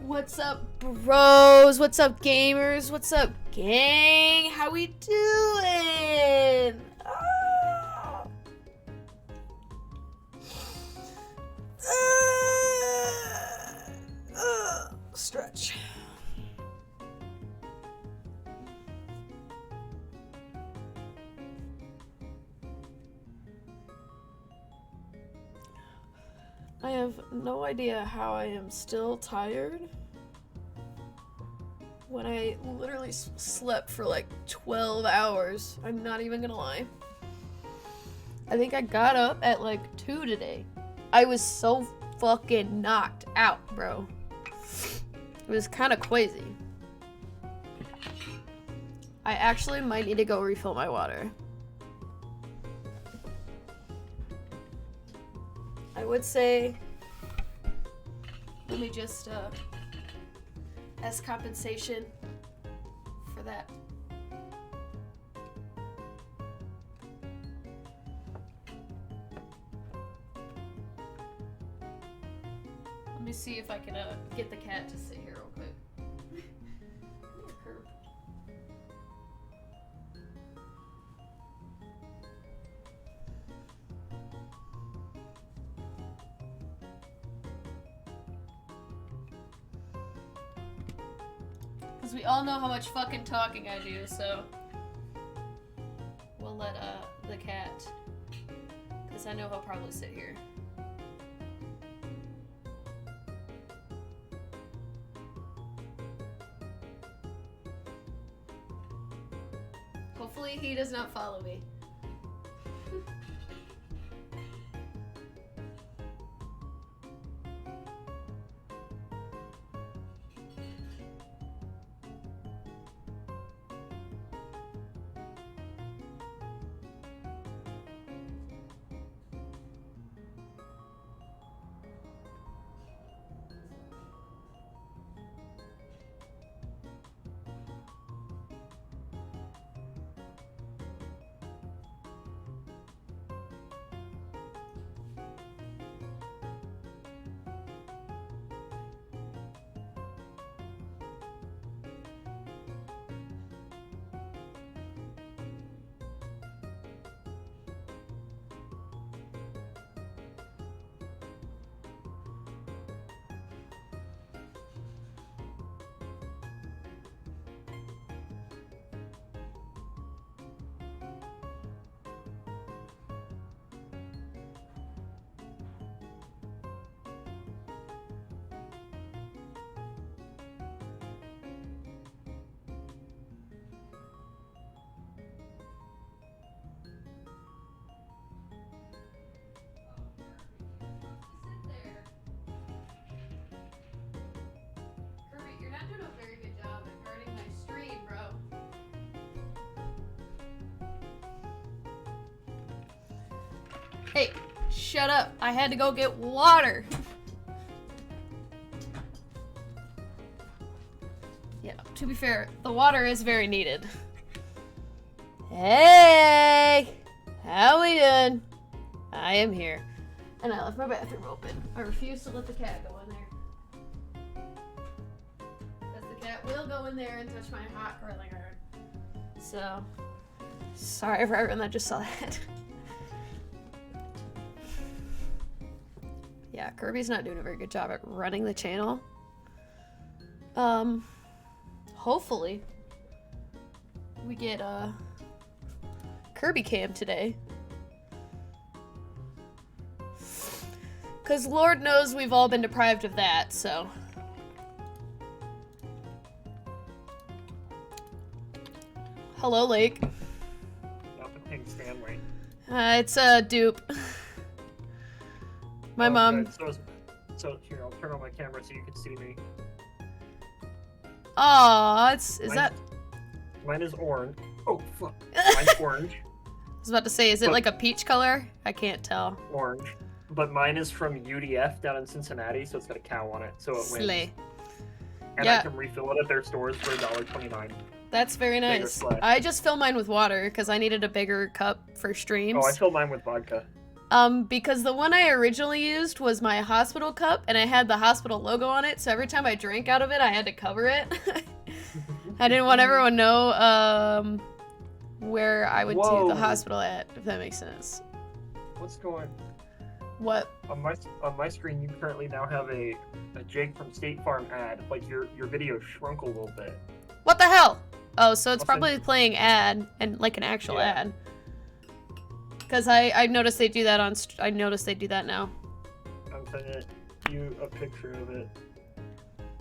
What's up, bros? What's up, gamers? What's up, gang? How we doing? Ah. Stretch. I have no idea how I am still tired when I literally slept for like 12 hours. I'm not even gonna lie. I think I got up at like 2 today. I was so fucking knocked out, bro. It was kind of crazy. I actually might need to go refill my water. I would say, let me just, as compensation for that. Let me see if I can, get the cat to sit here real quick. Come here, Curb. Because we all know how much fucking talking I do, so we'll let the cat, because I know he'll probably sit here. Hopefully he does not follow me. Hey, shut up. I had to go get water. Yeah, to be fair, the water is very needed. Hey! How we doing? I am here. And I left my bathroom open. I refuse to let the cat go in there. Because the cat will go in there and touch my hot curling iron. So, sorry for everyone that just saw that. Yeah, Kirby's not doing a very good job at running the channel. Hopefully we get Kirby cam today. 'Cause Lord knows we've all been deprived of that, so. Hello, Lake. Nothing Stanley. It's a dupe. My mom. Good. So here, I'll turn on my camera so you can see me. Aw, is that? Mine is orange. Oh fuck. Mine's orange. I was about to say, is it like a peach color? I can't tell. Orange. But mine is from UDF down in Cincinnati, so it's got a cow on it, so it wins. Slay. And Yeah. I can refill it at their stores for $1.29. That's very Bigger nice. slay. I just fill mine with water because I needed a bigger cup for streams. Oh, I fill mine with vodka. Because the one I originally used was my hospital cup, and I had the hospital logo on it, so every time I drank out of it, I had to cover it. I didn't want everyone to know, where I went to the hospital at, if that makes sense. What's going? What? On my screen, you currently now have a Jake from State Farm ad. Like your video shrunk a little bit. What the hell? Oh, so it's probably playing ad and like an actual ad. Because I noticed they do that on. I noticed they do that now. I'm sending you a picture of it.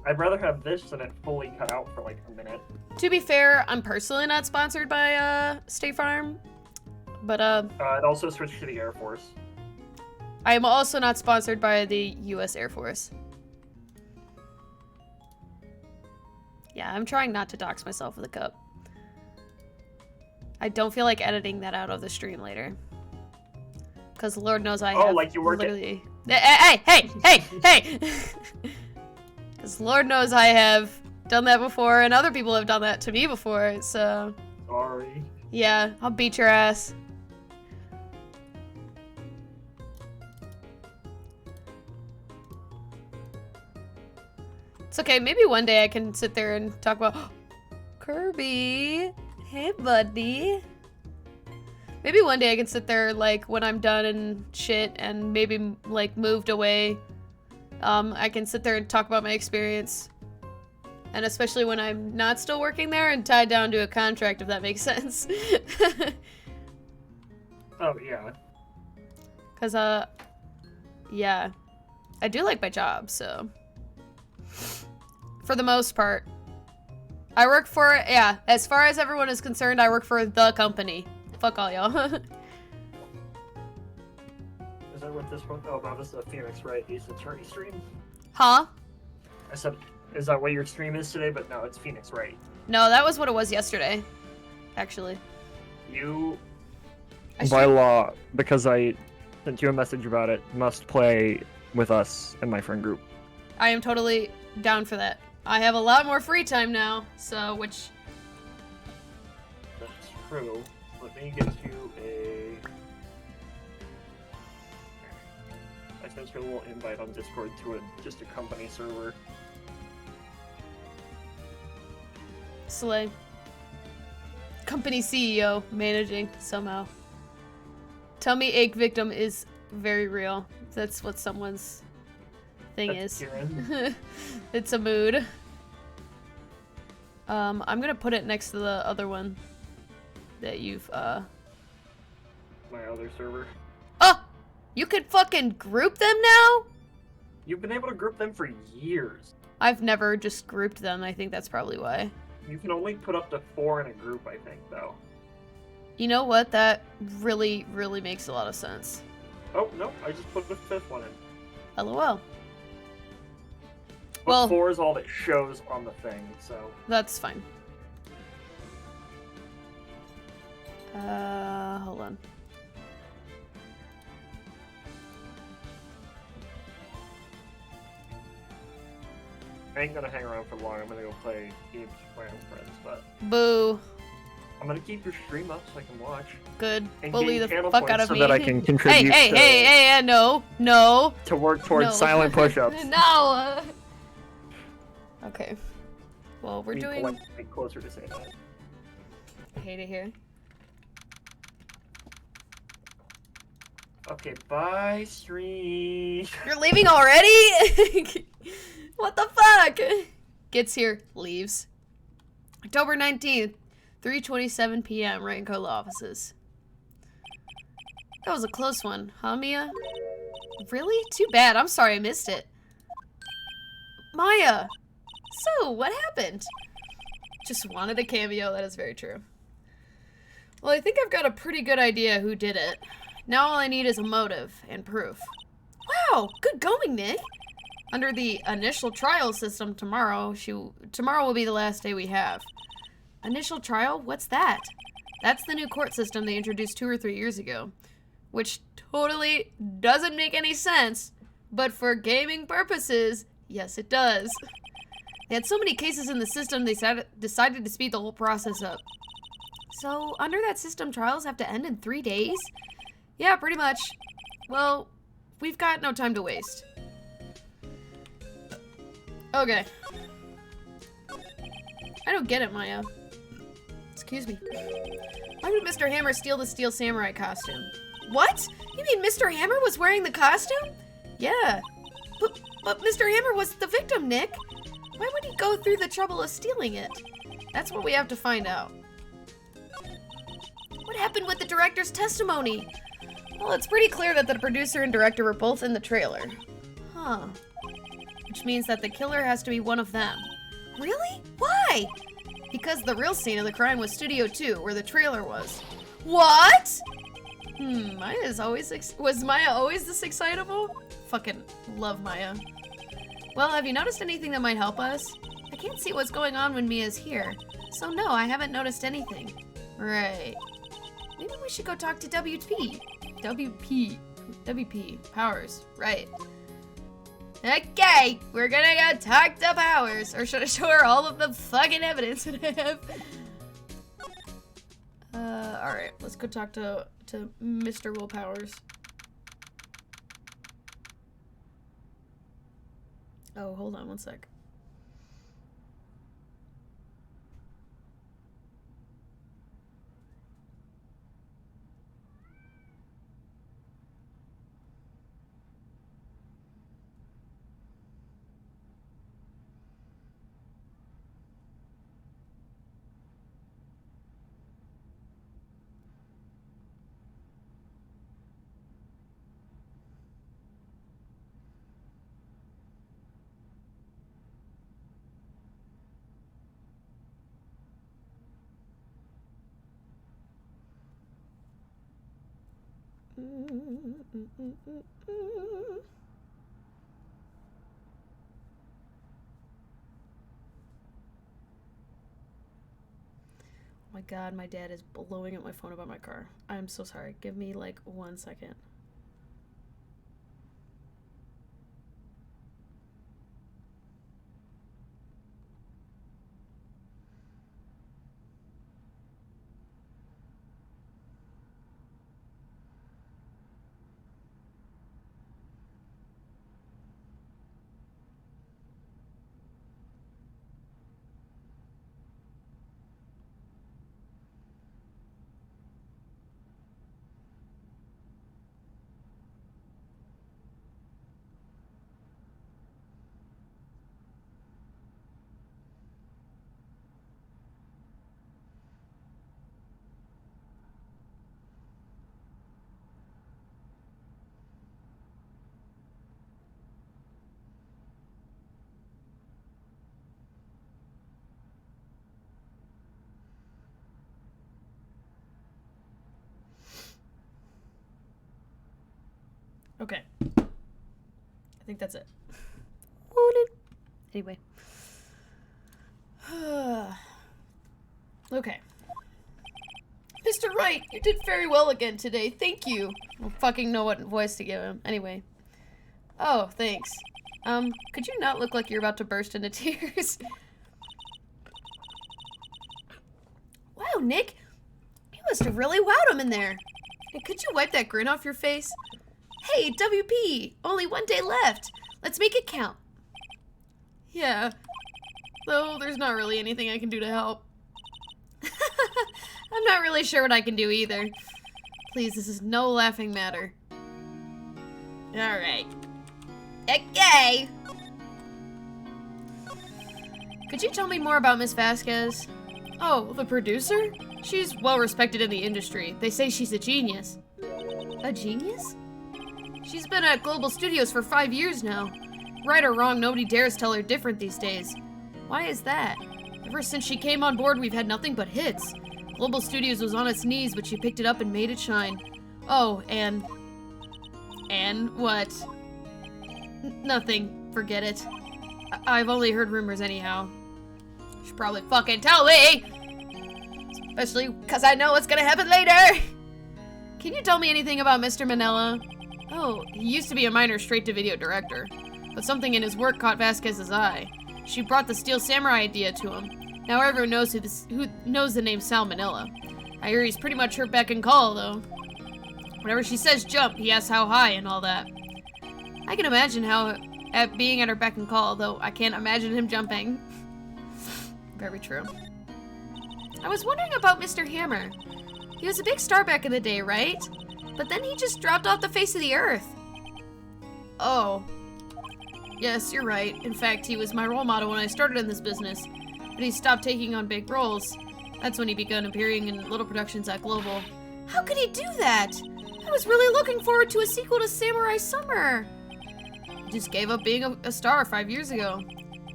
I'd rather have this than it fully cut out for like a minute. To be fair, I'm personally not sponsored by State Farm, but it also switched to the Air Force. I am also not sponsored by the U.S. Air Force. Yeah, I'm trying not to dox myself with a cup. I don't feel like editing that out of the stream later. Because Lord knows I have like you work literally... Hey! Because Lord knows I have done that before, and other people have done that to me before, so... Sorry. Yeah, I'll beat your ass. It's okay, maybe one day I can sit there and talk about... Kirby! Hey, buddy! Maybe one day I can sit there, like, when I'm done and shit, and maybe, like, moved away. I can sit there and talk about my experience. And especially when I'm not still working there and tied down to a contract, if that makes sense. Oh, yeah. Because, yeah. I do like my job, so... For the most part. I work for, yeah, as far as everyone is concerned, I work for the company. Fuck all y'all. Is that what this one? Oh, no, this is a Phoenix Wright Ace Attorney stream. Huh? I said, is that what your stream is today? But no, it's Phoenix Wright. No, that was what it was yesterday. Actually. You, by law, because I sent you a message about it, must play with us and my friend group. I am totally down for that. I have a lot more free time now, so, which... That's true. Let me get you a... I sent you a little invite on Discord to just a company server. Slay. Company CEO managing somehow. Tell me ache victim is very real. That's what someone's thing is. It's a mood. I'm gonna put it next to the other one that you've My other server. Oh! You could fucking group them now? You've been able to group them for years. I've never just grouped them. I think that's probably why. You can only put up to 4 in a group, I think, though. You know what? That really, really makes a lot of sense. Oh, no, I just put the 5th one in. LOL. But Well, 4 is all that shows on the thing, so... That's fine. Hold on. I ain't gonna hang around for long. I'm gonna go play games with my own friends, but... Boo. I'm gonna keep your stream up so I can watch. Good. And Bully gain the channel fuck points out of so me. that I can contribute hey, no. to work towards No. silent push-ups. No! Okay. Well, we're doing... Be closer to say that. I hate it here. Okay, bye, stream. You're leaving already? What the fuck? Gets here, leaves. October 19th, 3:27 p.m. Wright & Co. offices. That was a close one, huh, Mia? Really? Too bad. I'm sorry I missed it. Maya! So, what happened? Just wanted a cameo, that is very true. Well, I think I've got a pretty good idea who did it. Now all I need is a motive and proof. Wow, good going, Nick! Under the initial trial system tomorrow will be the last day we have. Initial trial? What's that? That's the new court system they introduced 2 or 3 years ago. Which totally doesn't make any sense, but for gaming purposes, yes it does. They had so many cases in the system they decided to speed the whole process up. So, under that system, trials have to end in 3 days? Yeah, pretty much. Well, we've got no time to waste. Okay. I don't get it, Maya. Excuse me. Why would Mr. Hammer steal the Steel Samurai costume? What? You mean Mr. Hammer was wearing the costume? Yeah. But Mr. Hammer was the victim, Nick. Why would he go through the trouble of stealing it? That's what we have to find out. What happened with the director's testimony? Well, it's pretty clear that the producer and director were both in the trailer. Huh. Which means that the killer has to be one of them. Really? Why? Because the real scene of the crime was Studio 2, where the trailer was. What? Was Maya always this excitable? Fucking love Maya. Well, have you noticed anything that might help us? I can't see what's going on when Mia's here. So no, I haven't noticed anything. Right. Maybe we should go talk to WP. WP. Powers. Right. Okay, we're gonna go talk to Powers. Or should I show her all of the fucking evidence that I have? Alright, let's go talk to Mr. Will Powers. Oh, hold on one sec. Oh my god, my dad is blowing up my phone about my car. I'm so sorry. Give me like 1 second. Okay. I think that's it. Anyway. Okay. Mr. Wright, you did very well again today. Thank you. I don't fucking know what voice to give him. Anyway. Oh, thanks. Could you not look like you're about to burst into tears? Wow, Nick. You must have really wowed him in there. Hey, could you wipe that grin off your face? Hey, WP! Only 1 day left! Let's make it count. Yeah. Though there's not really anything I can do to help. I'm not really sure what I can do either. Please, this is no laughing matter. Alright. Okay! Could you tell me more about Miss Vasquez? Oh, the producer? She's well respected in the industry. They say she's a genius. A genius? She's been at Global Studios for 5 years now. Right or wrong, nobody dares tell her different these days. Why is that? Ever since she came on board, we've had nothing but hits. Global Studios was on its knees, but she picked it up and made it shine. Oh, and what? Nothing. Forget it. I've only heard rumors anyhow. You should probably fucking tell me! Especially because I know what's gonna happen later! Can you tell me anything about Mr. Manella? Oh, he used to be a minor straight-to-video director, but something in his work caught Vasquez's eye. She brought the Steel Samurai idea to him. Now everyone knows who knows the name Sal Manila. I hear he's pretty much her beck and call, though. Whenever she says jump, he asks how high and all that. I can imagine how at being at her beck and call, though I can't imagine him jumping. Very true. I was wondering about Mr. Hammer. He was a big star back in the day, right? But then he just dropped off the face of the earth. Oh. Yes, you're right. In fact, he was my role model when I started in this business. But he stopped taking on big roles. That's when he began appearing in little productions at Global. How could he do that? I was really looking forward to a sequel to Samurai Summer. He just gave up being a star 5 years ago.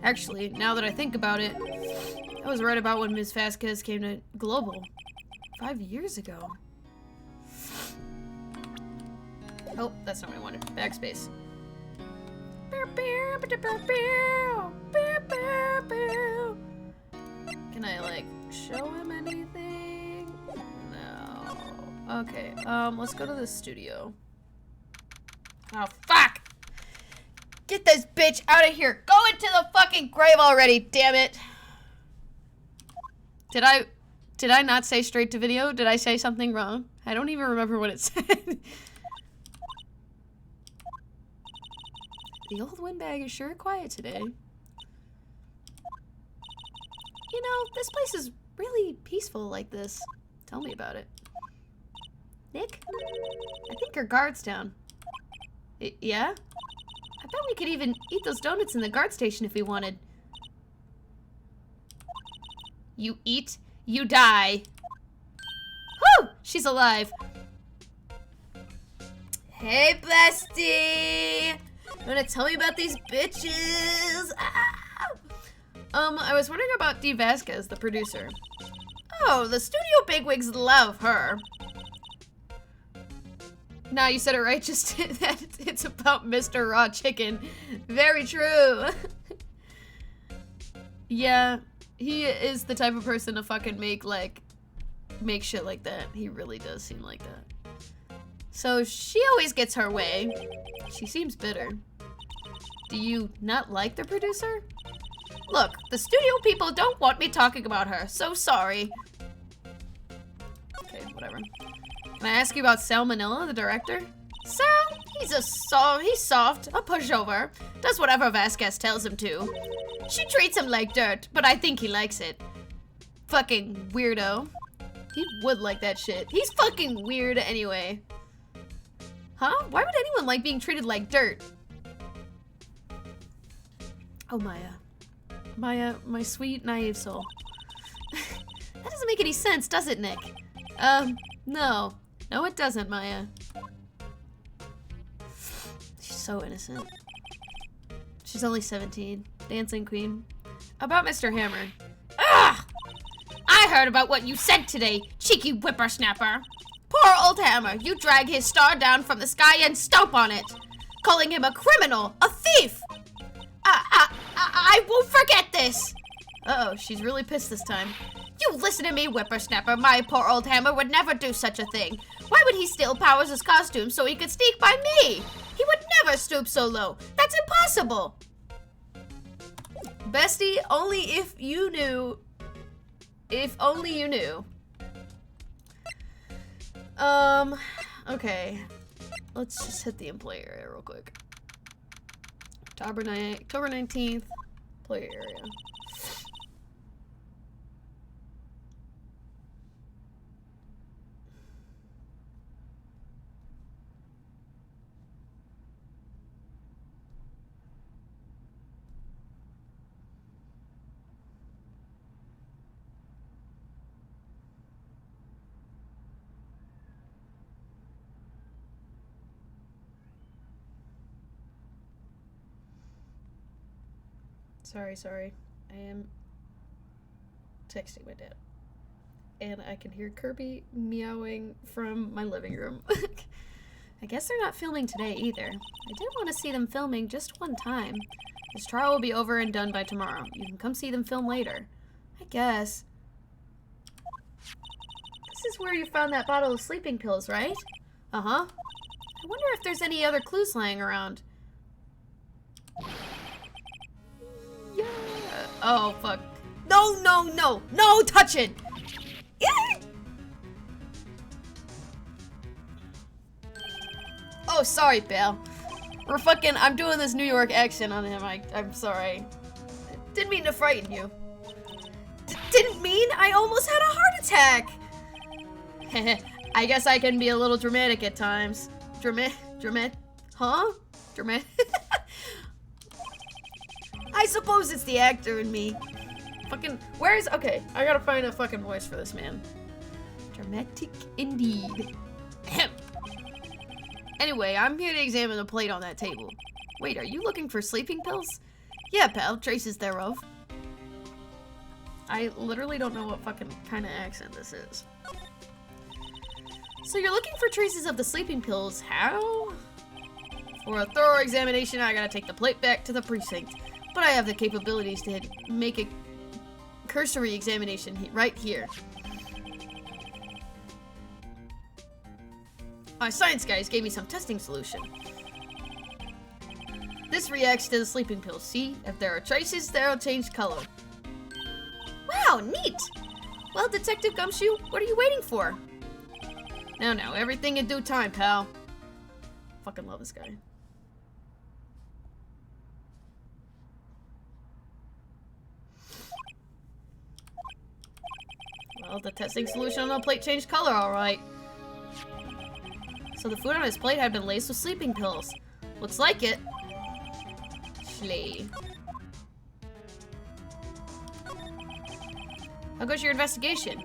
Actually, now that I think about it, I was right about when Ms. Vasquez came to Global. 5 years ago. Oh, that's not what I wanted. Backspace. Can I, like, show him anything? No. Okay, let's go to the studio. Oh, fuck! Get this bitch out of here! Go into the fucking grave already, damn it! Did I not say straight to video? Did I say something wrong? I don't even remember what it said. The old windbag is sure quiet today. You know, this place is really peaceful like this. Tell me about it. Nick? I think our guard's down. Yeah? I bet we could even eat those donuts in the guard station if we wanted. You eat, you die. Whew! She's alive. Hey, bestie! You wanna tell me about these bitches? Ah! I was wondering about Dee Vasquez, the producer. Oh, the studio bigwigs love her. Nah, you said it right, just that it's about Mr. Raw Chicken. Very true. Yeah, he is the type of person to fucking make shit like that. He really does seem like that. So she always gets her way. She seems bitter. Do you not like the producer? Look, the studio people don't want me talking about her, so sorry. Okay, whatever. Can I ask you about Sal Manila, the director? Sal? He's soft, a pushover. Does whatever Vasquez tells him to. She treats him like dirt, but I think he likes it. Fucking weirdo. He would like that shit. He's fucking weird anyway. Huh? Why would anyone like being treated like dirt? Oh, Maya. Maya, my sweet, naive soul. That doesn't make any sense, does it, Nick? No. No, it doesn't, Maya. She's so innocent. She's only 17. Dancing queen. About Mr. Hammer. Ugh! I heard about what you said today, cheeky whippersnapper. Poor old Hammer, you drag his star down from the sky and stomp on it. Calling him a criminal, a thief. I won't forget this. Uh-oh, she's really pissed this time. You listen to me, whippersnapper. My poor old Hammer would never do such a thing. Why would he steal Powers' costume so he could sneak by me? He would never stoop so low. That's impossible. Bestie, only if you knew. If only you knew. Okay. Let's just hit the employee area real quick. October 19th, employee area. Sorry. I am texting my dad. And I can hear Kirby meowing from my living room. I guess they're not filming today either. I did want to see them filming just one time. This trial will be over and done by tomorrow. You can come see them film later. I guess. This is where you found that bottle of sleeping pills, right? Uh-huh. I wonder if there's any other clues lying around. Yeah. Oh, fuck. No, touch it! Yeah. Oh, sorry, pal. I'm doing this New York accent on him. I'm sorry. Didn't mean to frighten you. Didn't mean? I almost had a heart attack. I guess I can be a little dramatic at times. Dramatic? I suppose it's the actor in me. Okay, I gotta find a fucking voice for this man. Dramatic indeed. Anyway, I'm here to examine the plate on that table. Wait, are you looking for sleeping pills? Yeah, pal, traces thereof. I literally don't know what fucking kind of accent this is. So you're looking for traces of the sleeping pills. How? For a thorough examination, I gotta take the plate back to the precinct. But I have the capabilities to make a cursory examination right here. Our science guys gave me some testing solution. This reacts to the sleeping pills. See? If there are traces, they'll change color. Wow, neat! Well, Detective Gumshoe, what are you waiting for? No, everything in due time, pal. Fucking love this guy. Well, the testing solution on the plate changed color, alright. So the food on his plate had been laced with sleeping pills. Looks like it. Schley. How goes your investigation?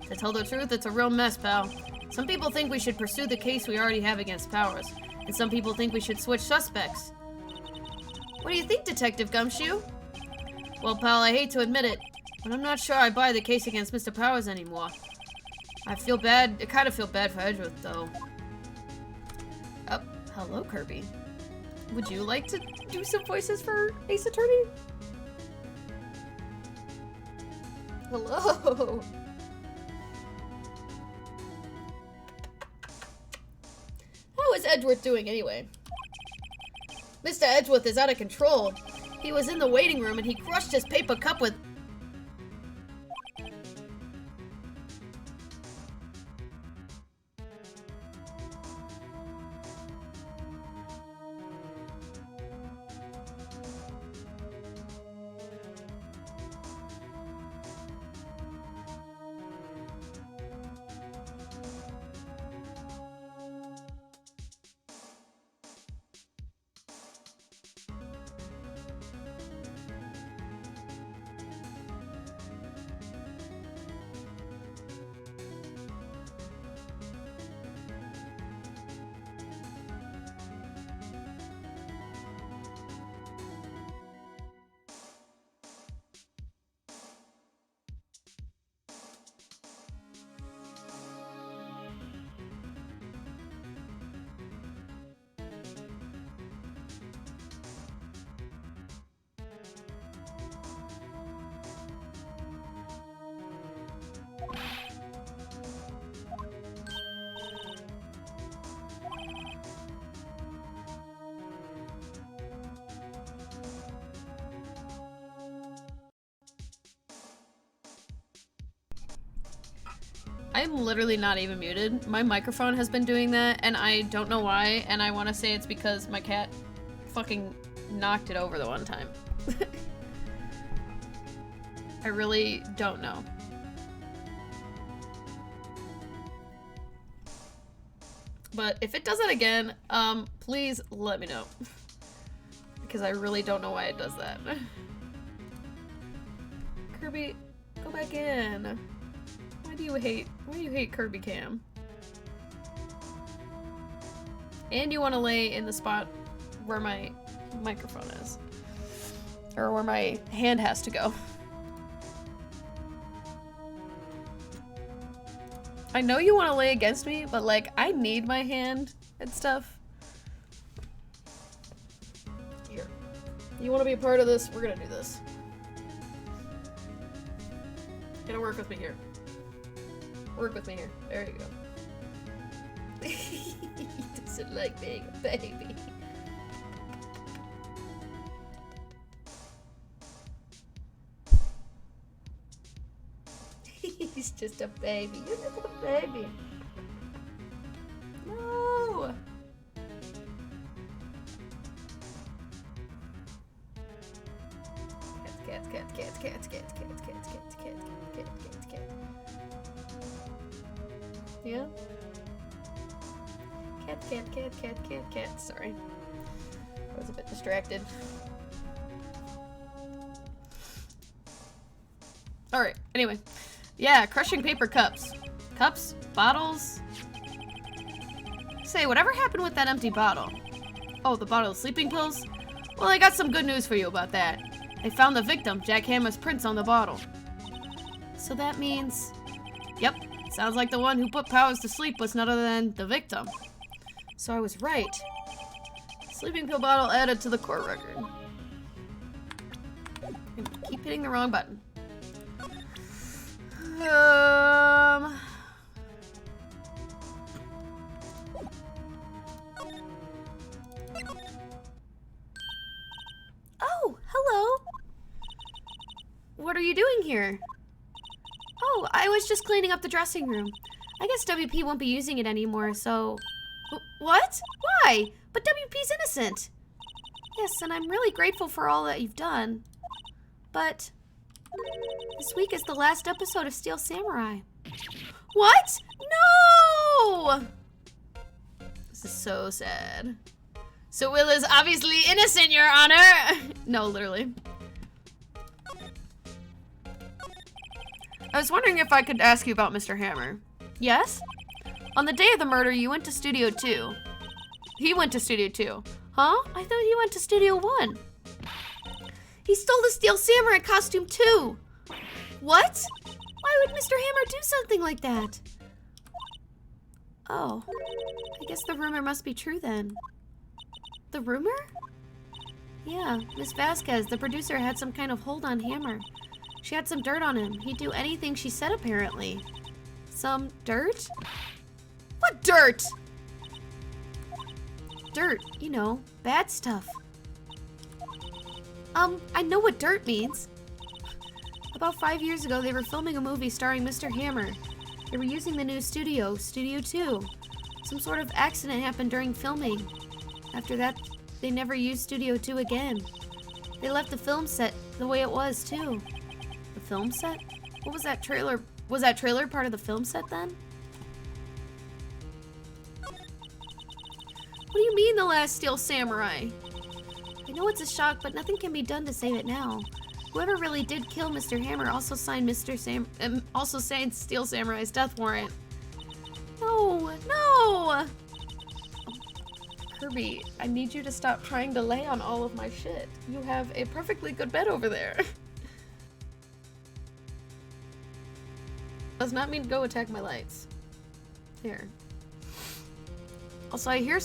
To tell the truth, it's a real mess, pal. Some people think we should pursue the case we already have against Powers, and some people think we should switch suspects. What do you think, Detective Gumshoe? Well, pal, I hate to admit it, but I'm not sure I buy the case against Mr. Powers anymore. I kind of feel bad for Edgeworth, though. Oh, hello, Kirby. Would you like to do some voices for Ace Attorney? Hello. How is Edgeworth doing anyway? Mr. Edgeworth is out of control. He was in the waiting room and he crushed his paper cup with... I'm literally not even muted. My microphone has been doing that, and I don't know why, and I want to say it's because my cat fucking knocked it over the one time. I really don't know. But if it does that again, please let me know. Because I really don't know why it does that. Kirby, go back in. Why do you hate Kirby Cam? And you want to lay in the spot where my microphone is. Or where my hand has to go. I know you want to lay against me, but like, I need my hand and stuff. Here. You want to be a part of this? We're gonna do this. Gonna work with me here. Work with me here. There you go. He doesn't like being a baby. He's just a baby. You're just a baby. No. Yeah? Cat. Sorry. I was a bit distracted. Alright, anyway. Yeah, crushing paper cups. Cups? Bottles? Say, whatever happened with that empty bottle? Oh, the bottle of sleeping pills? Well, I got some good news for you about that. They found the victim, Jack Hammer's prints on the bottle. So that means... Yep, sounds like the one who put Powers to sleep was none other than the victim. So I was right. Sleeping pill bottle added to the court record. I keep hitting the wrong button. Oh, hello. What are you doing here? Oh, I was just cleaning up the dressing room. I guess WP won't be using it anymore, so... What? Why? But WP's innocent. Yes, and I'm really grateful for all that you've done. But... this week is the last episode of Steel Samurai. What? No! This is so sad. So Will is obviously innocent, Your Honor! No, literally. I was wondering if I could ask you about Mr. Hammer. Yes? On the day of the murder, you went to Studio 2. He went to Studio 2. Huh? I thought he went to Studio 1. He stole the Steel Samurai costume too! What? Why would Mr. Hammer do something like that? Oh. I guess the rumor must be true then. The rumor? Yeah, Miss Vasquez, the producer, had some kind of hold on Hammer. She had some dirt on him. He'd do anything she said, apparently. Some dirt? What dirt? Dirt, you know, bad stuff. I know what dirt means. About 5 years ago, they were filming a movie starring Mr. Hammer. They were using the new studio, Studio 2. Some sort of accident happened during filming. After that, they never used Studio 2 again. They left the film set the way it was, too. The film set? What was that trailer? Was that trailer part of the film set then? What do you mean, the last Steel Samurai? I know it's a shock, but nothing can be done to save it now. Whoever really did kill Mr. Hammer also signed Steel Samurai's death warrant. No, no! Kirby, I need you to stop trying to lay on all of my shit. You have a perfectly good bed over there. Does not mean to go attack my lights. Here. Also, I hear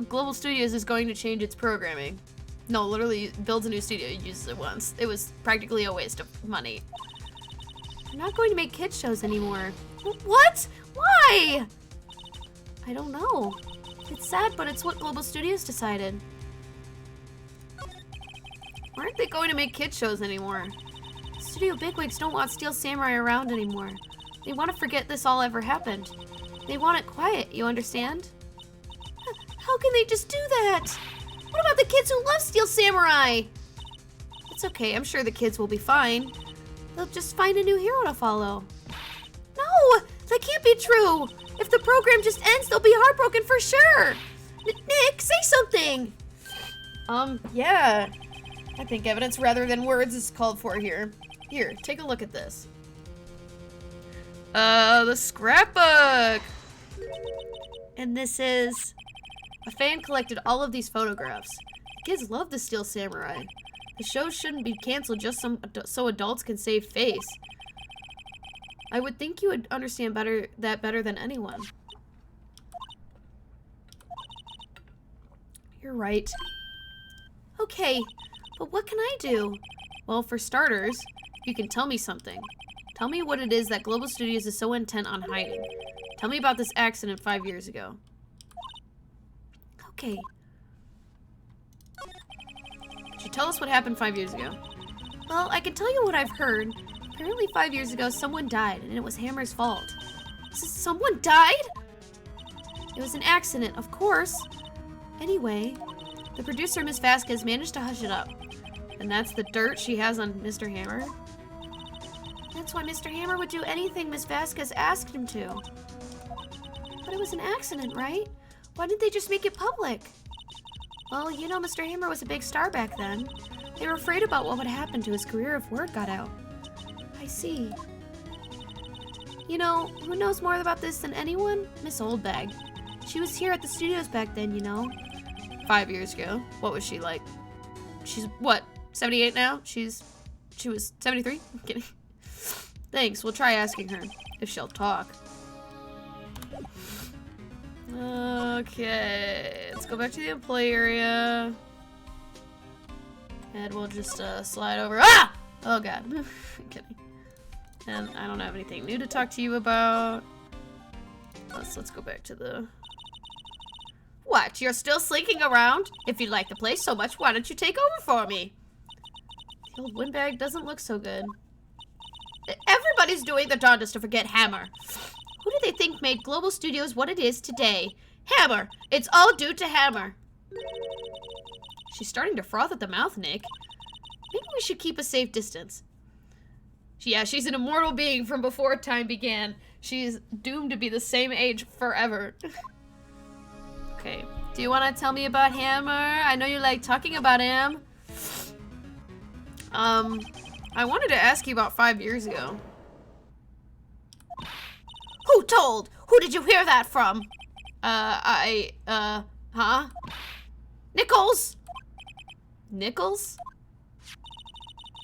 Global Studios is going to change its programming. No, literally builds a new studio, uses it once. It was practically a waste of money. I'm not going to make kids shows anymore. What? Why? I don't know. It's sad, but it's what Global Studios decided. Why aren't they going to make kids shows anymore? Studio bigwigs don't want Steel Samurai around anymore. They want to forget this all ever happened. They want it quiet, you understand? How can they just do that? What about the kids who love Steel Samurai? It's okay, I'm sure the kids will be fine. They'll just find a new hero to follow. No, that can't be true. If the program just ends, they'll be heartbroken for sure. Nick, say something. Yeah. I think evidence rather than words is called for here. Here, take a look at this. The scrapbook. And this is... A fan collected all of these photographs. Kids love the Steel Samurai. The show shouldn't be canceled just so adults can save face. I would think you would understand better than anyone. You're right. Okay, but what can I do? Well, for starters, you can tell me something. Tell me what it is that Global Studios is so intent on hiding. Tell me about this accident 5 years ago. Okay. Could you tell us what happened 5 years ago? Well, I can tell you what I've heard. Apparently 5 years ago, someone died, and it was Hammer's fault. Someone died? It was an accident, of course. Anyway, the producer, Miss Vasquez, managed to hush it up. And that's the dirt she has on Mr. Hammer? That's why Mr. Hammer would do anything Miss Vasquez asked him to. But it was an accident, right? Why didn't they just make it public? Well, you know Mr. Hammer was a big star back then. They were afraid about what would happen to his career if word got out. I see. You know, who knows more about this than anyone? Miss Oldbag. She was here at the studios back then, you know. 5 years ago. What was she like? She's, what, 78 now? She was 73? I'm kidding. Thanks, we'll try asking her. If she'll talk. Okay, let's go back to the employee area. And we'll just slide over. Ah! Oh god. I'm kidding. And I don't have anything new to talk to you about. Let's go back to the... What? You're still slinking around? If you like the place so much, why don't you take over for me? The old windbag doesn't look so good. Everybody's doing their darndest to forget Hammer. Who do they think made Global Studios what it is today? Hammer! It's all due to Hammer. She's starting to froth at the mouth, Nick. Maybe we should keep a safe distance. Yeah, she's an immortal being from before time began. She's doomed to be the same age forever. Okay. Do you want to tell me about Hammer? I know you like talking about him. I wanted to ask you about 5 years ago. Who told? Who did you hear that from? Huh? Nichols? Nichols?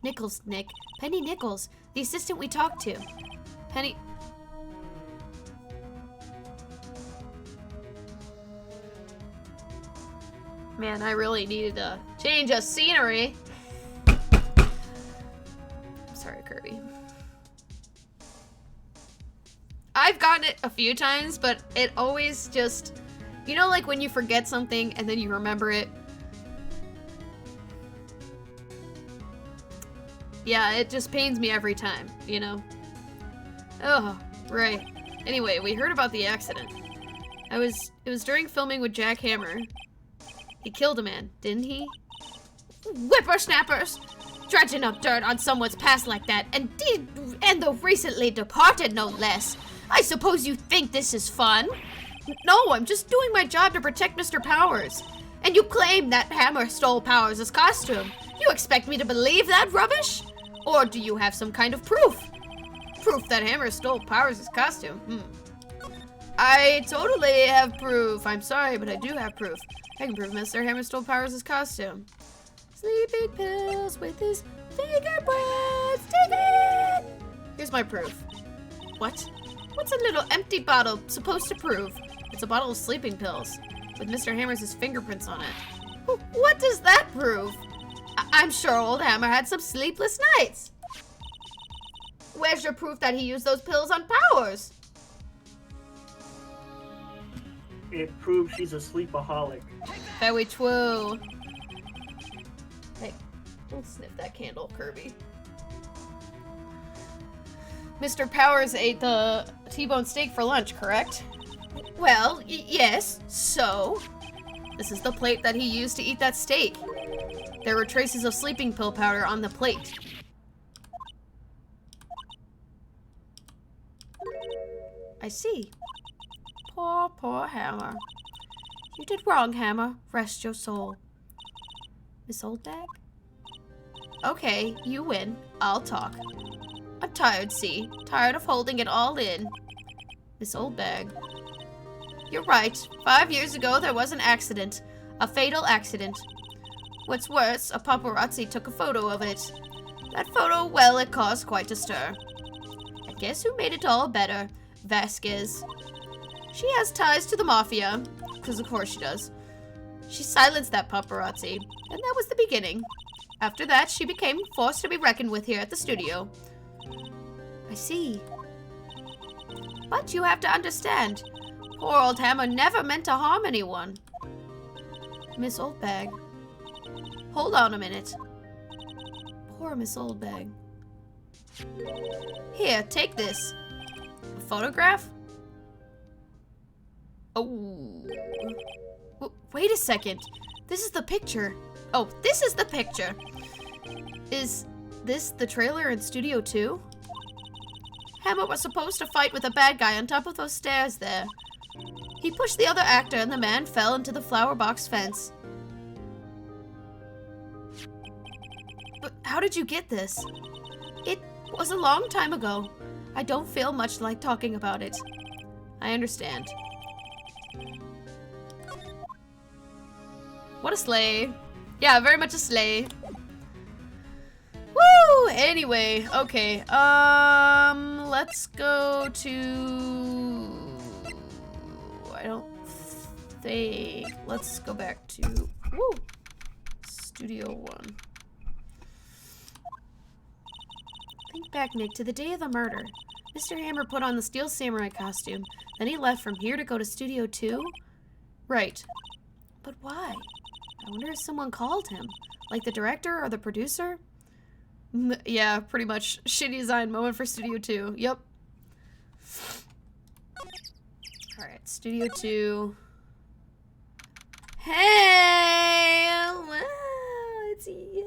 Nichols, Nick. Penny Nichols, the assistant we talked to. Penny... Man, I really needed a change of scenery. Sorry, Kirby. I've gotten it a few times, but it always just... You know, like when you forget something and then you remember it? Yeah, it just pains me every time, you know? Oh, right. Anyway, we heard about the accident. It was during filming with Jack Hammer. He killed a man, didn't he? Whippersnappers! Dredging up dirt on someone's past like that, and the recently departed, no less. I suppose you think this is fun? No, I'm just doing my job to protect Mr. Powers. And you claim that Hammer stole Powers' costume. You expect me to believe that rubbish? Or do you have some kind of proof? Proof that Hammer stole Powers' costume? I totally have proof. I'm sorry, but I do have proof. I can prove Mr. Hammer stole Powers' costume. Sleeping pills with his fingerprints. Take it! Here's my proof. What? What's a little empty bottle supposed to prove? It's a bottle of sleeping pills with Mr. Hammer's fingerprints on it. What does that prove? I'm sure old Hammer had some sleepless nights. Where's your proof that he used those pills on Powers? It proves she's a sleepaholic. Very true. Hey, don't sniff that candle, Kirby. Mr. Powers ate the T-bone steak for lunch, correct? Well, yes, so? This is the plate that he used to eat that steak. There were traces of sleeping pill powder on the plate. I see. Poor, poor Hammer. You did wrong, Hammer. Rest your soul. Miss Oldbag? Okay, you win. I'll talk. I'm tired, see? Tired of holding it all in. Miss Oldbag. You're right. 5 years ago, there was an accident. A fatal accident. What's worse, a paparazzi took a photo of it. That photo, well, it caused quite a stir. And guess who made it all better? Vasquez. She has ties to the mafia, because of course she does. She silenced that paparazzi, and that was the beginning. After that, she became forced to be reckoned with here at the studio. I see. But you have to understand, poor old Hammer never meant to harm anyone. Miss Oldbag. Hold on a minute. Poor Miss Oldbag. Here, take this. A photograph? Oh. Wait a second. This is the picture. Oh, this is the picture. Is this the trailer in Studio 2? Hammer was supposed to fight with a bad guy on top of those stairs there. He pushed the other actor and the man fell into the flower box fence. But how did you get this? It was a long time ago. I don't feel much like talking about it. I understand. What a sleigh. Yeah, very much a sleigh. Woo! Anyway, okay. Let's go to... I don't think... Let's go back to... Woo! Studio 1. Think back, Nick, to the day of the murder. Mr. Hammer put on the Steel Samurai costume. Then he left from here to go to Studio 2? Right. But why? I wonder if someone called him. Like the director or the producer? Yeah, pretty much. Shitty design moment for Studio 2. Yep. Alright, Studio 2. Hey! Wow, it's you!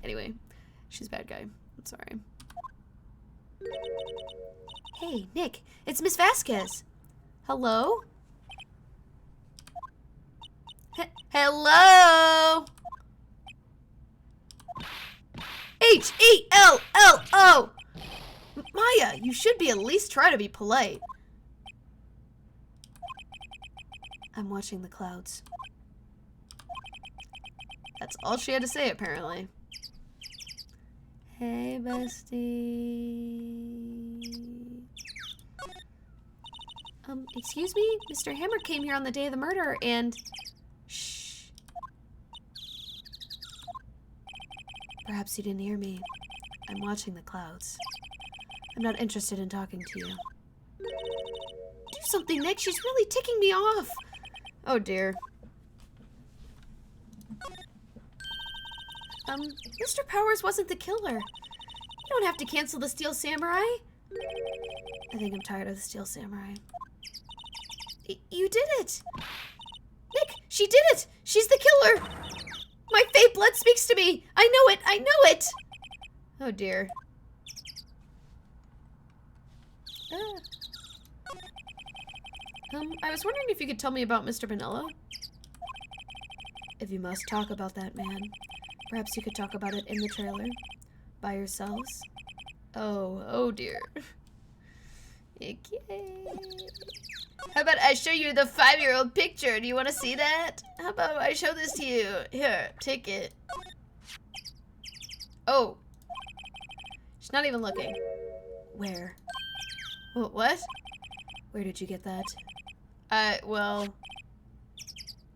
Anyway, she's a bad guy. I'm sorry. Hey, Nick, it's Miss Vasquez. Hello? Hello? H-E-L-L-O! Maya, you should be at least try to be polite. I'm watching the clouds. That's all she had to say, apparently. Hey, bestie. Excuse me? Mr. Hammer came here on the day of the murder and... Shh. Perhaps you didn't hear me. I'm watching the clouds. I'm not interested in talking to you. Do something, Nick. She's really ticking me off. Oh, dear. Mr. Powers wasn't the killer. You don't have to cancel the Steel Samurai. I think I'm tired of the Steel Samurai. You did it! Nick, she did it! She's the killer! My fate blood speaks to me! I know it! I know it! Oh dear. I was wondering if you could tell me about Mr. Vanilla? If you must talk about that man, perhaps you could talk about it in the trailer. By yourselves. Oh dear. Okay. How about I show you the 5-year-old picture? Do you want to see that? How about I show this to you? Here, take it. Oh. She's not even looking. Where? What? Where did you get that? Well...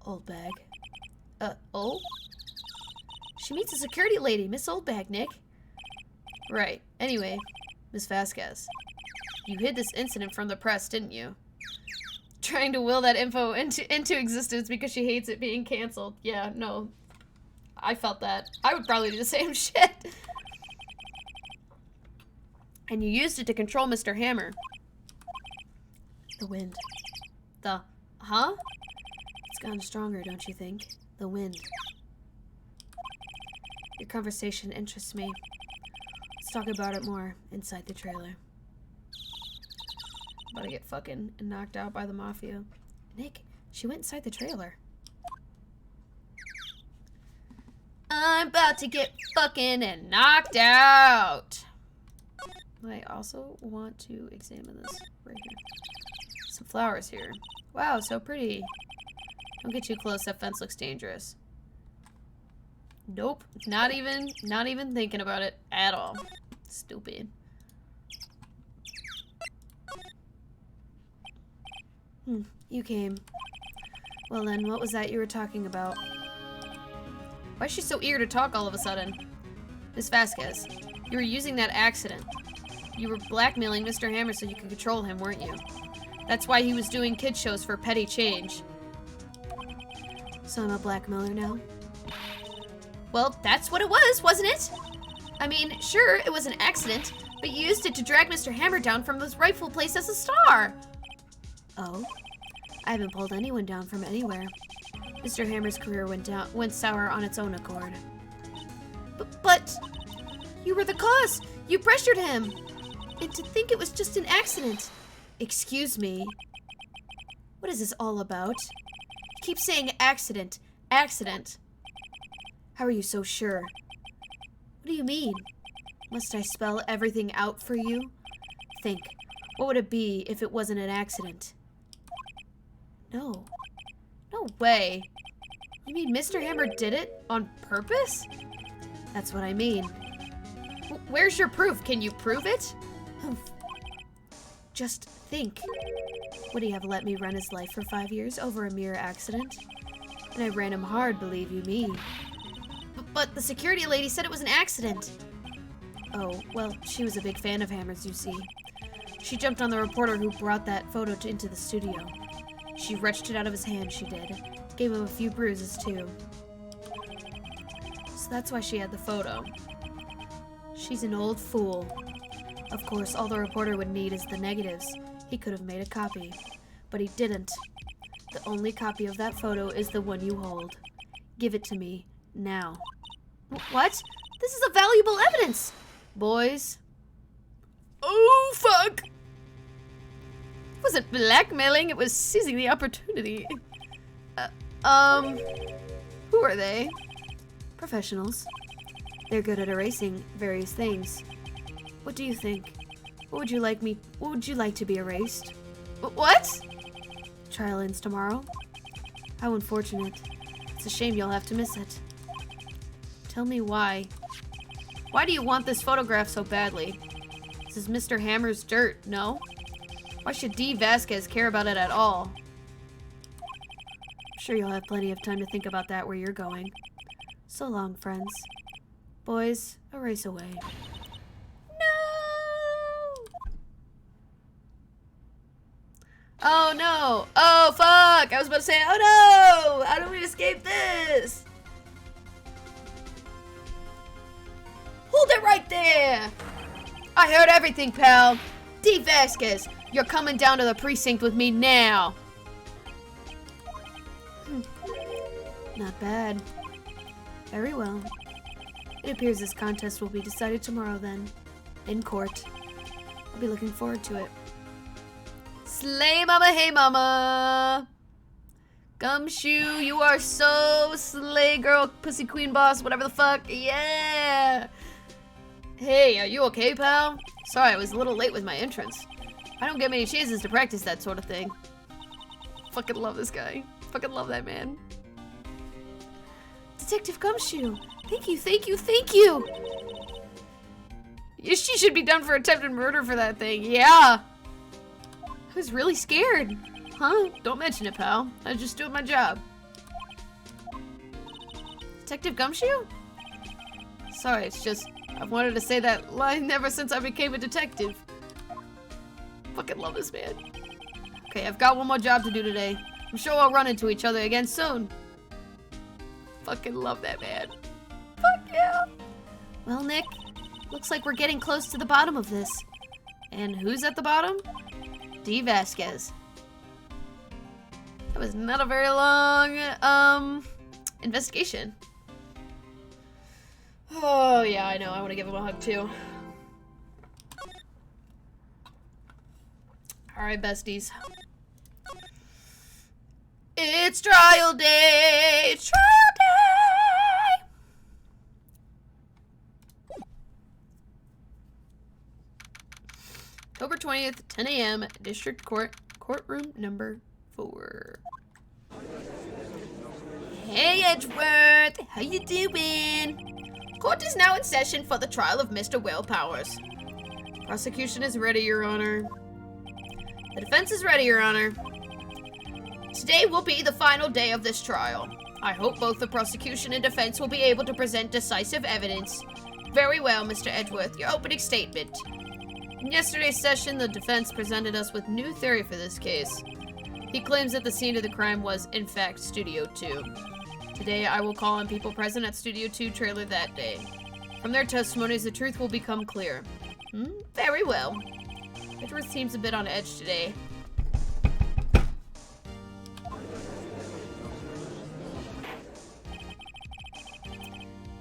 Old bag. Oh? She meets a security lady, Miss Oldbag, Nick. Right. Anyway, Miss Vasquez. You hid this incident from the press, didn't you? Trying to will that info into existence because she hates it being canceled. Yeah, no. I felt that. I would probably do the same shit. And you used it to control Mr. Hammer. The wind. The... Huh? It's gotten stronger, don't you think? The wind. Your conversation interests me. Let's talk about it more inside the trailer. About to get fucking knocked out by the mafia. Nick, she went inside the trailer. I'm about to get fucking and knocked out. I also want to examine this right here. Some flowers here. Wow, so pretty. Don't get too close, that fence looks dangerous. Nope, not even thinking about it at all. Stupid. You came. Well then, what was that you were talking about? Why is she so eager to talk all of a sudden? Miss Vasquez, you were using that accident. You were blackmailing Mr. Hammer so you could control him, weren't you? That's why he was doing kid shows for petty change. So I'm a blackmailer now? Well, that's what it was, wasn't it? I mean, sure, it was an accident, but you used it to drag Mr. Hammer down from his rightful place as a star. Oh? I haven't pulled anyone down from anywhere. Mr. Hammer's career went sour on its own accord. But you were the cause. You pressured him. And to think it was just an accident. Excuse me. What is this all about? You keep saying accident. Accident. How are you so sure? What do you mean? Must I spell everything out for you? Think. What would it be if it wasn't an accident? No. No way. You mean Mr. Hammer did it on purpose? That's what I mean. Where's your proof? Can you prove it? Just think. Would he have let me run his life for 5 years over a mere accident? And I ran him hard, believe you me. But the security lady said it was an accident. Oh, well, she was a big fan of Hammer's, you see. She jumped on the reporter who brought that photo into the studio. She wrenched it out of his hand, she did. Gave him a few bruises, too. So that's why she had the photo. She's an old fool. Of course, all the reporter would need is the negatives. He could have made a copy. But he didn't. The only copy of that photo is the one you hold. Give it to me, now. What? This is a valuable evidence! Boys. Oh, fuck! It wasn't blackmailing, it was seizing the opportunity. Who are they? Professionals. They're good at erasing various things. What do you think? What would you like to be erased? What? Trial ends tomorrow. How unfortunate. It's a shame you'll have to miss it. Tell me why. Why do you want this photograph so badly? This is Mr. Hammer's dirt, no? Why should D. Vasquez care about it at all? I'm sure you'll have plenty of time to think about that where you're going. So long, friends. Boys, erase away. Oh no! Oh fuck! I was about to say, oh no! How do we escape this? Hold it right there! I heard everything, pal. D. Vasquez, you're coming down to the precinct with me now. Not bad. Very well. It appears this contest will be decided tomorrow then. In court. I'll be looking forward to it. Slay mama, hey mama! Gumshoe, you are so slay girl, pussy queen boss, whatever the fuck. Yeah! Hey, are you okay, pal? Sorry, I was a little late with my entrance. I don't get many chances to practice that sort of thing. Fucking love this guy. Fucking love that man. Detective Gumshoe, thank you, thank you, thank you! She should be done for attempted murder for that thing, yeah! I was really scared. Huh? Don't mention it, pal. I was just doing my job. Detective Gumshoe? Sorry, it's just, I've wanted to say that line ever since I became a detective. Fucking love this man. Okay, I've got one more job to do today. I'm sure we'll run into each other again soon. Fucking love that man. Fuck yeah. Well, Nick, looks like we're getting close to the bottom of this. And who's at the bottom? D. Vasquez. That was not a very long, investigation. Oh, yeah, I know. I want to give him a hug, too. Alright, besties. It's trial day! It's trial day! October 20th, 10 a.m., District Court, courtroom number 4. Hey, Edgeworth! How you doing? Court is now in session for the trial of Mr. Will Powers. Prosecution is ready, Your Honor. The defense is ready, Your Honor. Today will be the final day of this trial. I hope both the prosecution and defense will be able to present decisive evidence. Very well, Mr. Edgeworth, your opening statement. In yesterday's session, the defense presented us with new theory for this case. He claims that the scene of the crime was, in fact, Studio 2. Today, I will call on people present at Studio 2 trailer that day. From their testimonies, the truth will become clear. Very well. Edgeworth seems a bit on edge today.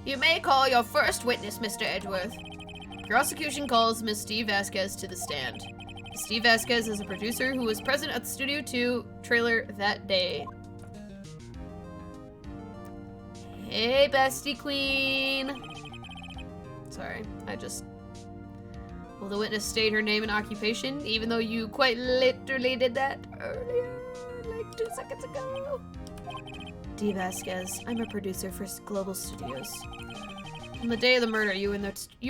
You may call your first witness, Mr. Edgeworth. Prosecution calls Miss Steve Vasquez to the stand. Steve Vasquez is a producer who was present at the Studio 2 trailer that day. Hey, bestie queen. Sorry, Will the witness state her name and occupation, even though you quite literally did that earlier, like 2 seconds ago? D. Vasquez. I'm a producer for Global Studios. On the day of the murder, you were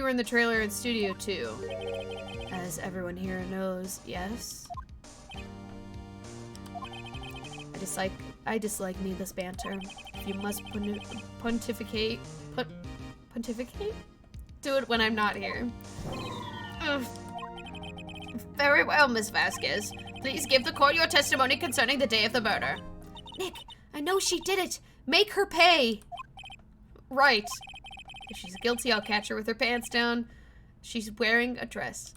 in the trailer in Studio 2. As everyone here knows, yes? I dislike needless banter. If you must pontificate? Do it when I'm not here. Ugh. Very well, Miss Vasquez. Please give the court your testimony concerning the day of the murder. Nick, I know she did it. Make her pay. Right. If she's guilty, I'll catch her with her pants down. She's wearing a dress.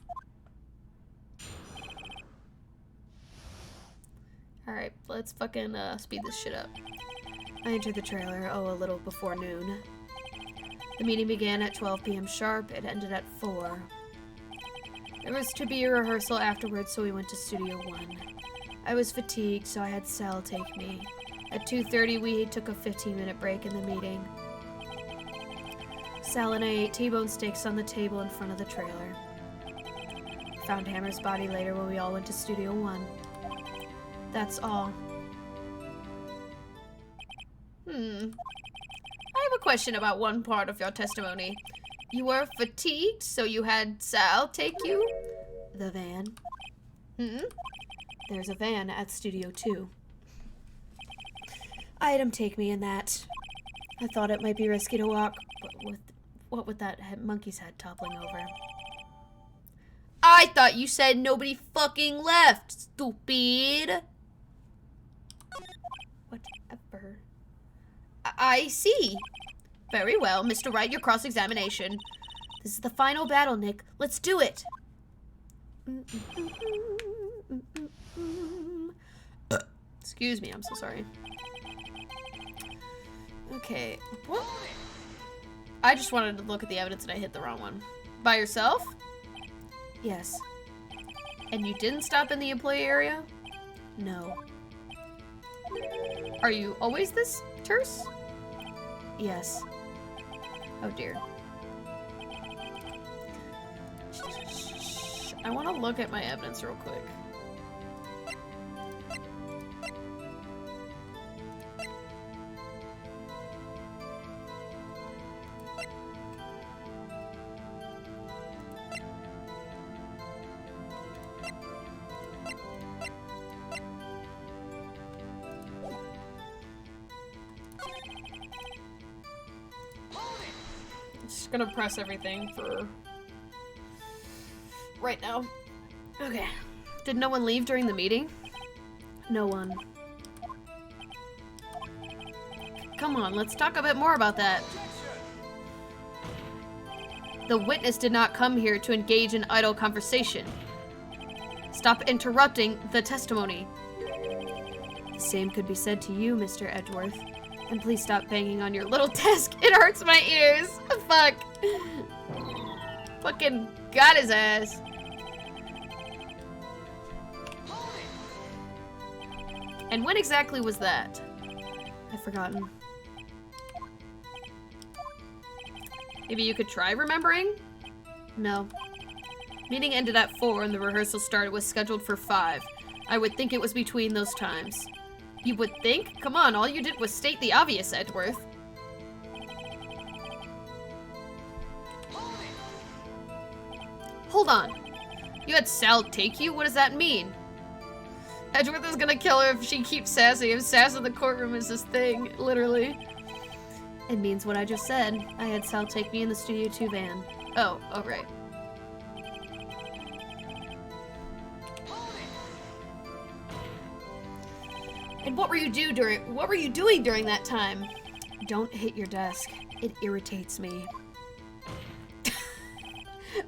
Alright, let's fucking speed this shit up. I entered the trailer, a little before noon. The meeting began at 12 p.m. sharp. It ended at 4. There was to be a rehearsal afterwards, so we went to Studio 1. I was fatigued, so I had Sal take me. At 2:30, we took a 15-minute break in the meeting. Sal and I ate T-bone steaks on the table in front of the trailer. Found Hammer's body later when we all went to Studio 1. That's all. I have a question about one part of your testimony. You were fatigued, so you had Sal take you? The van. There's a van at Studio 2. I had him take me in that. I thought it might be risky to walk, but what with that monkey's head toppling over? I thought you said nobody fucking left, stupid. Whatever. I see. Very well, Mr. Wright, your cross-examination. This is the final battle, Nick. Let's do it. Excuse me, I'm so sorry. Okay, what? I just wanted to look at the evidence and I hit the wrong one. By yourself? Yes. And you didn't stop in the employee area? No. Are you always this terse? Yes. Oh dear. I want to look at my evidence real quick. Gonna press everything for right now. Okay. Did no one leave during the meeting? No one. Come on, let's talk a bit more about that. The witness did not come here to engage in idle conversation. Stop interrupting the testimony. The same could be said to you, Mr. Edgeworth. And please stop banging on your little desk. It hurts my ears. Fuck. Fucking got his ass. And when exactly was that? I've forgotten. Maybe you could try remembering? No. Meeting ended at 4 and the rehearsal started was scheduled for 5. I would think it was between those times. You would think? Come on, all you did was state the obvious, Edgeworth. Hold on. You had Sal take you? What does that mean? Edgeworth is gonna kill her if she keeps sassy. If sass in the courtroom is his thing, literally. It means what I just said. I had Sal take me in the Studio 2 van. Oh, right. And what were you doing during that time? Don't hit your desk. It irritates me.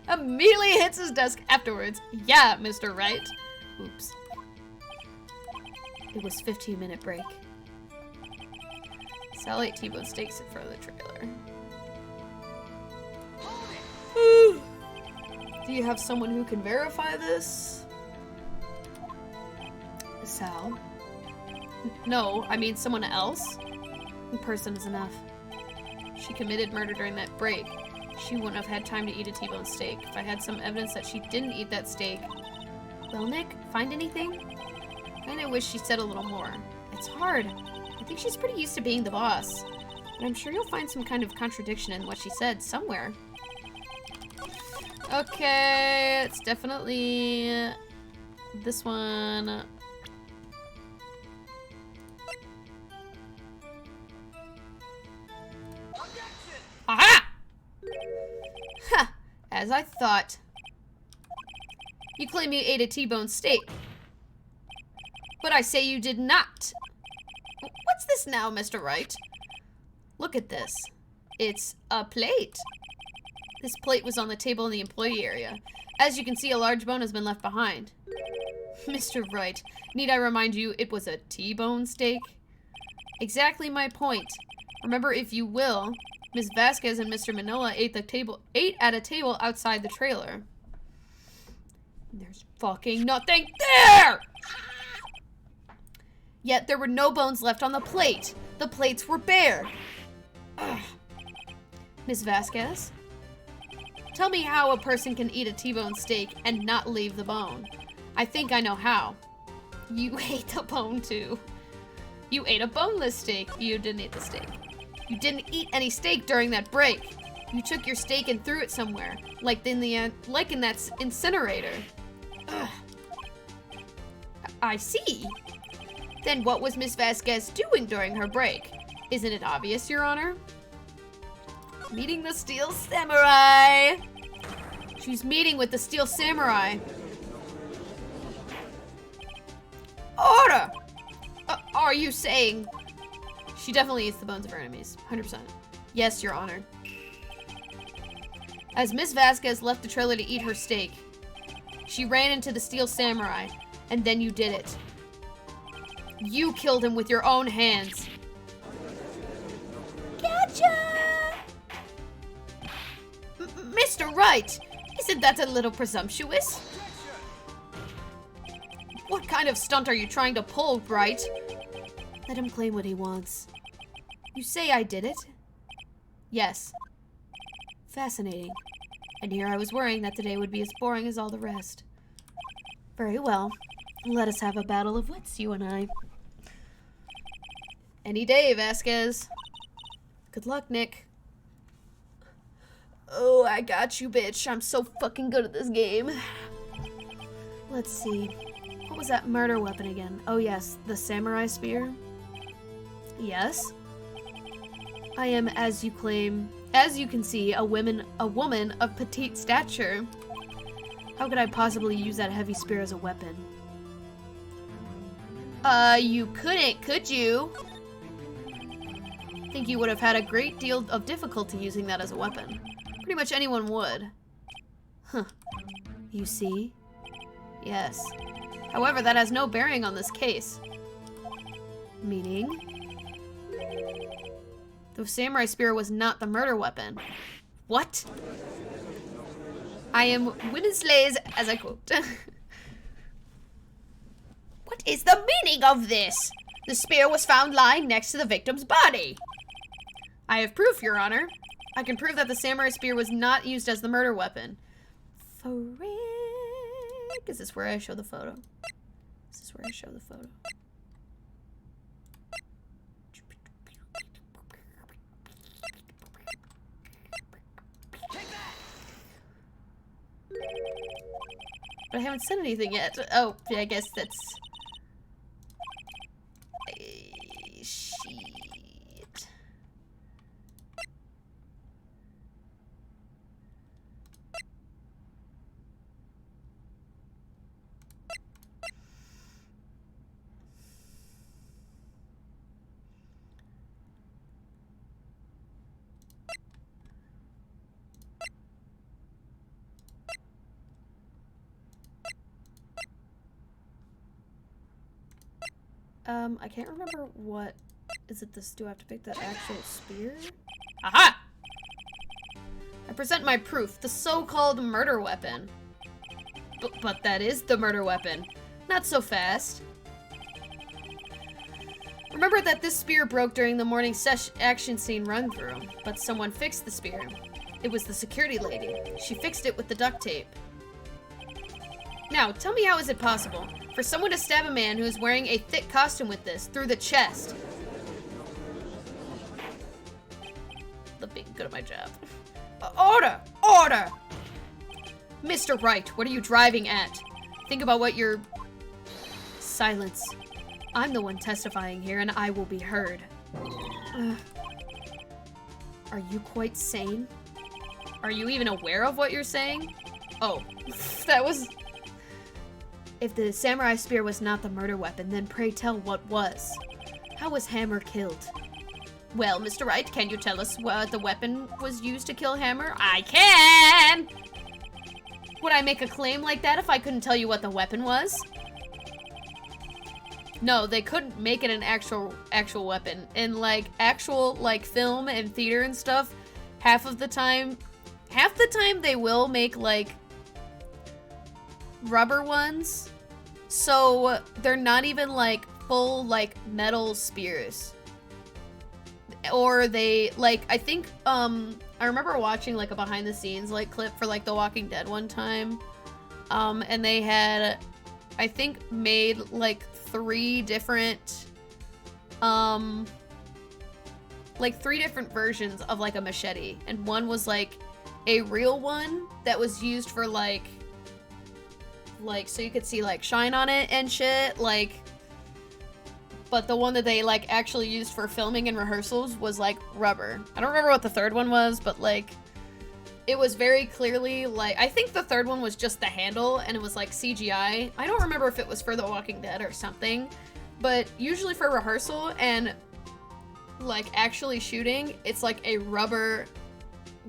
Immediately hits his desk afterwards. Yeah, Mr. Wright. Oops. It was 15-minute break. Sal ate T-bone steaks in front of the trailer. Do you have someone who can verify this? Sal? No, I mean someone else. One person is enough. She committed murder during that break. She wouldn't have had time to eat a T-bone steak. If I had some evidence that she didn't eat that steak... Well, Nick, find anything? Kinda wish she said a little more. It's hard. I think she's pretty used to being the boss. But I'm sure you'll find some kind of contradiction in what she said somewhere. Okay, it's definitely this one. Aha! Ha! As I thought. You claim you ate a T-bone steak. But I say you did not. What's this now, Mr. Wright? Look at this. It's a plate. This plate was on the table in the employee area. As you can see, a large bone has been left behind. Mr. Wright, need I remind you, it was a T-bone steak? Exactly my point. Remember, if you will, Ms. Vasquez and Mr. Manila ate at a table outside the trailer. There's fucking nothing there! Yet there were no bones left on the plate. The plates were bare. Ugh. Ms. Vasquez? Tell me how a person can eat a T-bone steak and not leave the bone. I think I know how. You ate the bone too. You ate a boneless steak. You didn't eat the steak. You didn't eat any steak during that break. You took your steak and threw it somewhere, like in that incinerator. Ugh. I see. Then what was Miss Vasquez doing during her break? Isn't it obvious, Your Honor? Meeting the Steel Samurai. She's meeting with the Steel Samurai. Order! Are you saying... She definitely eats the bones of her enemies. 100%. Yes, Your Honor. As Miss Vasquez left the trailer to eat her steak, she ran into the Steel Samurai, and then you did it. You killed him with your own hands. Gotcha! Mr. Wright, isn't that a little presumptuous? What kind of stunt are you trying to pull, Wright? Let him claim what he wants. You say I did it? Yes. Fascinating. And here I was worrying that today would be as boring as all the rest. Very well. Let us have a battle of wits, you and I. Any day, Vasquez. Good luck, Nick. Oh, I got you, bitch. I'm so fucking good at this game. Let's see. What was that murder weapon again? Oh, yes. The samurai spear? Yes. I am, as you can see, a woman of petite stature. How could I possibly use that heavy spear as a weapon? You couldn't, could you? I think you would have had a great deal of difficulty using that as a weapon. Pretty much anyone would. Huh. You see? Yes. However, that has no bearing on this case. Meaning? The samurai spear was not the murder weapon. What? I am Winsley's, as I quote. What is the meaning of this? The spear was found lying next to the victim's body. I have proof, Your Honor. I can prove that the samurai spear was not used as the murder weapon. Frick. Is this where I show the photo? Is this where I show the photo? But I haven't said anything yet. Oh, yeah, I guess that's... Shit. I can't remember what... Is it this... Do I have to pick that actual spear? Aha! I present my proof, the so-called murder weapon. But that is the murder weapon. Not so fast. Remember that this spear broke during the morning action scene run-through, but someone fixed the spear. It was the security lady. She fixed it with the duct tape. Now, tell me, how is it possible for someone to stab a man who is wearing a thick costume with this through the chest? Love being good at my job. Order! Order! Mr. Wright, what are you driving at? Think about what you're... Silence. I'm the one testifying here, and I will be heard. Are you quite sane? Are you even aware of what you're saying? Oh, that was... If the samurai spear was not the murder weapon, then pray tell what was. How was Hammer killed? Well, Mr. Wright, can you tell us what the weapon was used to kill Hammer? I can! Would I make a claim like that if I couldn't tell you what the weapon was? No, they couldn't make it an actual weapon. In, like, actual, like, film and theater and stuff, half the time they will make, like, rubber ones. So, they're not even, like, full, like, metal spears. Or they, like, I think, I remember watching, like, a behind-the-scenes, like, clip for, like, The Walking Dead one time. And they had, I think, made, like, three different versions of, like, a machete. And one was, like, a real one that was used for, like, so you could see, like, shine on it and shit, like... But the one that they, like, actually used for filming and rehearsals was, like, rubber. I don't remember what the third one was, but, like, it was very clearly, like, I think the third one was just the handle, and it was, like, CGI. I don't remember if it was for The Walking Dead or something, but usually for rehearsal and, like, actually shooting, it's, like, a rubber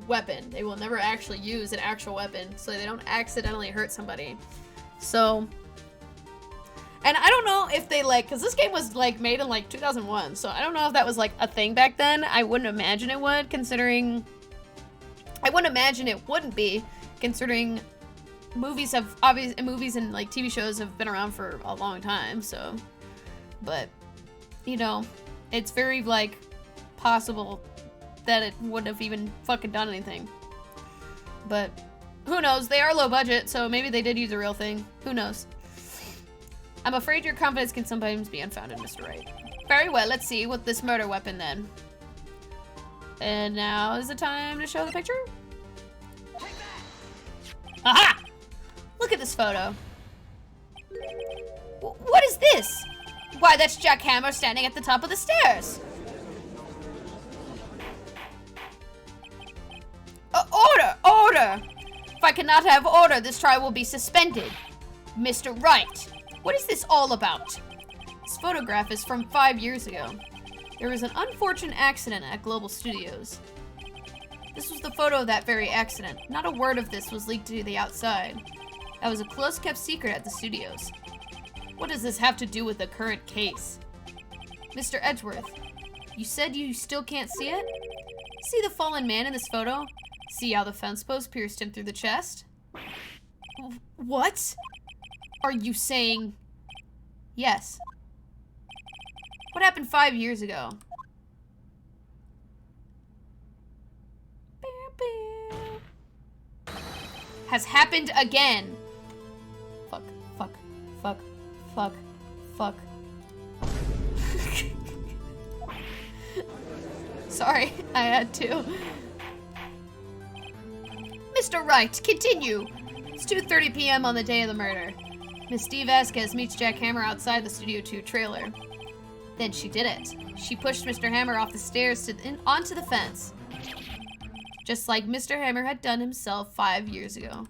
weapon. They will never actually use an actual weapon, so they don't accidentally hurt somebody. So... And I don't know if they, like, because this game was, like, made in, like, 2001, so I don't know if that was, like, a thing back then. I wouldn't imagine it would, considering... I wouldn't imagine it wouldn't be, considering movies and, like, TV shows have been around for a long time, so... But, you know, it's very, like, possible that it wouldn't have even fucking done anything. But, who knows? They are low budget, so maybe they did use a real thing. Who knows? I'm afraid your confidence can sometimes be unfounded, Mr. Wright. Very well, let's see what this murder weapon then. And now is the time to show the picture. Aha! Look at this photo. What is this? Why, that's Jack Hammer standing at the top of the stairs. Order! Order! If I cannot have order, this trial will be suspended. Mr. Wright. What is this all about? This photograph is from 5 years ago. There was an unfortunate accident at Global Studios. This was the photo of that very accident. Not a word of this was leaked to the outside. That was a close-kept secret at the studios. What does this have to do with the current case? Mr. Edgeworth, you said you still can't see it? See the fallen man in this photo? See how the fence post pierced him through the chest? What? Are you saying... Yes. What happened 5 years ago? Has happened again. Fuck, fuck, fuck, fuck, fuck. Sorry, I had to. Mr. Wright, continue. It's 2:30 p.m. on the day of the murder. Miss Dee Vasquez meets Jack Hammer outside the Studio 2 trailer. Then she did it. She pushed Mr. Hammer off the stairs onto the fence. Just like Mr. Hammer had done himself 5 years ago.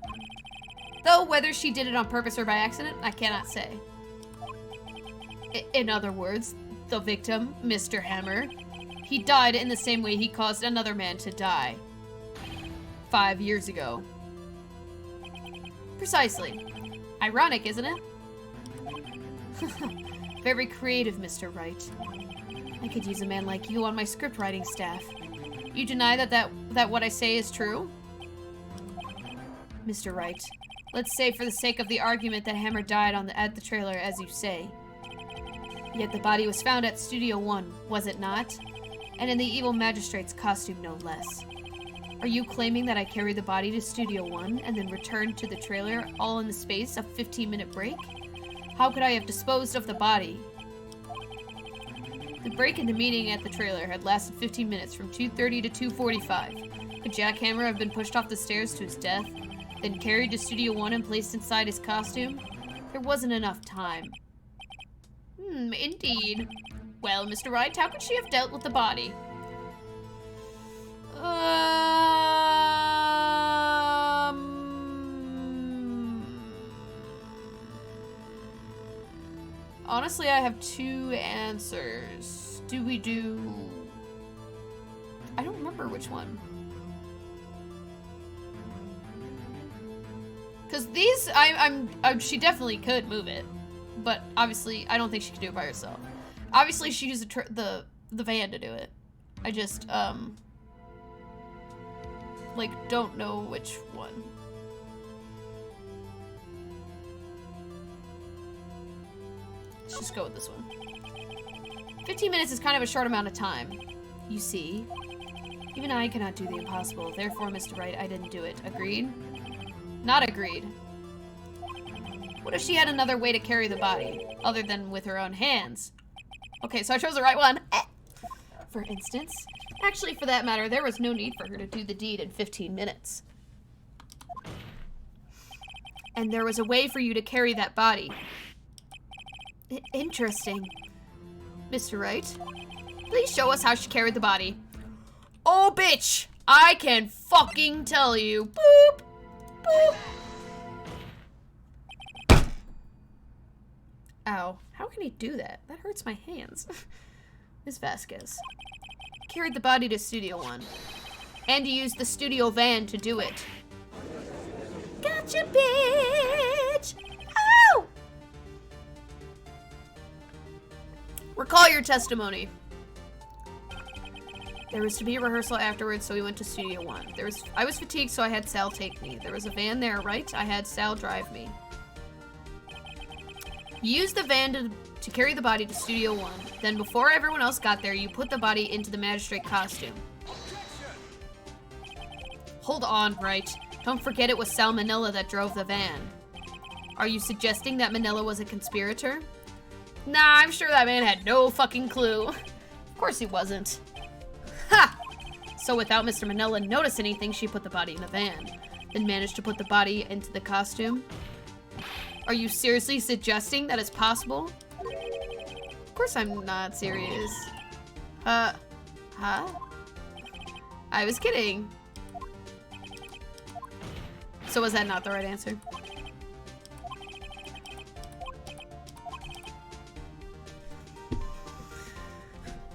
Though whether she did it on purpose or by accident, I cannot say. In other words, the victim, Mr. Hammer, he died in the same way he caused another man to die. 5 years ago. Precisely. Ironic, isn't it? Very creative, Mr. Wright. I could use a man like you on my script writing staff. You deny that what I say is true? Mr. Wright. Let's say for the sake of the argument that Hammer died at the trailer, as you say. Yet the body was found at Studio One, was it not? And in the evil magistrate's costume, no less. Are you claiming that I carried the body to Studio One and then returned to the trailer all in the space of a 15-minute break? How could I have disposed of the body? The break in the meeting at the trailer had lasted 15 minutes from 2:30 to 2:45. Could Jack Hammer have been pushed off the stairs to his death, then carried to Studio One and placed inside his costume? There wasn't enough time. Indeed. Well, Mr. Wright, how could she have dealt with the body? Honestly, I have two answers. I don't remember which one. Because these, she definitely could move it. But obviously, I don't think she could do it by herself. Obviously, she used the van to do it. I just, like, don't know which one. Let's just go with this one. 15 minutes is kind of a short amount of time. You see? Even I cannot do the impossible. Therefore, Mr. Wright, I didn't do it. Agreed? Not agreed. What if she had another way to carry the body, other than with her own hands? Okay, so I chose the right one. For instance. Actually, for that matter, there was no need for her to do the deed in 15 minutes. And there was a way for you to carry that body. Interesting. Mr. Wright, please show us how she carried the body. Oh, bitch! I can fucking tell you. Boop! Boop! Ow. How can he do that? That hurts my hands. Miss Vasquez. Carried the body to Studio One. And you used the studio van to do it. Gotcha, bitch! Ow! Recall your testimony. There was to be a rehearsal afterwards, so we went to Studio One. I was fatigued, so I had Sal take me. There was a van there, right? I had Sal drive me. You used the van to carry the body to Studio One. Then before everyone else got there, you put the body into the magistrate costume. Hold on, Wright. Don't forget it was Sal Manila that drove the van. Are you suggesting that Manila was a conspirator? Nah, I'm sure that man had no fucking clue. Of course he wasn't. Ha! So without Mr. Manila notice anything, she put the body in a van. Then managed to put the body into the costume? Are you seriously suggesting that it's possible? Of course I'm not serious. Huh? I was kidding. So was that not the right answer?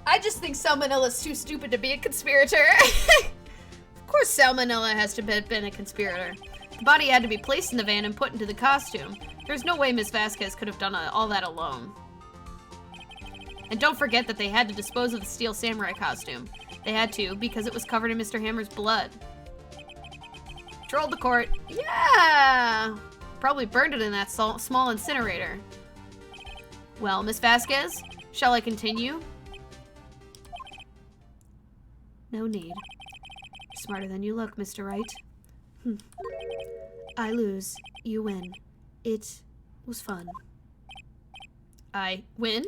I just think Salmonella's too stupid to be a conspirator. Of course Salmonella has to have been a conspirator. The body had to be placed in the van and put into the costume. There's no way Miss Vasquez could have done all that alone. And don't forget that they had to dispose of the steel samurai costume. They had to, because it was covered in Mr. Hammer's blood. Trolled the court. Yeah! Probably burned it in that small incinerator. Well, Miss Vasquez, shall I continue? No need. You're smarter than you look, Mr. Wright. I lose. You win. It was fun. I win?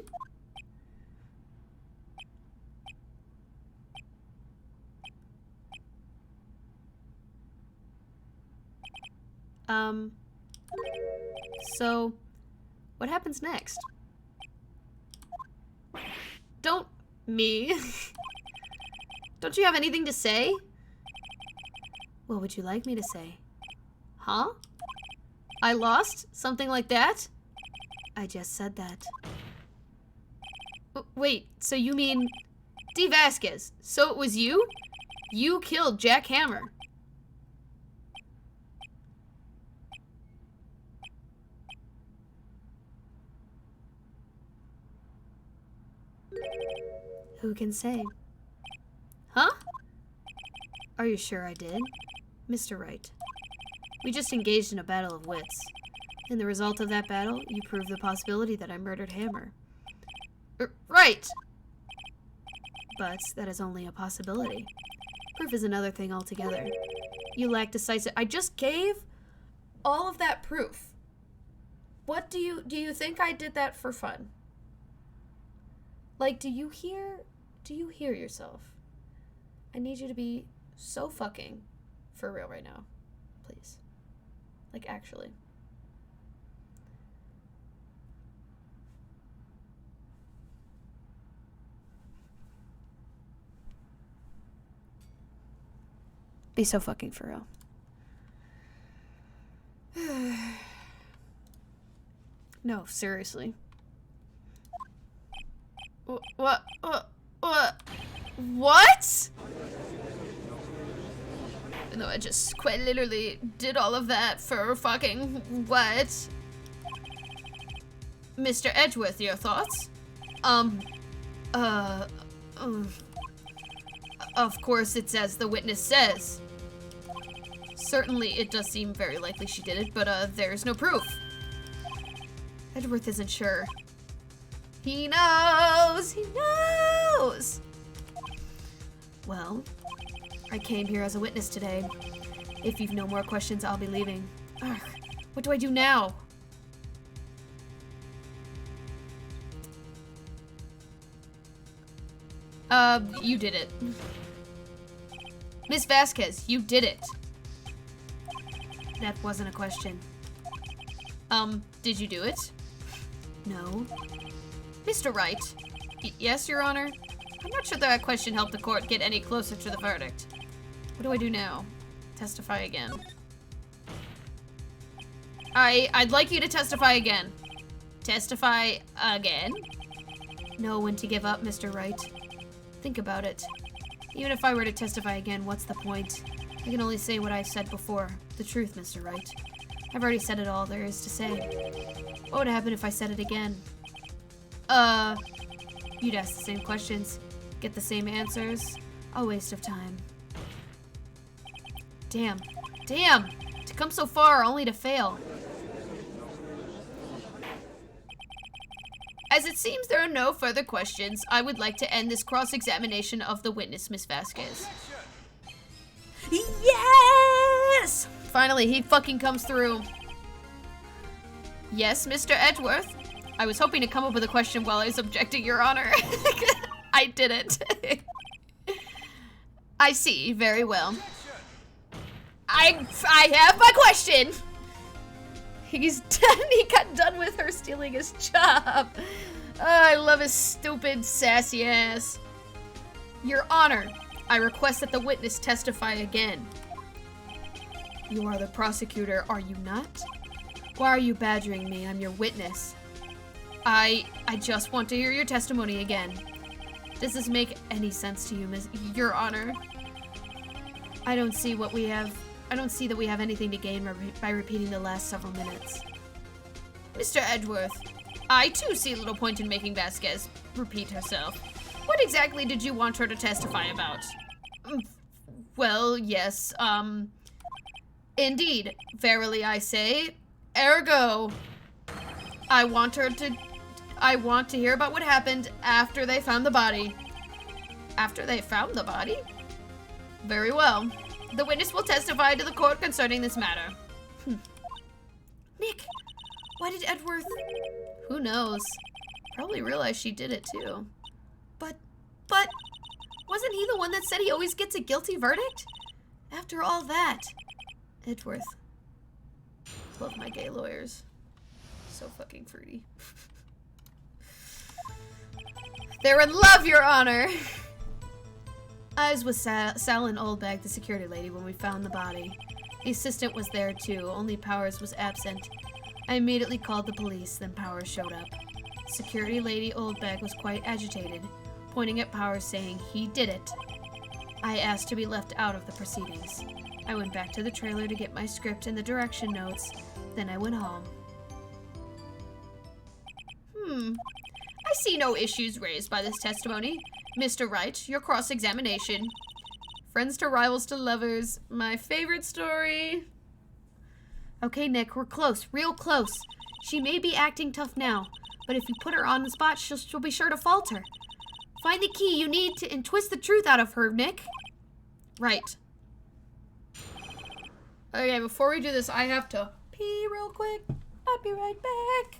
So, what happens next? Don't me. Don't you have anything to say? What would you like me to say? Huh? I lost? Something like that? I just said that. Wait, so you mean... D. Vasquez, so it was you? You killed Jack Hammer. Who can say? Huh? Are you sure I did? Mr. Wright. We just engaged in a battle of wits. In the result of that battle, you proved the possibility that I murdered Hammer. Right! But that is only a possibility. Proof is another thing altogether. You lack decisive— I just gave all of that proof. What do you think I did that for fun? Like, do you hear yourself? I need you to be so fucking for real right now. Please. Like, actually. Be so fucking for real. No, seriously. What? No, I just quite literally did all of that for fucking what? Mr. Edgeworth, your thoughts? Of course it's as the witness says. Certainly it does seem very likely she did it, but there's no proof. Edgeworth isn't sure. He knows! He knows! Well, I came here as a witness today. If you've no more questions, I'll be leaving. Ugh, what do I do now? You did it. Miss Vasquez, you did it. That wasn't a question. Did you do it? No. Mr. Wright. Yes, Your Honor? I'm not sure that question helped the court get any closer to the verdict. What do I do now? Testify again. I'd like you to testify again. Testify again? Know when to give up, Mr. Wright. Think about it. Even if I were to testify again, what's the point? I can only say what I said before. The truth, Mr. Wright. I've already said it all there is to say. What would happen if I said it again? You'd ask the same questions, get the same answers. A waste of time. Damn. Damn! To come so far only to fail. As it seems there are no further questions, I would like to end this cross-examination of the witness, Miss Vasquez. Yes! Finally, he fucking comes through. Yes, Mr. Edgeworth? I was hoping to come up with a question while I was objecting, Your Honor. I didn't. I see, very well. I have my question! He's done. He got done with her stealing his job. Oh, I love his stupid, sassy ass. Your Honor, I request that the witness testify again. You are the prosecutor, are you not? Why are you badgering me? I'm your witness. I just want to hear your testimony again. Does this make any sense to you, Your Honor? I don't see that we have anything to gain by repeating the last several minutes. Mr. Edgeworth, I too see little point in making Vasquez repeat herself. What exactly did you want her to testify about? Well, yes, indeed, verily I say, ergo, I want to hear about what happened after they found the body. After they found the body? Very well. The witness will testify to the court concerning this matter. Nick, why did Edgeworth... Who knows? Probably realized she did it too. But, wasn't he the one that said he always gets a guilty verdict? After all that, Edgeworth. Love my gay lawyers. So fucking fruity. They're in love, Your Honor! I was with Sal and Oldbag, the security lady, when we found the body. The assistant was there too, only Powers was absent. I immediately called the police, then Powers showed up. Security lady Oldbag was quite agitated, pointing at Powers saying he did it. I asked to be left out of the proceedings. I went back to the trailer to get my script and the direction notes, then I went home. I see no issues raised by this testimony. Mr. Wright, your cross-examination. Friends to rivals to lovers. My favorite story. Okay, Nick, we're close. Real close. She may be acting tough now, but if you put her on the spot, she'll be sure to falter. Find the key you need to and twist the truth out of her, Nick. Right. Okay, before we do this, I have to pee real quick. I'll be right back.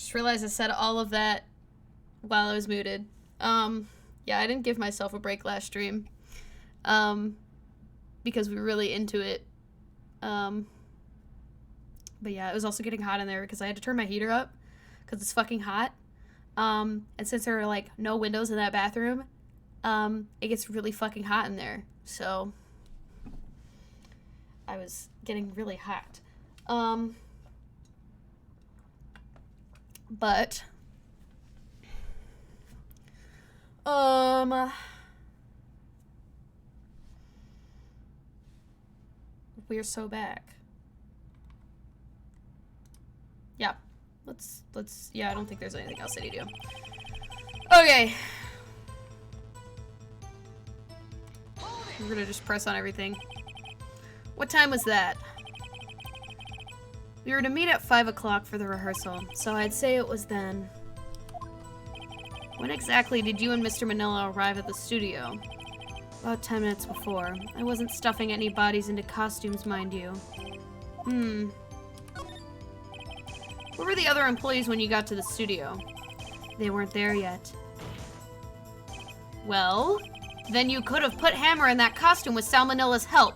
Just realized I said all of that while I was muted. Yeah, I didn't give myself a break last stream. Because we were really into it. But yeah, it was also getting hot in there because I had to turn my heater up because it's fucking hot. And since there are like no windows in that bathroom, it gets really fucking hot in there. So I was getting really hot. But we're so back. Yeah. Let's yeah, I don't think there's anything else I need to do. Okay. We're gonna just press on everything. What time was that? We were to meet at 5 o'clock for the rehearsal, so I'd say it was then. When exactly did you and Mr. Manila arrive at the studio? About 10 minutes before. I wasn't stuffing any bodies into costumes, mind you. Where were the other employees when you got to the studio? They weren't there yet. Well, then you could have put Hammer in that costume with Salmonella's help.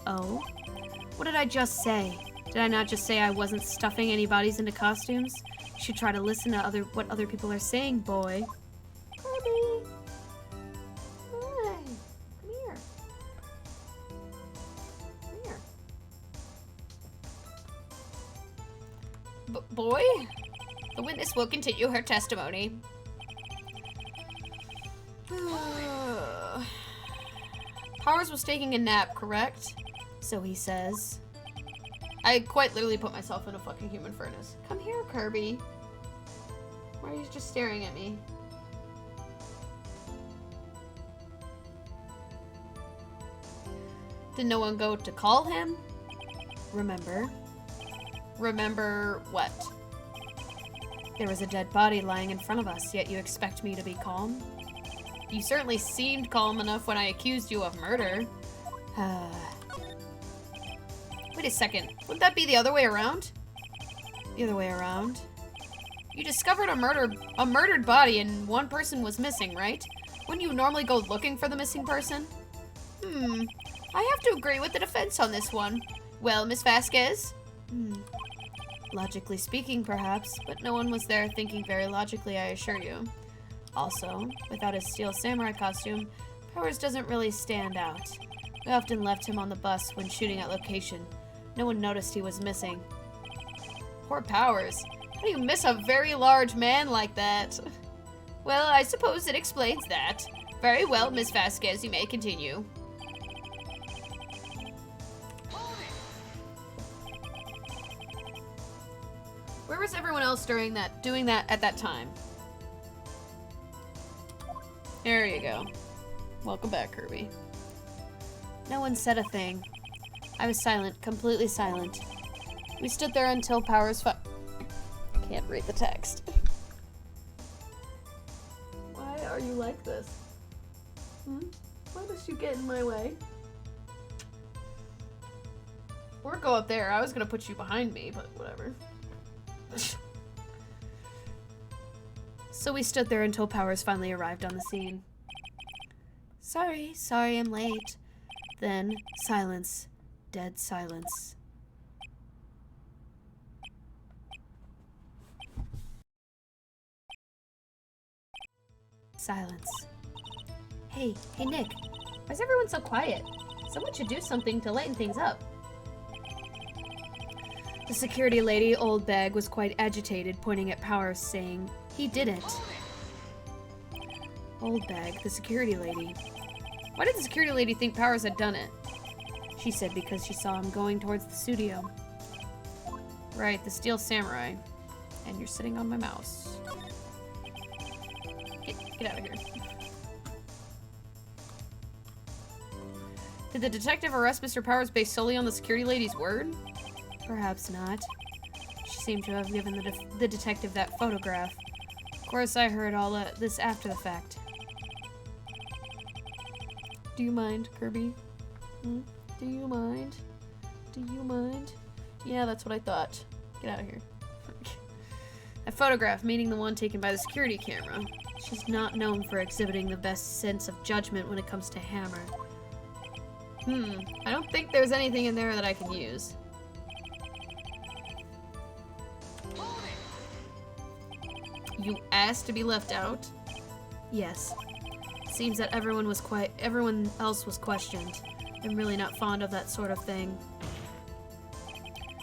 Oh? What did I just say? Did I not just say I wasn't stuffing any bodies into costumes? You should try to listen to what other people are saying, boy. Kirby! Hi! Come here. Come here. Boy? The witness will continue her testimony. Powers was taking a nap, correct? So he says. I quite literally put myself in a fucking human furnace. Come here, Kirby. Why are you just staring at me? Did no one go to call him? Remember? Remember what? There was a dead body lying in front of us, yet you expect me to be calm? You certainly seemed calm enough when I accused you of murder. Wait a second. Wouldn't that be the other way around? The other way around? You discovered a murdered body and one person was missing, right? Wouldn't you normally go looking for the missing person? I have to agree with the defense on this one. Well, Miss Vasquez? Logically speaking, perhaps, but no one was there thinking very logically, I assure you. Also, without his steel samurai costume, Powers doesn't really stand out. We often left him on the bus when shooting at location. No one noticed he was missing. Poor Powers. How do you miss a very large man like that? Well, I suppose it explains that. Very well, Miss Vasquez, you may continue. Where was everyone else doing that at that time? There you go. Welcome back, Kirby. No one said a thing. I was silent, completely silent. We stood there until Powers can't read the text. Why are you like this? Why must you get in my way? Or go up there. I was gonna put you behind me, but whatever. So we stood there until Powers finally arrived on the scene. Sorry, I'm late. Then, silence. Dead silence. Silence. Hey, Nick. Why's everyone so quiet? Someone should do something to lighten things up. The security lady, Old Bag, was quite agitated, pointing at Powers, saying, "He did it." Old Bag, the security lady. Why did the security lady think Powers had done it? She said because she saw him going towards the studio. Right, the steel samurai. And you're sitting on my mouse. Get out of here. Did the detective arrest Mr. Powers based solely on the security lady's word? Perhaps not. She seemed to have given the detective that photograph. Of course, I heard all this after the fact. Do you mind, Kirby? Do you mind? Do you mind? Yeah, that's what I thought. Get out of here. A photograph, meaning the one taken by the security camera. She's not known for exhibiting the best sense of judgment when it comes to Hammer. I don't think there's anything in there that I can use. You asked to be left out? Yes. Seems that everyone else was questioned. I'm really not fond of that sort of thing.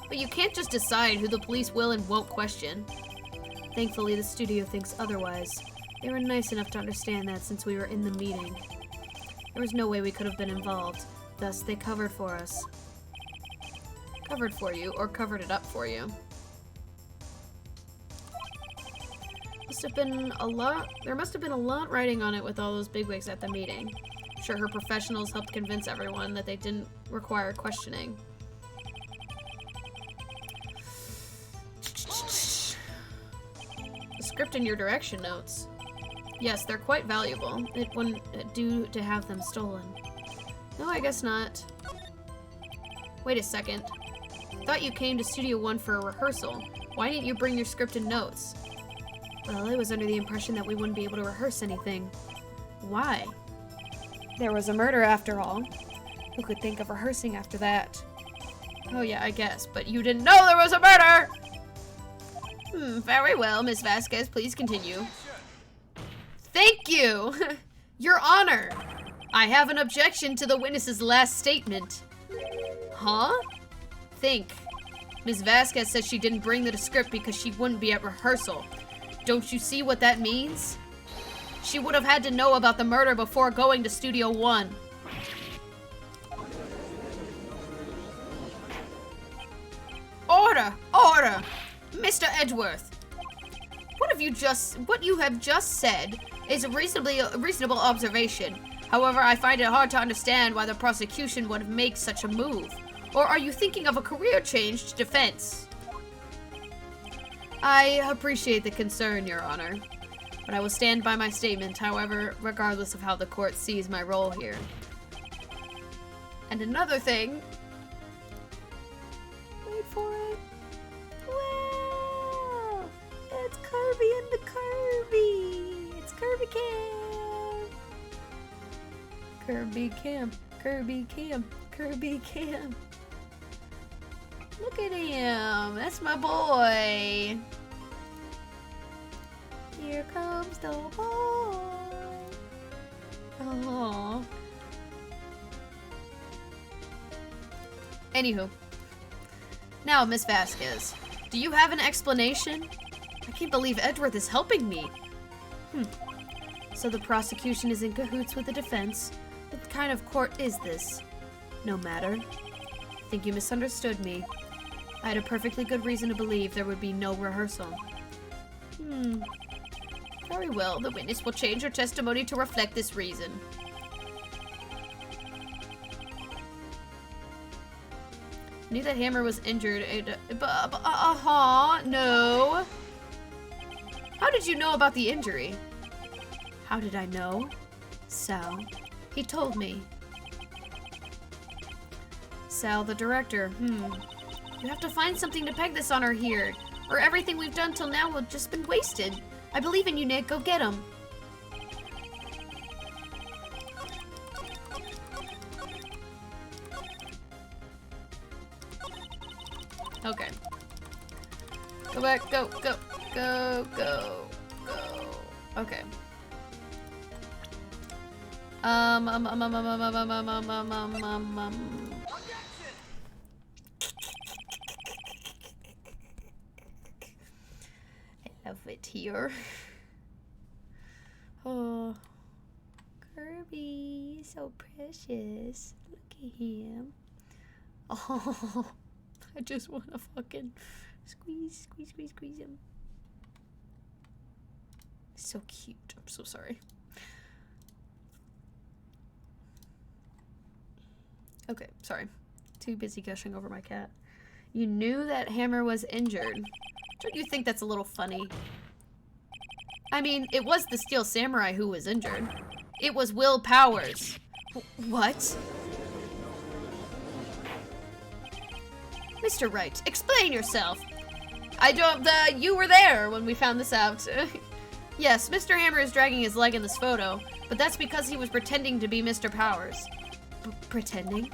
But you can't just decide who the police will and won't question. Thankfully, the studio thinks otherwise. They were nice enough to understand that since we were in the meeting. There was no way we could have been involved. Thus, they covered for us. Covered for you, or covered it up for you. There must have been a lot writing on it with all those bigwigs at the meeting. I'm sure her professionals helped convince everyone that they didn't require questioning. The script and your direction notes. Yes, they're quite valuable. It wouldn't do to have them stolen. No, I guess not. Wait a second. Thought you came to Studio 1 for a rehearsal. Why didn't you bring your script and notes? Well, I was under the impression that we wouldn't be able to rehearse anything. Why? There was a murder after all. Who could think of rehearsing after that? Oh yeah, I guess, but you didn't know there was a murder! Very well, Miss Vasquez, please continue. Thank you! Your Honor! I have an objection to the witness's last statement. Huh? Think. Ms. Vasquez says she didn't bring the script because she wouldn't be at rehearsal. Don't you see what that means? She would have had to know about the murder before going to Studio 1. Order! Order! Mr. Edgeworth! What you have just said is a reasonable observation. However, I find it hard to understand why the prosecution would make such a move. Or are you thinking of a career change to defense? I appreciate the concern, Your Honor, but I will stand by my statement, however, regardless of how the court sees my role here. And another thing... Wait for it. Wow! It's Kirby and the Kirby! It's Kirby Camp! Kirby Camp, Kirby Camp, Kirby Camp. Look at him. That's my boy. Here comes the boy. Aww. Anywho. Now, Miss Vasquez, do you have an explanation? I can't believe Edgeworth is helping me. So the prosecution is in cahoots with the defense. What kind of court is this? No matter. I think you misunderstood me. I had a perfectly good reason to believe there would be no rehearsal. Very well, the witness will change her testimony to reflect this reason. I knew that Hammer was injured. No. How did you know about the injury? How did I know? Sal. He told me. Sal, the director. You have to find something to peg this on her here, or everything we've done till now will have just been wasted. I believe in you, Nick. Go get him. Okay. Go back. Go, go, go, go, go. Okay. I love it here. Oh, Kirby, so precious. Look at him. Oh, I just want to fucking squeeze him. So cute. I'm so sorry. Okay, sorry. Too busy gushing over my cat. You knew that Hammer was injured. Don't you think that's a little funny? I mean, it was the Steel Samurai who was injured. It was Will Powers. What? Mr. Wright, explain yourself. I don't, you were there when we found this out. Yes, Mr. Hammer is dragging his leg in this photo, but that's because he was pretending to be Mr. Powers. Pretending?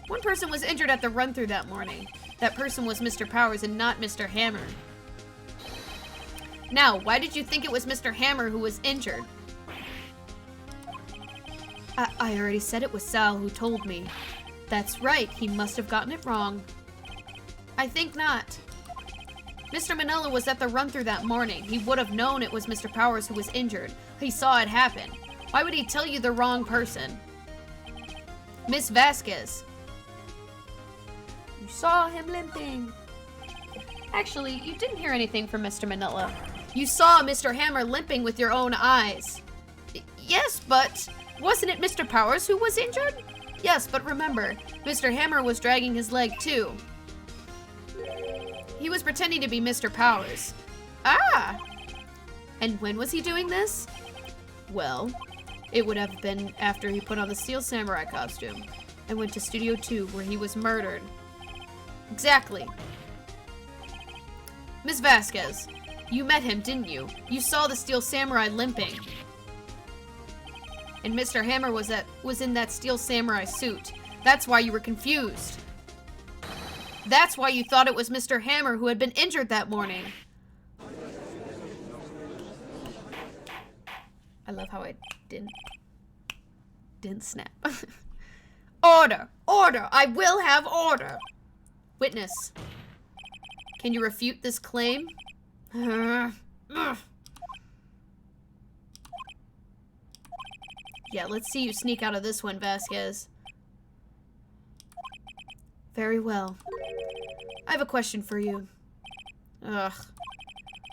One person was injured at the run-through that morning. That person was Mr. Powers and not Mr. Hammer. Now, why did you think it was Mr. Hammer who was injured? I already said it was Sal who told me. That's right, he must have gotten it wrong. I think not. Mr. Manila was at the run-through that morning. He would have known it was Mr. Powers who was injured. He saw it happen. Why would he tell you the wrong person? Miss Vasquez. You saw him limping. Actually, you didn't hear anything from Mr. Manila. You saw Mr. Hammer limping with your own eyes. Yes, but wasn't it Mr. Powers who was injured? Yes, but remember, Mr. Hammer was dragging his leg too. He was pretending to be Mr. Powers. Ah! And when was he doing this? Well, it would have been after he put on the Steel Samurai costume and went to Studio 2 where he was murdered. Exactly. Miss Vasquez, you met him, didn't you? You saw the Steel Samurai limping. And Mr. Hammer was in that Steel Samurai suit. That's why you were confused. That's why you thought it was Mr. Hammer who had been injured that morning. I love how I didn't snap. Order! Order! I will have order! Witness. Can you refute this claim? Yeah, let's see you sneak out of this one, Vasquez. Very well. I have a question for you. Ugh.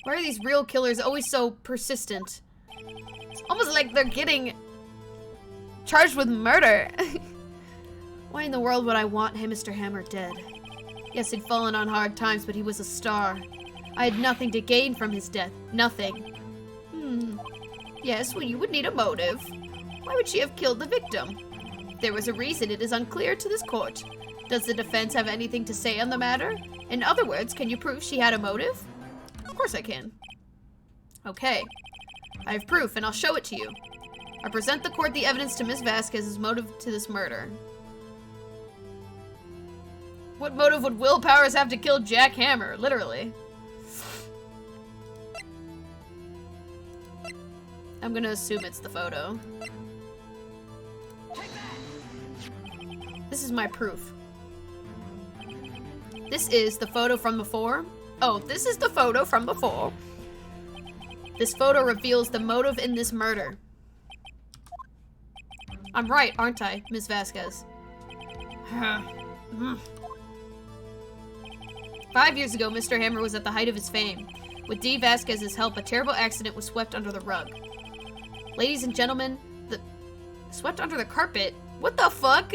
Why are these real killers always so persistent? It's almost like they're getting charged with murder. Why in the world would I want Mr. Hammer dead? Yes, he'd fallen on hard times, but he was a star. I had nothing to gain from his death. Nothing. Yes, well, you would need a motive. Why would she have killed the victim? If there was a reason, it is unclear to this court. Does the defense have anything to say on the matter? In other words, can you prove she had a motive? Of course I can. Okay. I have proof, and I'll show it to you. I present the court the evidence to Miss Vasquez's motive to this murder. What motive would Will Powers have to kill Jack Hammer? Literally. I'm gonna assume it's the photo. This is my proof. This is the photo from before. Oh, this is the photo from before. This photo reveals the motive in this murder. I'm right, aren't I, Miss Vasquez? 5 years ago, Mr. Hammer was at the height of his fame. With Dee Vasquez's help, a terrible accident was swept under the rug. Ladies and gentlemen, swept under the carpet? What the fuck?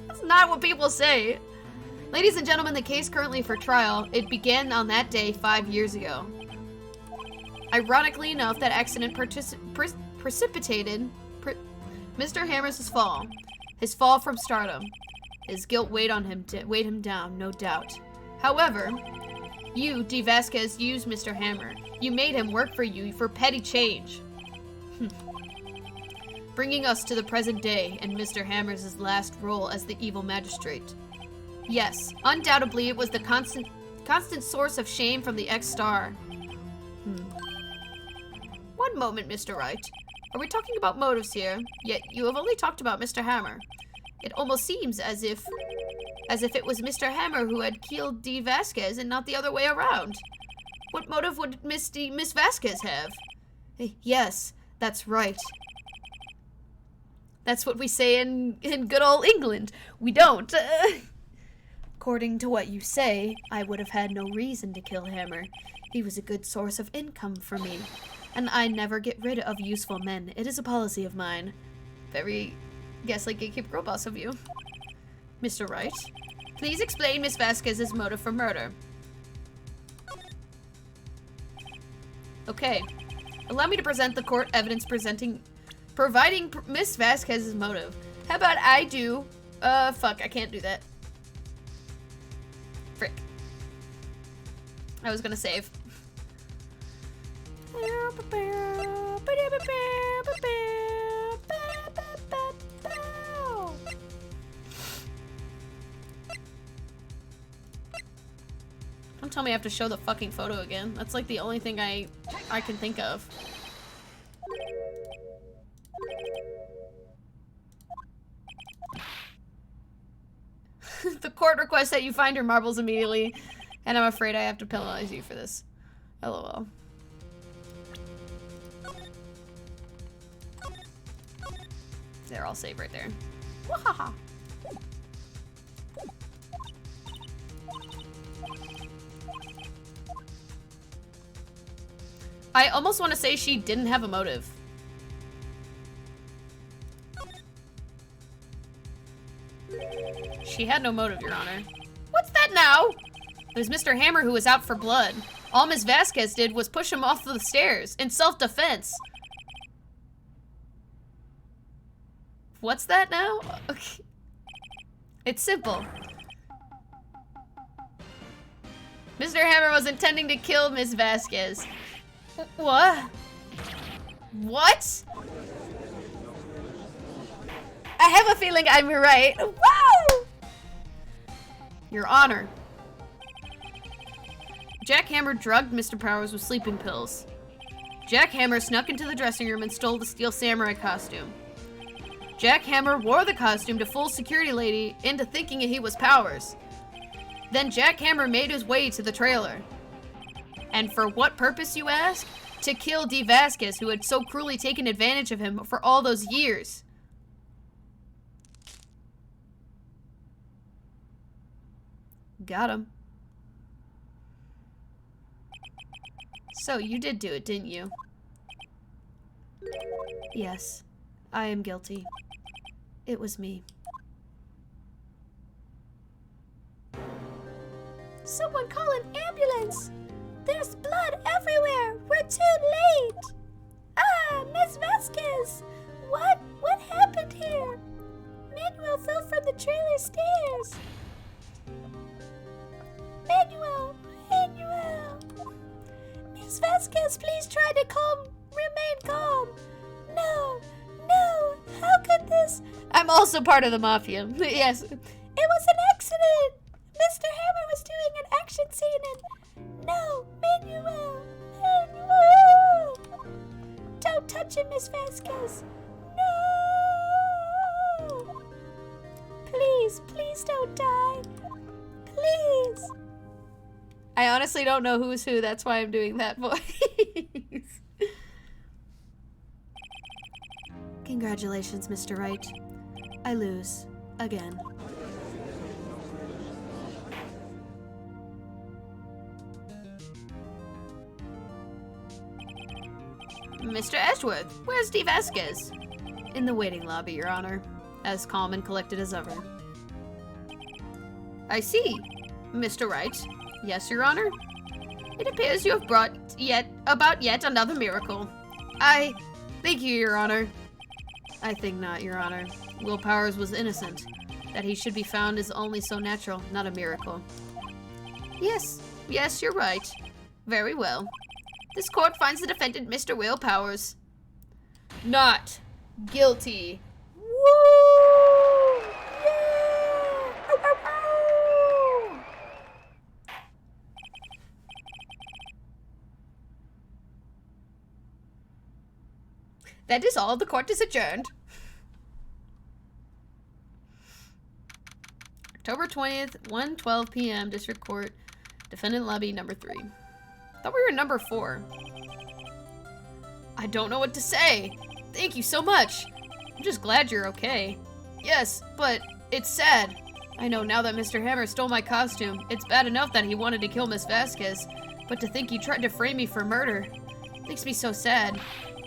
That's not what people say. Ladies and gentlemen, the case currently for trial, it began on that day 5 years ago. Ironically enough, that accident precipitated Mr. Hammer's fall. His fall from stardom. His guilt weighed him down, no doubt. However, you, Dee Vasquez, used Mr. Hammer. You made him work for you for petty change. Bringing us to the present day and Mr. Hammer's last role as the evil magistrate. Yes, undoubtedly it was the constant source of shame from the ex-star. One moment, Mr. Wright. Are we talking about motives here? Yet you have only talked about Mr. Hammer. It almost seems as if it was Mr. Hammer who had killed Dee Vasquez and not the other way around. What motive would Miss Vasquez have? Yes, that's right. That's what we say in good old England. We don't. According to what you say, I would have had no reason to kill Hammer. He was a good source of income for me. And I never get rid of useful men. It is a policy of mine. Very gaslight gatekeeper girl boss of you. Mr. Wright, please explain Miss Vasquez's motive for murder. Okay. Allow me to present the court evidence providing Miss Vasquez's motive. How about I do... fuck, I can't do that. Frick. I was gonna save. Don't tell me I have to show the fucking photo again. That's like the only thing I can think of. The court requests that you find your marbles immediately, and I'm afraid I have to penalize you for this. LOL. There, I'll save right there. Wahaha. I almost want to say she didn't have a motive. She had no motive, Your Honor. What's that now? It was Mr. Hammer who was out for blood. All Ms. Vasquez did was push him off the stairs in self-defense. What's that now? Okay. It's simple. Mr. Hammer was intending to kill Ms. Vasquez. What? What? I have a feeling I'm right. Woo! Your Honor. Jack Hammer drugged Mr. Powers with sleeping pills. Jack Hammer snuck into the dressing room and stole the Steel Samurai costume. Jack Hammer wore the costume to fool security lady into thinking he was Powers. Then Jack Hammer made his way to the trailer. And for what purpose, you ask? To kill Dee Vasquez, who had so cruelly taken advantage of him for all those years. Got him. So, you did do it, didn't you? Yes, I am guilty. It was me. Someone call an ambulance! There's blood everywhere! We're too late! Ah, Miss Vasquez! What happened here? Manuel fell from the trailer stairs! Manuel! Miss Vasquez, please try to remain calm! No! How could this? I'm also part of the mafia. Yes. It was an accident! Mr. Hammer was doing an action scene and... No! Manuel! Don't touch him, Miss Vasquez! No! Please don't die! Please! I honestly don't know who's who, that's why I'm doing that voice. Congratulations, Mr. Wright. I lose. Again. Mr. Edgeworth, where's Dee Vasquez? In the waiting lobby, Your Honor. As calm and collected as ever. I see. Mr. Wright. Yes, Your Honor? It appears you have brought about yet another miracle. Thank you, Your Honor. I think not, Your Honor. Will Powers was innocent. That he should be found is only so natural, not a miracle. Yes, you're right. Very well. This court finds the defendant, Mr. Will Powers, not guilty. Woo! Yeah! Ow, ow, ow! That is all. The court is adjourned. October 20th, 1:12 p.m. District Court, Defendant Lobby number 3. Thought we were number 4. I don't know what to say. Thank you so much. I'm just glad you're okay. Yes, but it's sad. I know now that Mr. Hammer stole my costume. It's bad enough that he wanted to kill Miss Vasquez, but to think he tried to frame me for murder makes me so sad.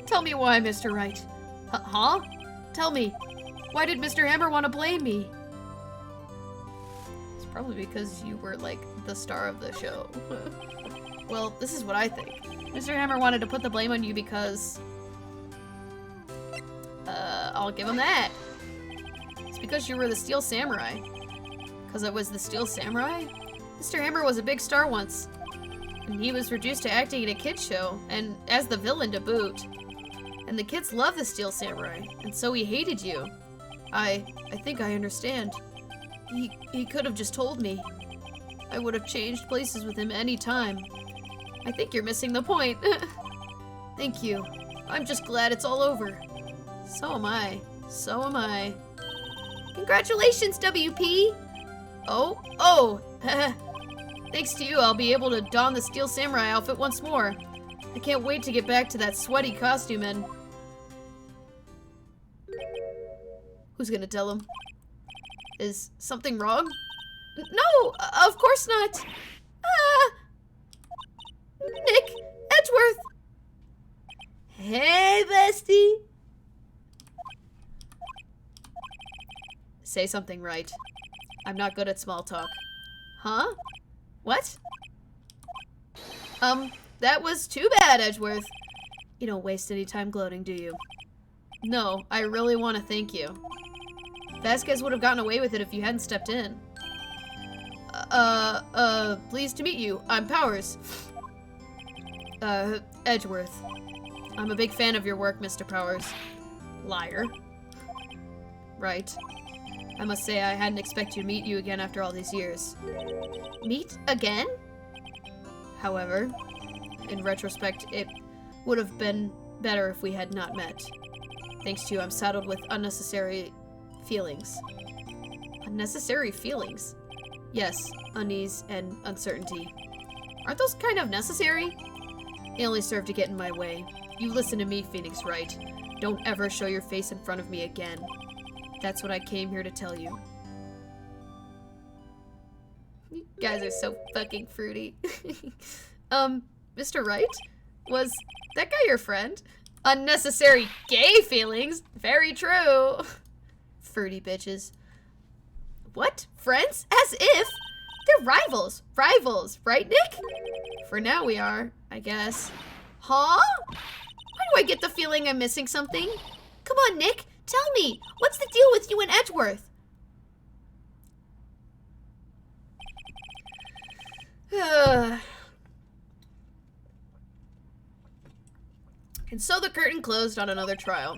Tell me why, Mr. Wright. Huh? Tell me, why did Mr. Hammer want to blame me? It's probably because you were, like, the star of the show. Well, this is what I think. Mr. Hammer wanted to put the blame on you because... I'll give him that. It's because you were the Steel Samurai. Because I was the Steel Samurai? Mr. Hammer was a big star once. And And he was reduced to acting in a kid's show, and as the villain to boot. And the kids love the Steel Samurai, and so he hated you. I think I understand. He could have just told me. I would have changed places with him any time. I think you're missing the point. Thank you. I'm just glad it's all over. So am I. So am I. Congratulations, WP! Oh! Thanks to you, I'll be able to don the Steel Samurai outfit once more. I can't wait to get back to that sweaty costume and... Who's gonna tell him? Is something wrong? No! Of course not! Nick! Edgeworth! Hey, bestie! Say something right. I'm not good at small talk. Huh? What? That was too bad, Edgeworth. You don't waste any time gloating, do you? No, I really want to thank you. Vasquez would have gotten away with it if you hadn't stepped in. Pleased to meet you. I'm Powers. Edgeworth. I'm a big fan of your work, Mr. Powers. Liar. Right. I must say I hadn't expected to meet you again after all these years. Meet again? However, in retrospect, it would have been better if we had not met. Thanks to you, I'm saddled with unnecessary feelings. Unnecessary feelings? Yes, unease and uncertainty. Aren't those kind of necessary? They only serve to get in my way. You listen to me, Phoenix Wright. Don't ever show your face in front of me again. That's what I came here to tell you. You guys are so fucking fruity. Mr. Wright? Was that guy your friend? Unnecessary gay feelings? Very true. Fruity bitches. What? Friends? As if? They're rivals. Rivals, right, Nick? For now we are, I guess. Huh? Why do I get the feeling I'm missing something? Come on, Nick. Tell me, what's the deal with you and Edgeworth? And so the curtain closed on another trial.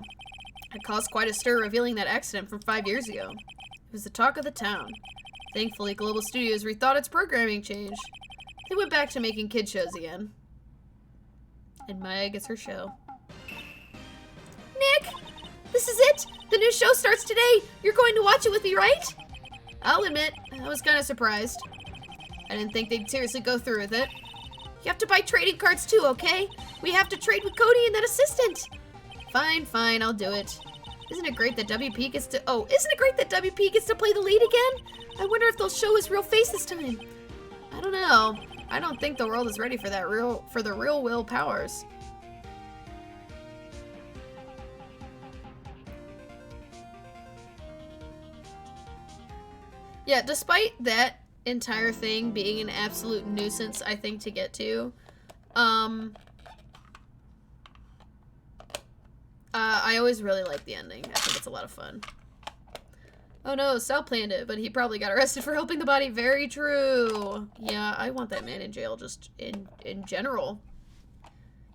It caused quite a stir revealing that accident from 5 years ago. It was the talk of the town. Thankfully, Global Studios rethought its programming change. They went back to making kid shows again. And Maya gets her show. Nick! This is it! The new show starts today! You're going to watch it with me, right? I'll admit, I was kind of surprised. I didn't think they'd seriously go through with it. You have to buy trading cards too, okay? We have to trade with Cody and that assistant! Fine, I'll do it. Isn't it great that WP gets to- Oh, isn't it great that WP gets to play the lead again? I wonder if they'll show his real face this time. I don't know. I don't think the world is ready for that the real Will Powers. Yeah, despite that entire thing being an absolute nuisance, I think, to get to, I always really like the ending. I think it's a lot of fun. Oh no, Sal planned it, but he probably got arrested for helping the body. Very true. Yeah, I want that man in jail just in general.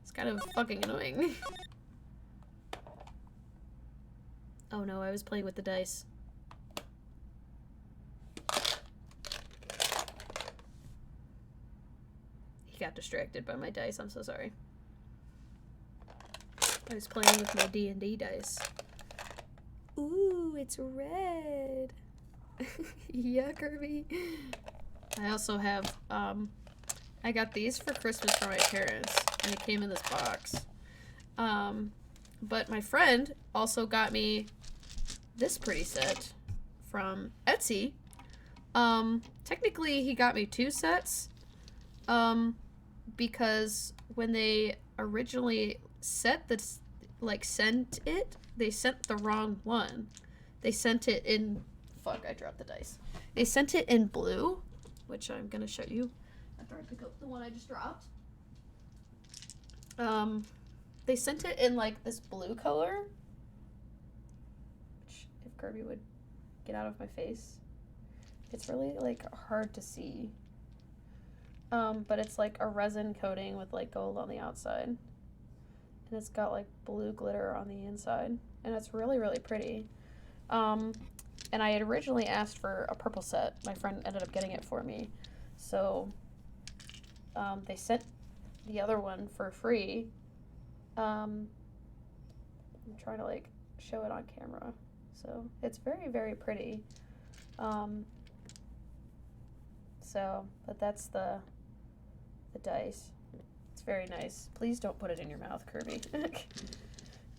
It's kind of fucking annoying. Oh no, I was playing with the dice. He got distracted by my dice. I'm so sorry. I was playing with my D&D dice. Ooh, it's red. Yeah, Kirby. I also have, I got these for Christmas for my parents, and it came in this box. But my friend also got me this pretty set from Etsy. Technically he got me 2 sets, because when they originally sent it, they sent the wrong one. They sent it in, fuck, I dropped the dice. They sent it in blue, which I'm gonna show you after I pick up the one I just dropped. They sent it in like this blue color, which if Kirby would get out of my face, it's really like hard to see. But it's like a resin coating with like gold on the outside. And it's got like blue glitter on the inside. And it's really, really pretty. And I had originally asked for a purple set. My friend ended up getting it for me. So they sent the other one for free. I'm trying to like show it on camera. So it's very, very pretty. But that's the dice. It's very nice. Please don't put it in your mouth, Kirby.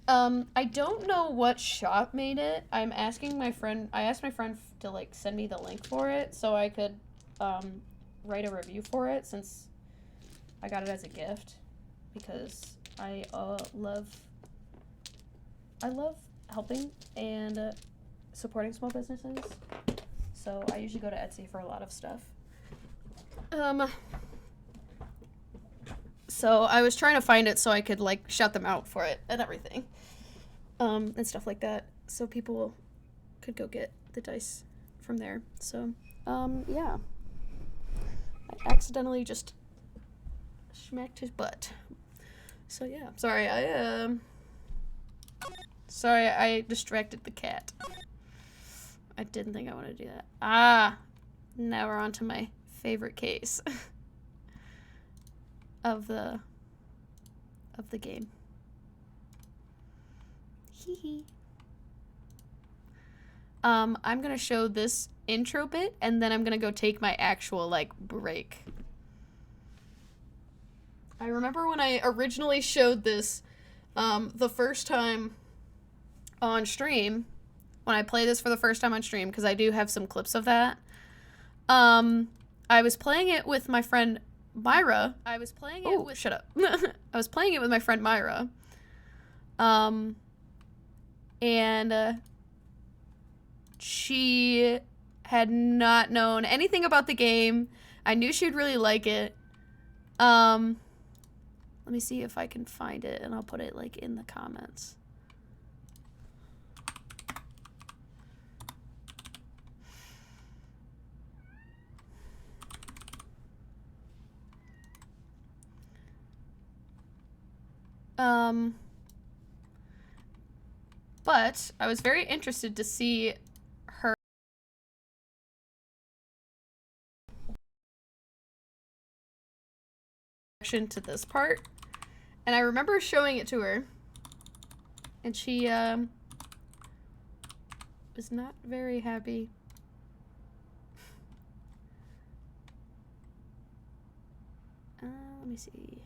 I don't know what shop made it. I asked my friend to like send me the link for it so I could write a review for it since I got it as a gift because I love helping and supporting small businesses. So I usually go to Etsy for a lot of stuff. So I was trying to find it so I could like shout them out for it and everything. And stuff like that. So people could go get the dice from there. So, yeah. I accidentally just smacked his butt. So yeah. Sorry, I distracted the cat. I didn't think I wanted to do that. Ah! Now we're on to my favorite case of the game. Hee hee. I'm gonna show this intro bit and then I'm gonna go take my actual like break. I remember when I originally showed this the first time on stream, when I play this for the first time on stream, because I do have some clips of that. I was playing it with my friend Myra. Shut up. I was playing it with my friend Myra. And she had not known anything about the game. I knew she'd really like it. Let me see if I can find it and I'll put it like in the comments. But I was very interested to see her reaction to this part. And I remember showing it to her. And she, was not very happy. Let me see.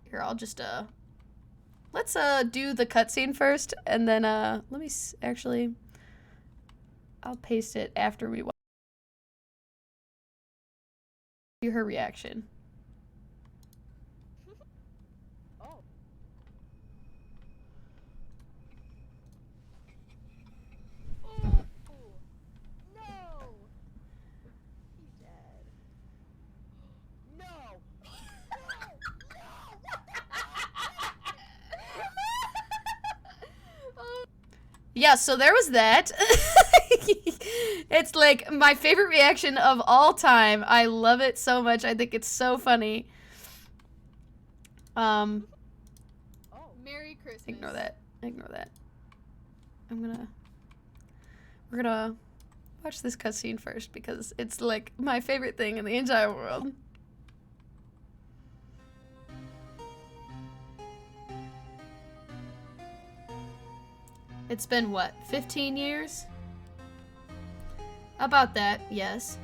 Here, I'll just, let's, do the cutscene first, and then, let me actually, I'll paste it after we watch her reaction. Oh. Oh, no. He's dead. No. Yeah, so there was that. It's like my favorite reaction of all time. I love it so much. I think it's so funny. Oh. Merry Christmas. Ignore that. Ignore that. We're gonna watch this cutscene first because it's like my favorite thing in the entire world. It's been what, 15 years? About that, yes.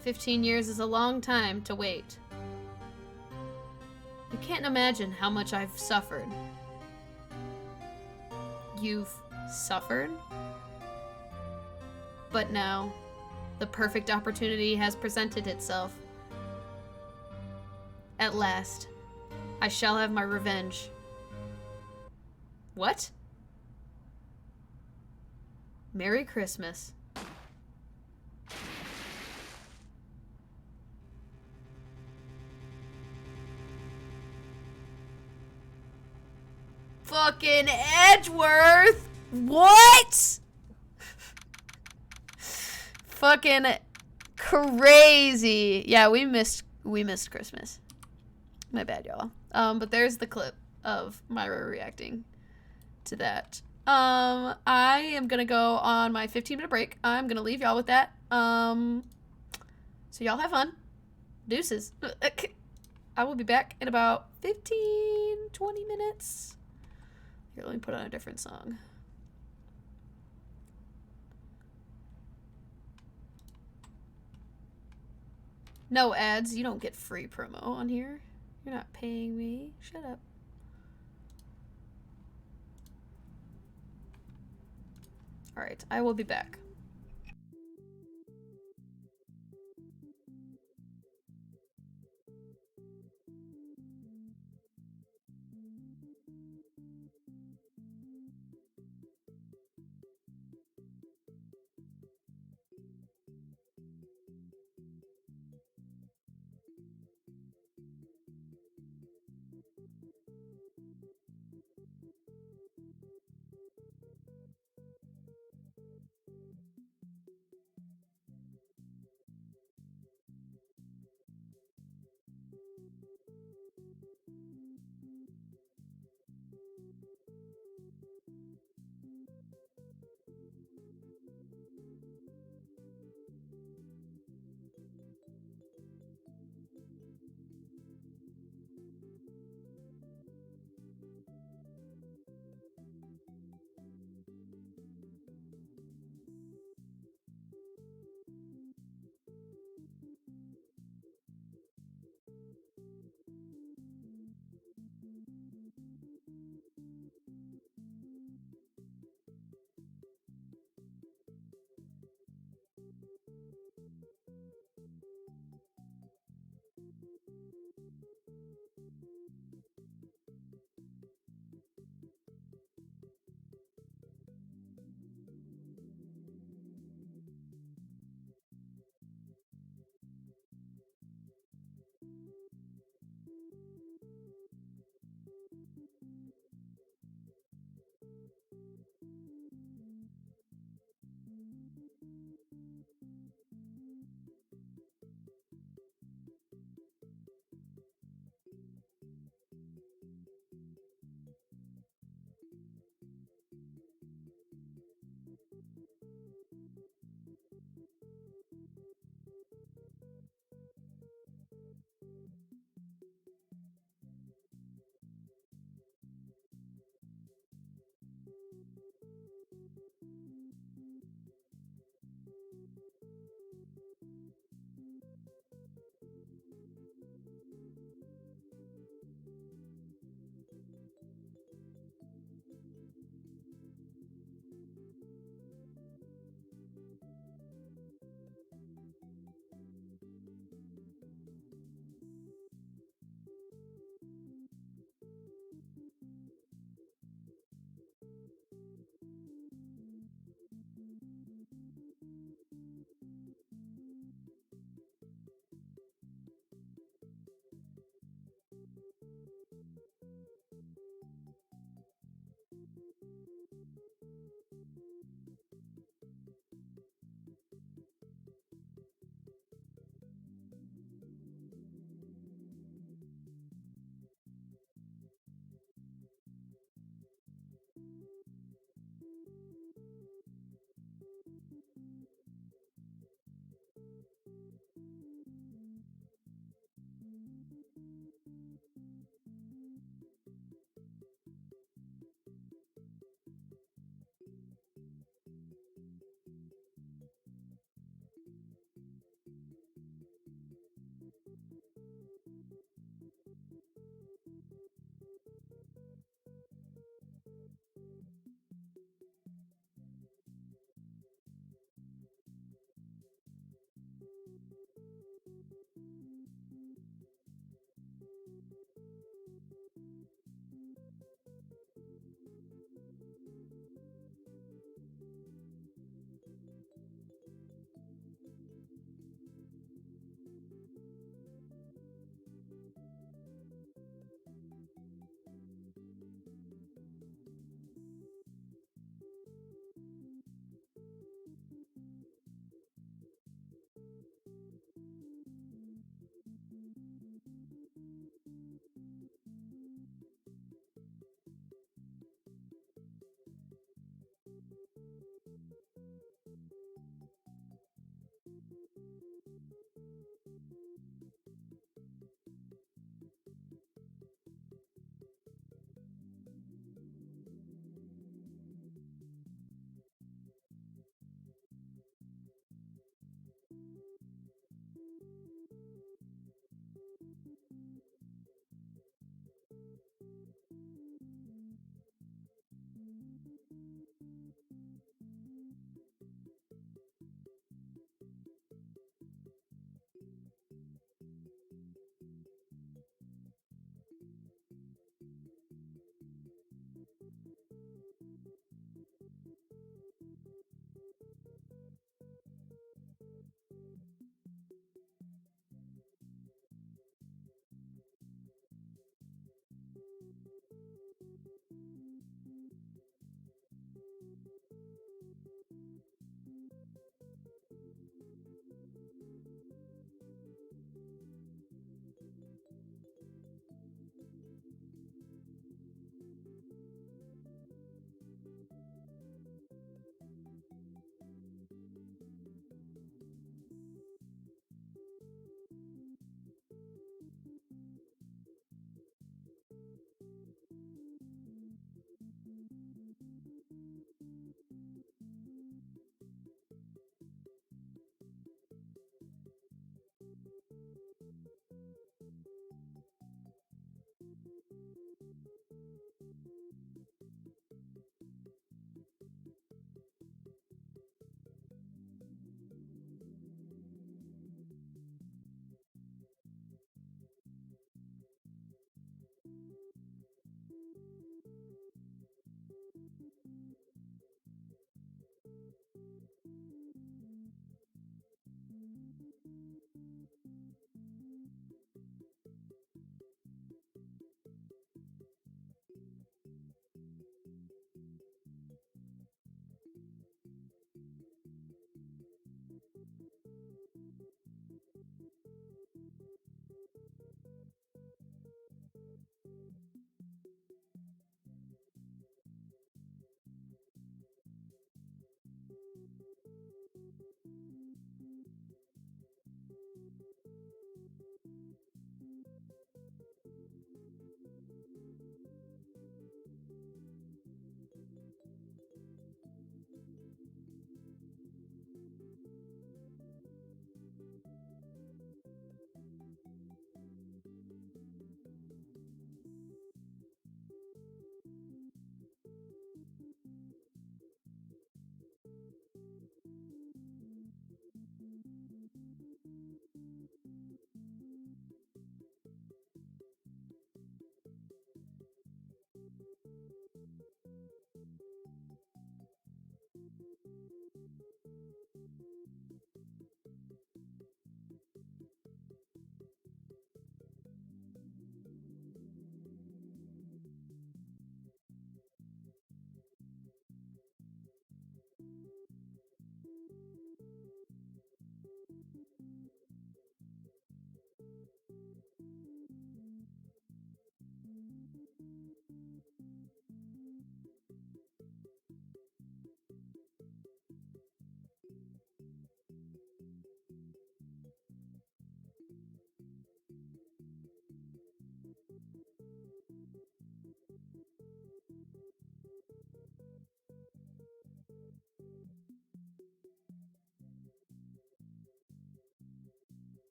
15 years is a long time to wait. You can't imagine how much I've suffered. You've suffered? But now, the perfect opportunity has presented itself. At last, I shall have my revenge. What? Merry Christmas. Fucking Edgeworth! What? fucking crazy. Yeah, we missed Christmas. My bad, y'all. But there's the clip of Myra reacting to that. I am gonna go on my 15-minute break. I'm gonna leave y'all with that. So y'all have fun. Deuces. I will be back in about 15-20 minutes. Here, let me put on a different song. No ads. You don't get free promo on here. You're not paying me. Shut up. Alright, I will be back.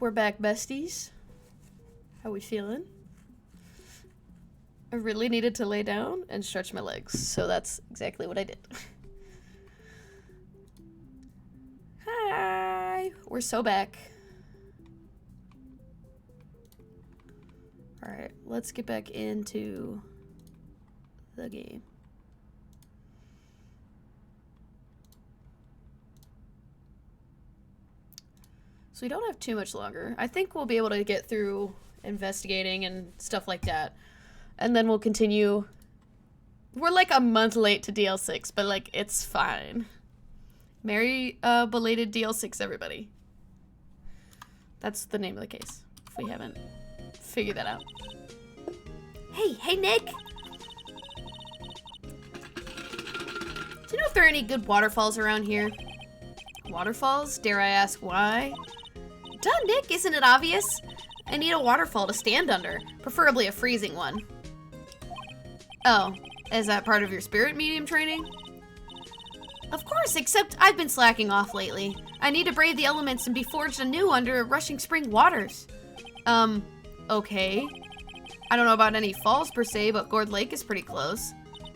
We're back, besties. How we feeling? I really needed to lay down and stretch my legs, so that's exactly what I did. Hi! We're so back. Alright, let's get back into the game. So we don't have too much longer. I think we'll be able to get through investigating and stuff like that. And then we'll continue. We're like a month late to DL6, but like, it's fine. Merry belated DL6, everybody. That's the name of the case, if we haven't figured that out. Hey, Nick! Do you know if there are any good waterfalls around here? Waterfalls? Dare I ask why? Duh, Nick, isn't it obvious? I need a waterfall to stand under, preferably a freezing one. Oh, is that part of your spirit medium training? Of course, except I've been slacking off lately. I need to brave the elements and be forged anew under rushing spring waters. Okay. I don't know about any falls per se, but Gourd Lake is pretty close.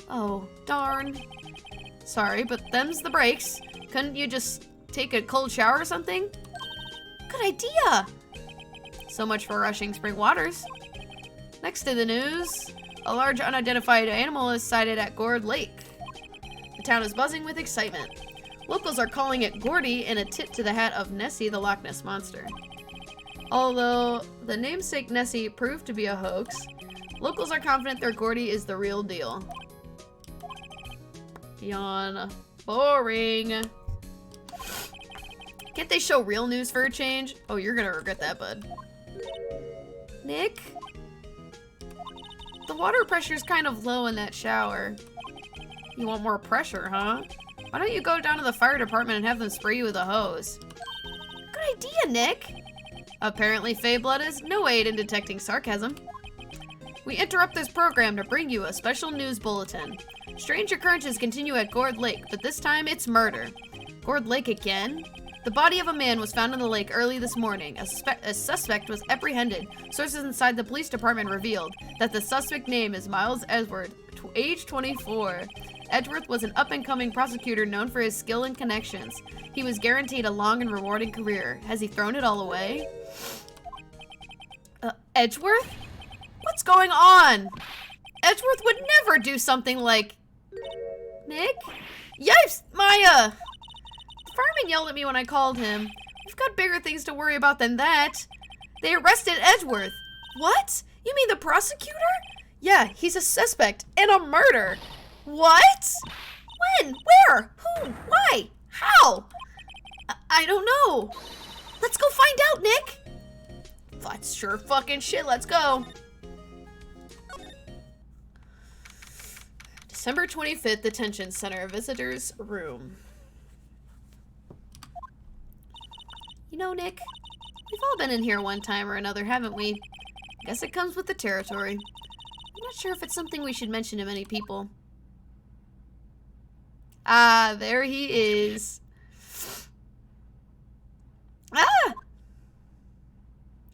Oh, darn. Sorry, but them's the breaks. Couldn't you just take a cold shower or something? Good idea! So much for rushing spring waters. Next to the news, a large unidentified animal is sighted at Gourd Lake. The town is buzzing with excitement. Locals are calling it Gordy in a tit to the hat of Nessie the Loch Ness Monster. Although the namesake Nessie proved to be a hoax, locals are confident their Gordy is the real deal. Yawn. Boring. Can't they show real news for a change? Oh, you're gonna regret that, bud. Nick? The water pressure's kind of low in that shower. You want more pressure, huh? Why don't you go down to the fire department and have them spray you with a hose? Good idea, Nick! Apparently, Fayblood is no aid in detecting sarcasm. We interrupt this program to bring you a special news bulletin. Strange occurrences continue at Gourd Lake, but this time it's murder. Gourd Lake again? The body of a man was found in the lake early this morning. A suspect was apprehended. Sources inside the police department revealed that the suspect name is Miles Edgeworth, age 24. Edgeworth was an up-and-coming prosecutor known for his skill and connections. He was guaranteed a long and rewarding career. Has he thrown it all away? Edgeworth? What's going on? Edgeworth would never do something like... Nick? Yipes! Maya! The fireman yelled at me when I called him. We've got bigger things to worry about than that. They arrested Edgeworth. What? You mean the prosecutor? Yeah, he's a suspect in a murder. What? When? Where? Who? Why? How? I don't know. Let's go find out, Nick. That's sure fucking shit. Let's go. December 25th, Detention Center, Visitor's Room. You know, Nick, we've all been in here one time or another, haven't we? Guess it comes with the territory. I'm not sure if it's something we should mention to many people. Ah, there he is. Ah!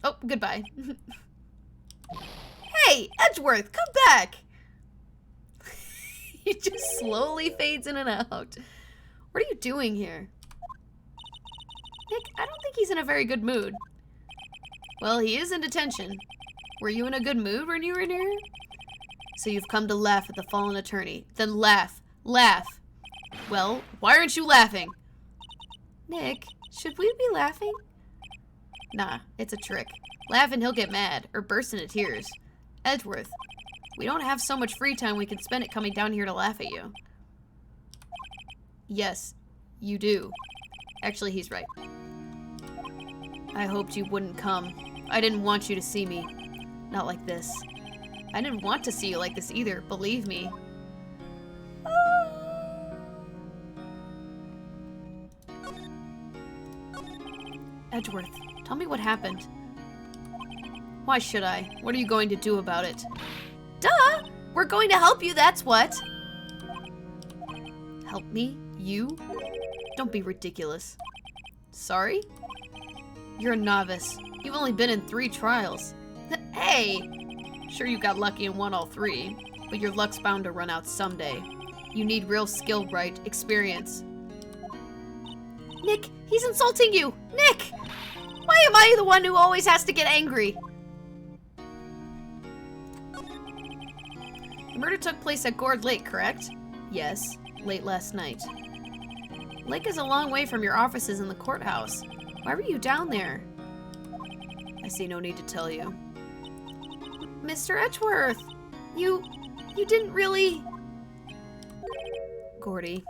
Oh, goodbye. Hey, Edgeworth, come back! He just slowly fades in and out. What are you doing here? Nick, I don't think he's in a very good mood. Well, he is in detention. Were you in a good mood when you were in here? So you've come to laugh at the fallen attorney. Then laugh. Laugh. Well, why aren't you laughing? Nick, should we be laughing? Nah, it's a trick. Laugh and he'll get mad, or burst into tears. Edgeworth, we don't have so much free time we can spend it coming down here to laugh at you. Yes, you do. Actually, he's right. I hoped you wouldn't come. I didn't want you to see me. Not like this. I didn't want to see you like this either, believe me. Edgeworth, tell me what happened. Why should I? What are you going to do about it? Duh! We're going to help you, that's what! Help me? You? Don't be ridiculous. Sorry? You're a novice. You've only been in 3 trials. Hey! Sure you got lucky and won all 3, but your luck's bound to run out someday. You need real skill, right? Experience. Nick, he's insulting you! Nick! Why am I the one who always has to get angry? The murder took place at Gourd Lake, correct? Yes, late last night. Lake is a long way from your offices in the courthouse. Why were you down there? I see no need to tell you. Mr. Edgeworth, you didn't really... Gordy.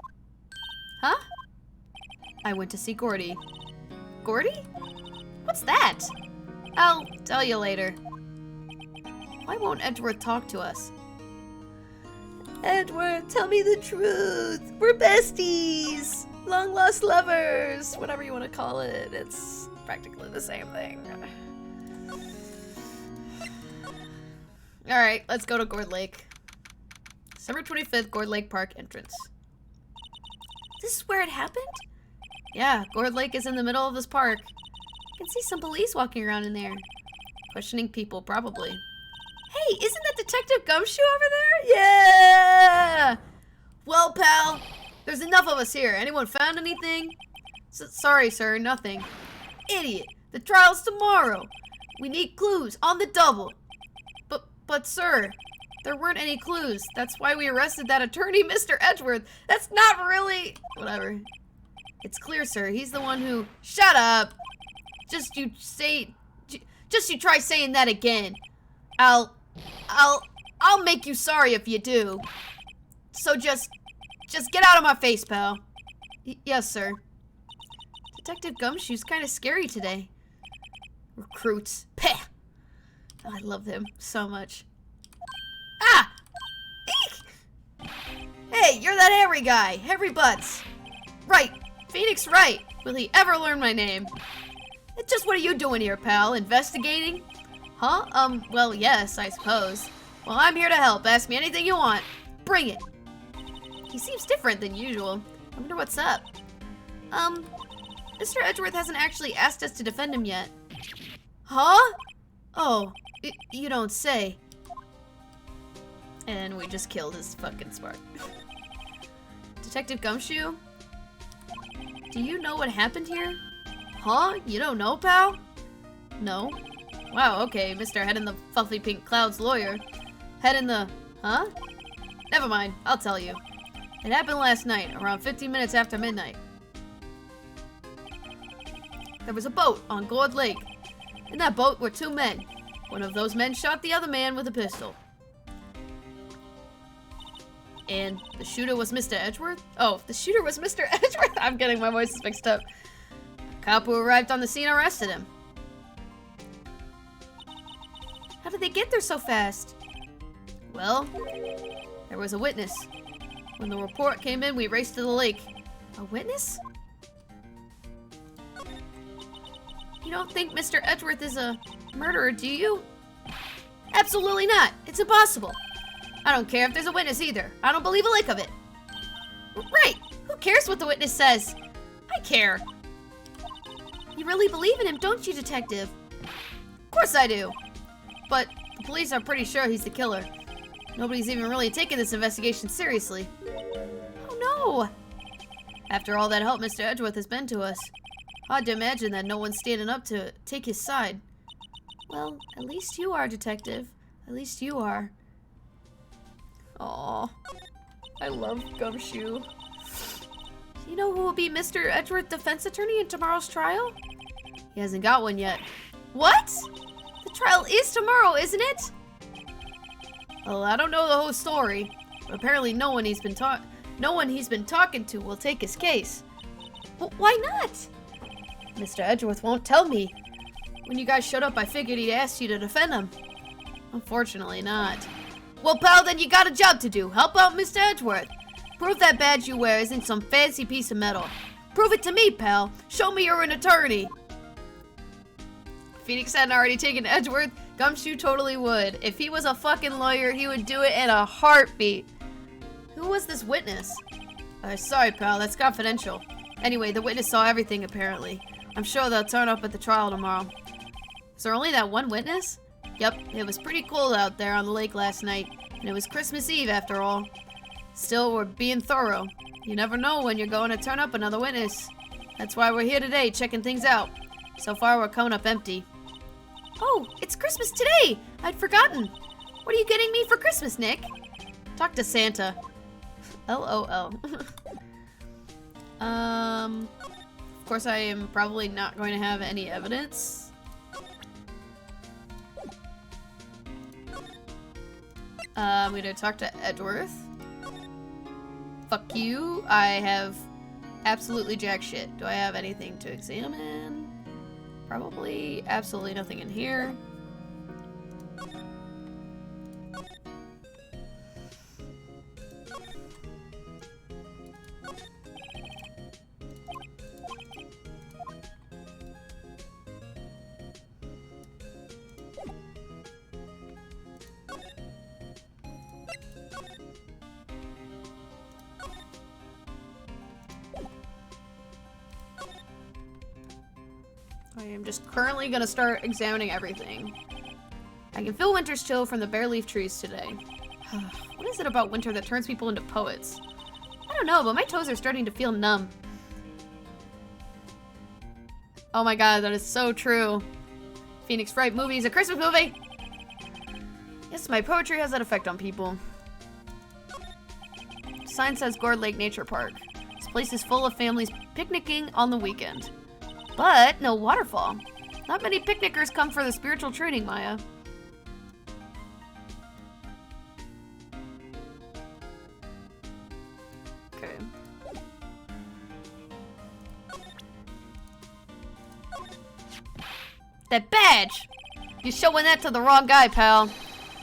Huh? I went to see Gordy. Gordy? What's that? I'll tell you later. Why won't Edgeworth talk to us? Edgeworth, tell me the truth. We're besties. Long lost lovers. Whatever you want to call it. It's practically the same thing. Alright, let's go to Gourd Lake. December 25th, Gourd Lake Park entrance. This is where it happened? Yeah, Gourd Lake is in the middle of this park. I can see some police walking around in there. Questioning people, probably. Hey, isn't that Detective Gumshoe over there? Yeah! Well, pal, there's enough of us here. Anyone found anything? Sorry, sir, nothing. Idiot, the trial's tomorrow. We need clues on the double. But sir, there weren't any clues. That's why we arrested that attorney, Mr. Edgeworth. That's not really... Whatever. It's clear, sir. He's the one who... Shut up! Just you try saying that again. I'll make you sorry if you do. So just get out of my face, pal. Yes, sir. Detective Gumshoe's kind of scary today. Recruits. Peh! I love him so much. Ah! Eek! Hey, you're that Harry guy. Harry Butts. Right. Phoenix Wright. Will he ever learn my name? It's just what are you doing here, pal? Investigating? Huh? Well, yes, I suppose. Well, I'm here to help. Ask me anything you want. Bring it. He seems different than usual. I wonder what's up. Mr. Edgeworth hasn't actually asked us to defend him yet. Huh? Oh, you don't say. And we just killed his fucking spark. Detective Gumshoe? Do you know what happened here? Huh? You don't know, pal? No. Wow, okay, Mr. Head in the Fluffy Pink Clouds lawyer. Head in the... Huh? Never mind, I'll tell you. It happened last night, around 15 minutes after midnight. There was a boat on Gourd Lake. In that boat were two men. One of those men shot the other man with a pistol. And the shooter was Mr. Edgeworth? Oh, the shooter was Mr. Edgeworth! I'm getting my voices mixed up. A cop who arrived on the scene arrested him. How did they get there so fast? Well, there was a witness. When the report came in, we raced to the lake. A witness? You don't think Mr. Edgeworth is a murderer, do you? Absolutely not. It's impossible. I don't care if there's a witness either. I don't believe a lick of it. Right. Who cares what the witness says? I care. You really believe in him, don't you, Detective? Of course I do. But the police are pretty sure he's the killer. Nobody's even really taking this investigation seriously. Oh no! After all that help Mr. Edgeworth has been to us, hard to imagine that no one's standing up to take his side. Well, at least you are, Detective. At least you are. Aww. I love Gumshoe. You know who will be Mr. Edgeworth's defense attorney in tomorrow's trial? He hasn't got one yet. What? The trial is tomorrow, isn't it? Well, I don't know the whole story, but apparently no one he's been talking to will take his case. But why not? Mr. Edgeworth won't tell me. When you guys showed up, I figured he'd ask you to defend him. Unfortunately not. Well, pal, then you got a job to do. Help out Mr. Edgeworth. Prove that badge you wear isn't some fancy piece of metal. Prove it to me, pal. Show me you're an attorney. Phoenix hadn't already taken Edgeworth. Gumshoe totally would. If he was a fucking lawyer, he would do it in a heartbeat. Who was this witness? Sorry, pal, that's confidential. Anyway, the witness saw everything, apparently. I'm sure they'll turn up at the trial tomorrow. Is there only that one witness? Yep, it was pretty cold out there on the lake last night, and it was Christmas Eve after all. Still, we're being thorough. You never know when you're going to turn up another witness. That's why we're here today, checking things out. So far, we're coming up empty. Oh, it's Christmas today! I'd forgotten. What are you getting me for Christmas, Nick? Talk to Santa. LOL. Of course I am probably not going to have any evidence. I'm gonna talk to Edgeworth. Fuck you. I have absolutely jack shit. Do I have anything to examine? Probably absolutely nothing in here. I am just currently gonna start examining everything. I can feel winter's chill from the bare leaf trees today. What is it about winter that turns people into poets? I don't know, but my toes are starting to feel numb. Oh my god, that is so true. Phoenix Wright movie is a Christmas movie! Yes, my poetry has that effect on people. Sign says Gourd Lake Nature Park. This place is full of families picnicking on the weekend. But no waterfall. Not many picnickers come for the spiritual training, Maya. Okay. That badge! You're showing that to the wrong guy, pal.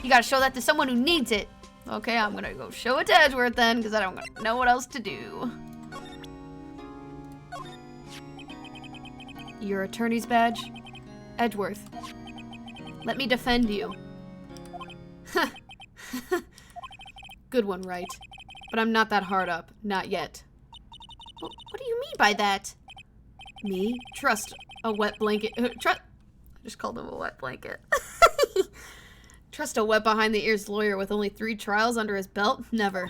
You gotta show that to someone who needs it. Okay, I'm gonna go show it to Edgeworth then, because I don't know what else to do. Your attorney's badge? Edgeworth. Let me defend you. Good one, Wright. But I'm not that hard up. Not yet. What do you mean by that? Me? Trust a wet blanket. I just called him a wet blanket. Trust a wet behind the ears lawyer with only 3 trials under his belt? Never.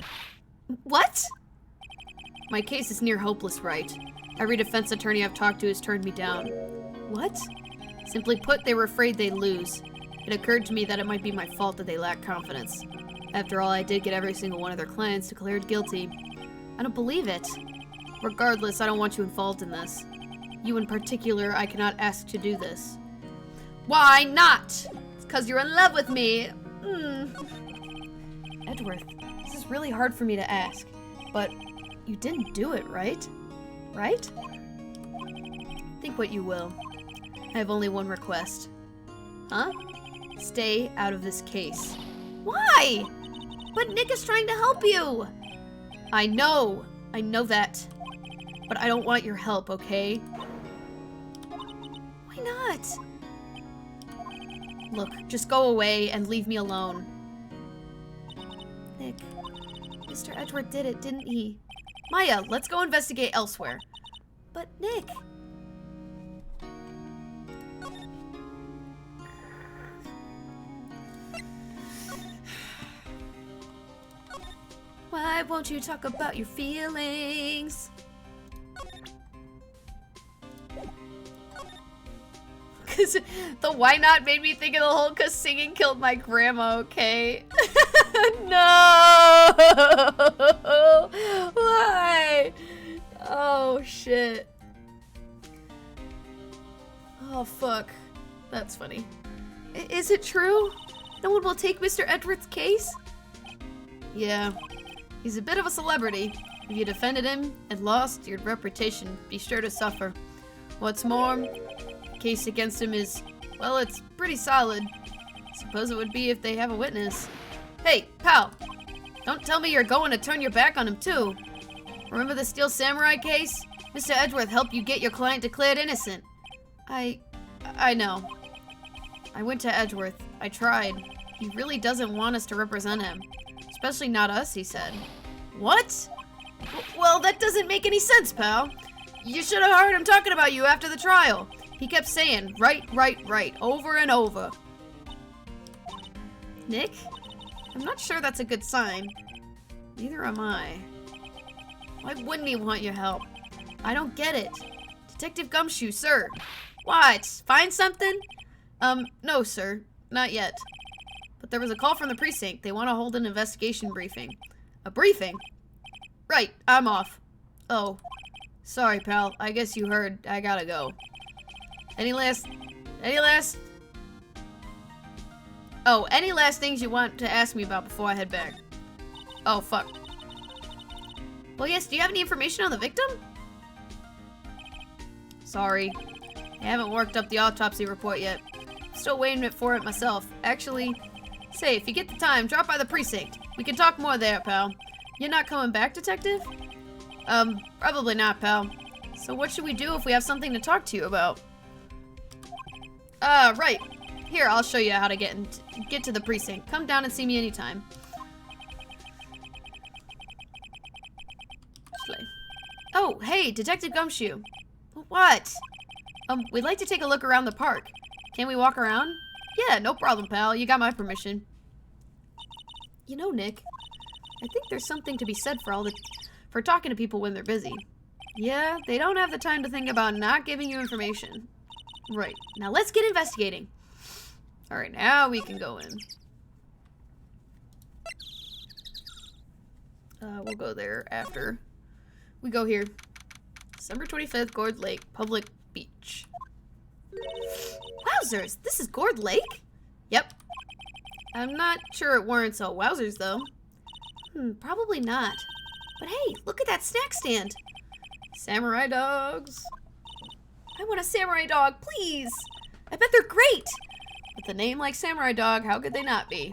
What? My case is near hopeless, Wright. Every defense attorney I've talked to has turned me down. What? Simply put, they were afraid they'd lose. It occurred to me that it might be my fault that they lacked confidence. After all, I did get every single one of their clients declared guilty. I don't believe it. Regardless, I don't want you involved in this. You in particular, I cannot ask to do this. Why not? It's because you're in love with me. Edgeworth, this is really hard for me to ask, but you didn't do it, right? Right? Think what you will. I have only one request. Huh? Stay out of this case. Why? But Nick is trying to help you. I know that. But I don't want your help, okay? Why not? Look, just go away and leave me alone. Nick, Mr. Edgeworth did it, didn't he? Maya, let's go investigate elsewhere. But Nick... Why won't you talk about your feelings? Cause the why not made me think of the whole cause singing killed my grandma, okay? No! Why? Oh shit. Oh fuck. That's funny. Is it true? No one will take Mr. Edgeworth's case? Yeah. He's a bit of a celebrity. If you defended him and lost, your reputation be sure to suffer. What's more, the case against him is, well, it's pretty solid. Suppose it would be if they have a witness. Hey, pal! Don't tell me you're going to turn your back on him too. Remember the Steel Samurai case? Mr. Edgeworth helped you get your client declared innocent. I know. I went to Edgeworth. I tried. He really doesn't want us to represent him. Especially not us, he said. What? Well, that doesn't make any sense, pal. You should have heard him talking about you after the trial. He kept saying, right, over and over. Nick? I'm not sure that's a good sign. Neither am I. Why wouldn't he want your help? I don't get it. Detective Gumshoe, sir. What? Find something? No, sir. Not yet. But there was a call from the precinct. They want to hold an investigation briefing. A briefing? Right, I'm off. Oh. Sorry, pal. I guess you heard. I gotta go. Any last things you want to ask me about before I head back? Oh, fuck. Well, yes, do you have any information on the victim? Sorry. I haven't worked up the autopsy report yet. Still waiting for it myself. Actually, say, if you get the time, drop by the precinct. We can talk more there, pal. You're not coming back, detective? Probably not, pal. So what should we do if we have something to talk to you about? Right. Here, I'll show you how to get to the precinct. Come down and see me anytime. Oh, hey, Detective Gumshoe. What? We'd like to take a look around the park. Can we walk around? Yeah, no problem, pal. You got my permission. You know, Nick, I think there's something to be said for talking to people when they're busy. Yeah, they don't have the time to think about not giving you information. Right. Now let's get investigating. Alright, now we can go in. We'll go there after we go here. December 25th, Gourd Lake, Public Beach. Wowzers! This is Gourd Lake? Yep. I'm not sure it warrants all wowzers, though. Probably not. But hey, look at that snack stand. Samurai dogs. I want a samurai dog, please. I bet they're great. With a name like Samurai Dog, how could they not be?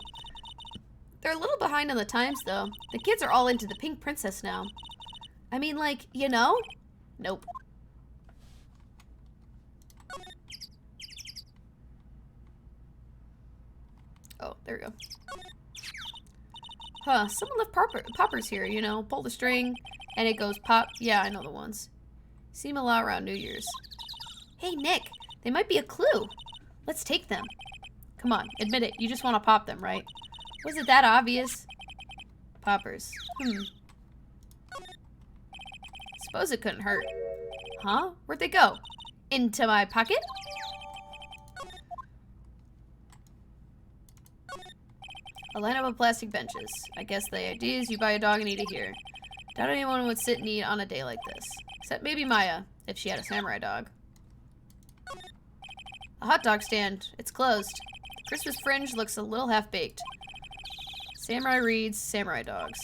They're a little behind on the times, though. The kids are all into the Pink Princess now. I mean, like, you know? Nope. Oh, there we go. Huh, someone left poppers here, you know, pull the string, and it goes pop. Yeah, I know the ones. See them a lot around New Year's. Hey, Nick, they might be a clue. Let's take them. Come on, admit it, you just want to pop them, right? Was it that obvious? Poppers. Suppose it couldn't hurt. Huh? Where'd they go? Into my pocket? A lineup of plastic benches. I guess the idea is you buy a dog and eat it here. Doubt anyone would sit and eat on a day like this. Except maybe Maya, if she had a samurai dog. A hot dog stand. It's closed. The Christmas fringe looks a little half-baked. Samurai reads, samurai dogs.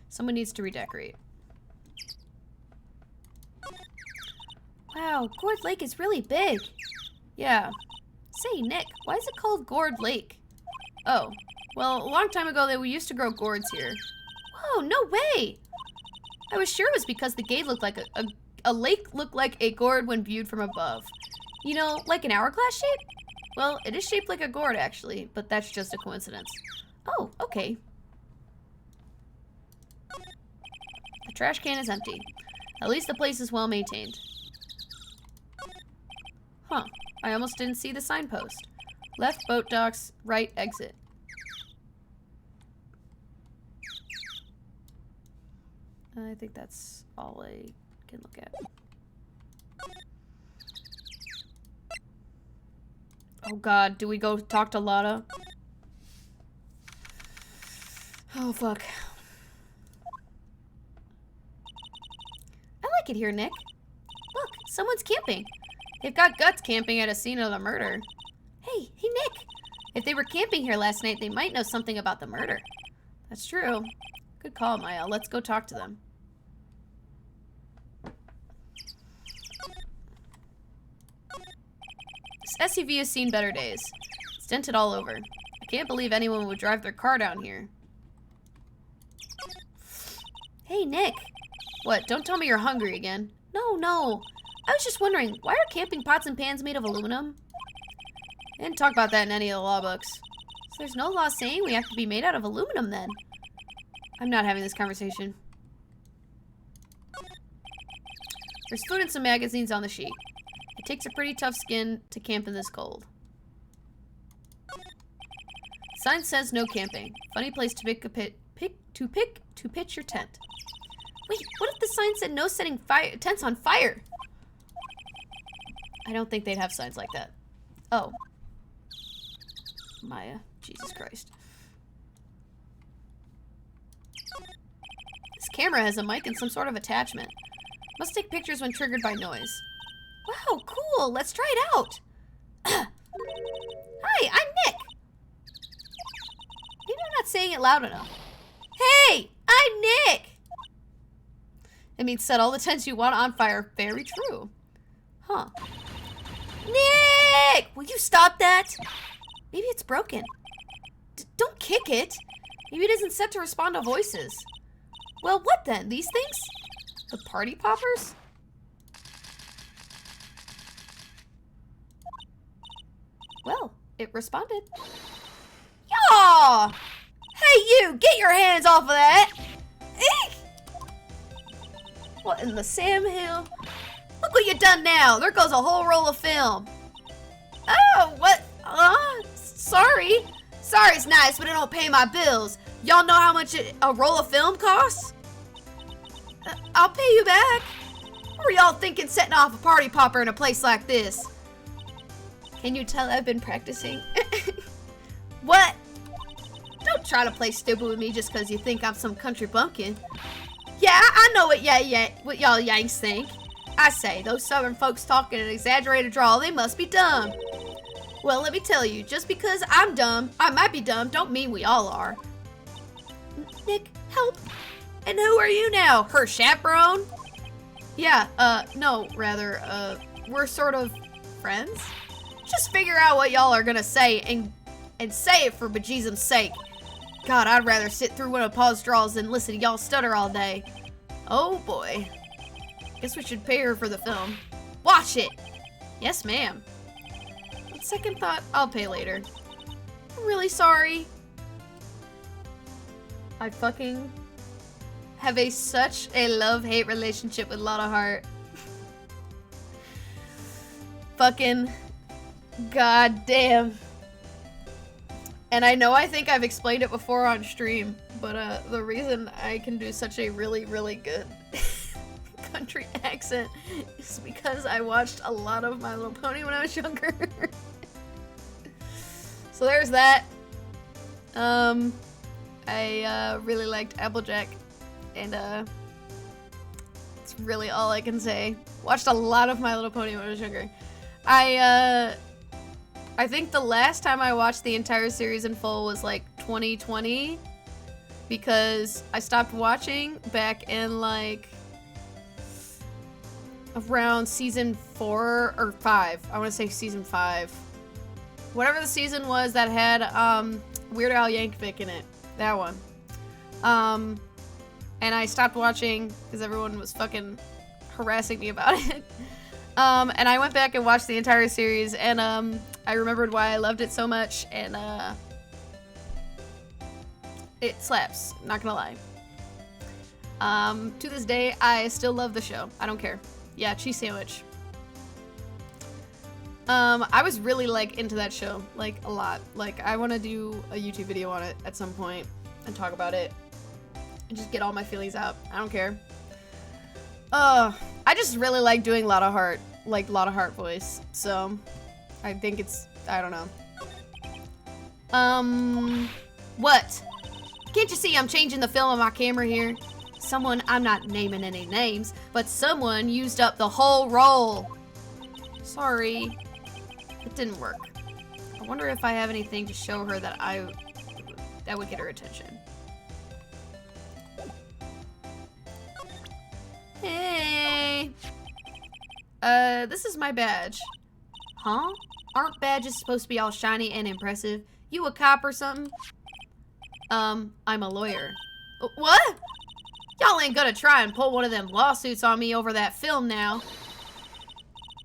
Someone needs to redecorate. Wow, Gourd Lake is really big. Yeah. Say, Nick, why is it called Gourd Lake? Oh, well, a long time ago we used to grow gourds here. Whoa, no way! I was sure it was because the gate looked like a lake looked like a gourd when viewed from above. You know, like an hourglass shape? Well, it is shaped like a gourd, actually, but that's just a coincidence. Oh, okay. The trash can is empty. At least the place is well maintained. Huh. I almost didn't see the signpost. Left boat docks, right exit. I think that's all I can look at. Oh god, do we go talk to Lotta? Oh fuck. I like it here, Nick. Look, someone's camping. They've got guts camping at a scene of the murder. Hey, Nick! If they were camping here last night, they might know something about the murder. That's true. Good call, Maya. Let's go talk to them. This SUV has seen better days. It's dented all over. I can't believe anyone would drive their car down here. Hey, Nick. What, don't tell me you're hungry again. No. I was just wondering, why are camping pots and pans made of aluminum? They didn't talk about that in any of the law books. So there's no law saying we have to be made out of aluminum then. I'm not having this conversation. There's food and some magazines on the sheet. It takes a pretty tough skin to camp in this cold. Sign says no camping. Funny place to pitch your tent. Wait, what if the sign said no setting tents on fire? I don't think they'd have signs like that. Oh. Maya. Jesus Christ. This camera has a mic and some sort of attachment. Must take pictures when triggered by noise. Wow, cool. Let's try it out. Hi, I'm Nick. Maybe I'm not saying it loud enough. Hey, I'm Nick. It means set all the tents you want on fire. Very true. Huh. Nick! Will you stop that? Maybe it's broken. Don't kick it. Maybe it isn't set to respond to voices. Well, what then? These things? The party poppers? Well, it responded. Yaw! Hey, you! Get your hands off of that! Eek! What in the Sam Hill? Look what you done now! There goes a whole roll of film. Oh, what? Sorry. Sorry's nice, but it don't pay my bills. Y'all know how much a roll of film costs? I'll pay you back. What were y'all thinking setting off a party popper in a place like this? Can you tell I've been practicing? What? Don't try to play stupid with me just because you think I'm some country bumpkin. Yeah, I know what y'all Yanks think. I say, those southern folks talk in an exaggerated drawl, they must be dumb. Well, let me tell you, just because I'm dumb, I might be dumb, don't mean we all are. Nick, help. And who are you now? Her chaperone? Yeah, no, rather, we're sort of friends? Just figure out what y'all are gonna say and say it for bejesus's sake. God, I'd rather sit through one of Pa's draws than listen to y'all stutter all day. Oh boy. Guess we should pay her for the film. Watch it! Yes, ma'am. On second thought, I'll pay later. I'm really sorry. I fucking have such a love-hate relationship with Lotta Hart. Fucking goddamn. And I know I think I've explained it before on stream, but the reason I can do such a really, really good country accent is because I watched a lot of My Little Pony when I was younger. So there's that. I really liked Applejack, and it's really all I can say. Watched a lot of My Little Pony when I was younger. I think the last time I watched the entire series in full was like 2020, because I stopped watching back in like around season 4 or 5. I want to say season 5. Whatever the season was that had Weird Al Yankovic in it. That one. And I stopped watching because everyone was fucking harassing me about it. And I went back and watched the entire series, and I remembered why I loved it so much, and it slaps, not gonna lie. To this day, I still love the show. I don't care. Yeah, cheese sandwich. I was really like into that show, like a lot. Like, I want to do a YouTube video on it at some point and talk about it and just get all my feelings out. I don't care. I just really like doing Lotta Hart, like Lotta Hart voice. So I think it's, I don't know. What? Can't you see I'm changing the film on my camera here? Someone, I'm not naming any names, but someone used up the whole roll. Sorry. It didn't work. I wonder if I have anything to show her that that would get her attention. Hey! This is my badge. Huh? Aren't badges supposed to be all shiny and impressive? You a cop or something? I'm a lawyer. What? Y'all ain't gonna try and pull one of them lawsuits on me over that film now.